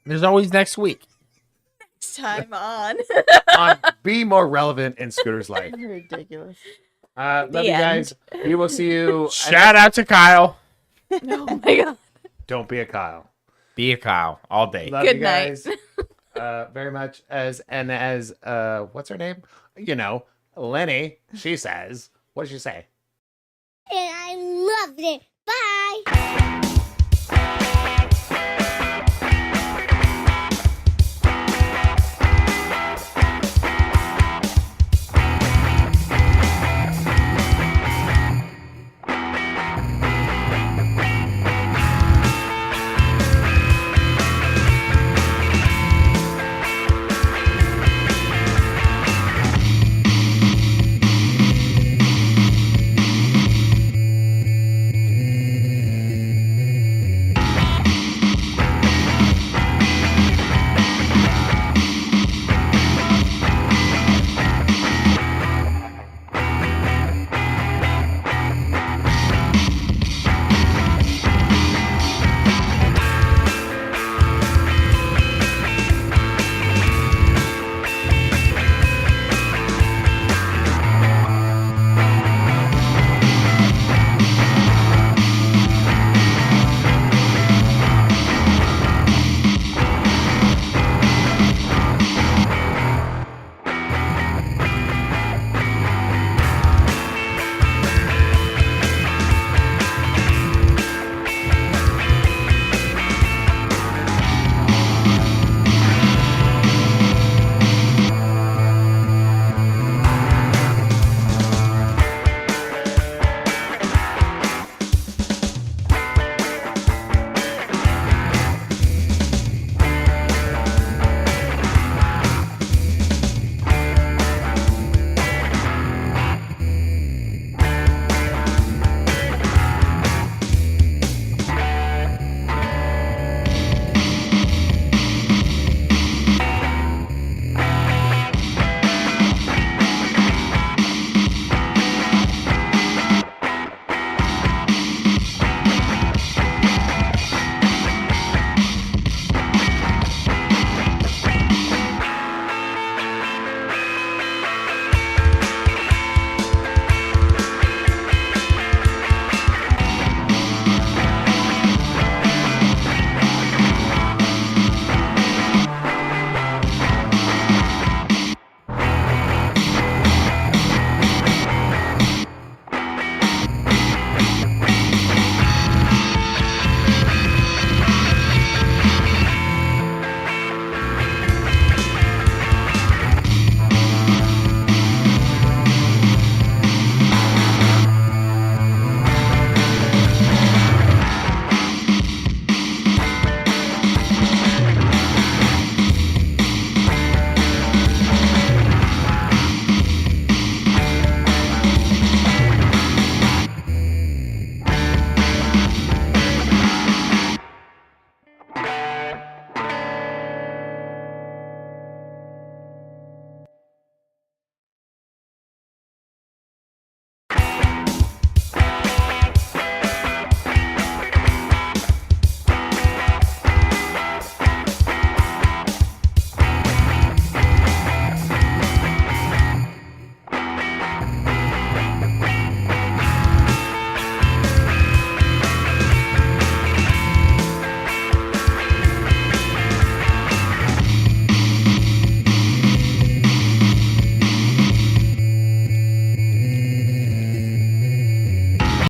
There's always next week.
Next time on.
Be more relevant in Scooter's life.
Ridiculous.
Love
The
you
end.
guys. We will see you.
Shout out to Kyle.
Oh my god.
Don't be a Kyle.
Be a Kyle all day.
Love
Good
you
night.
guys very much. As what's her name? You know, Lenny. She says, what does she say?
And I loved it.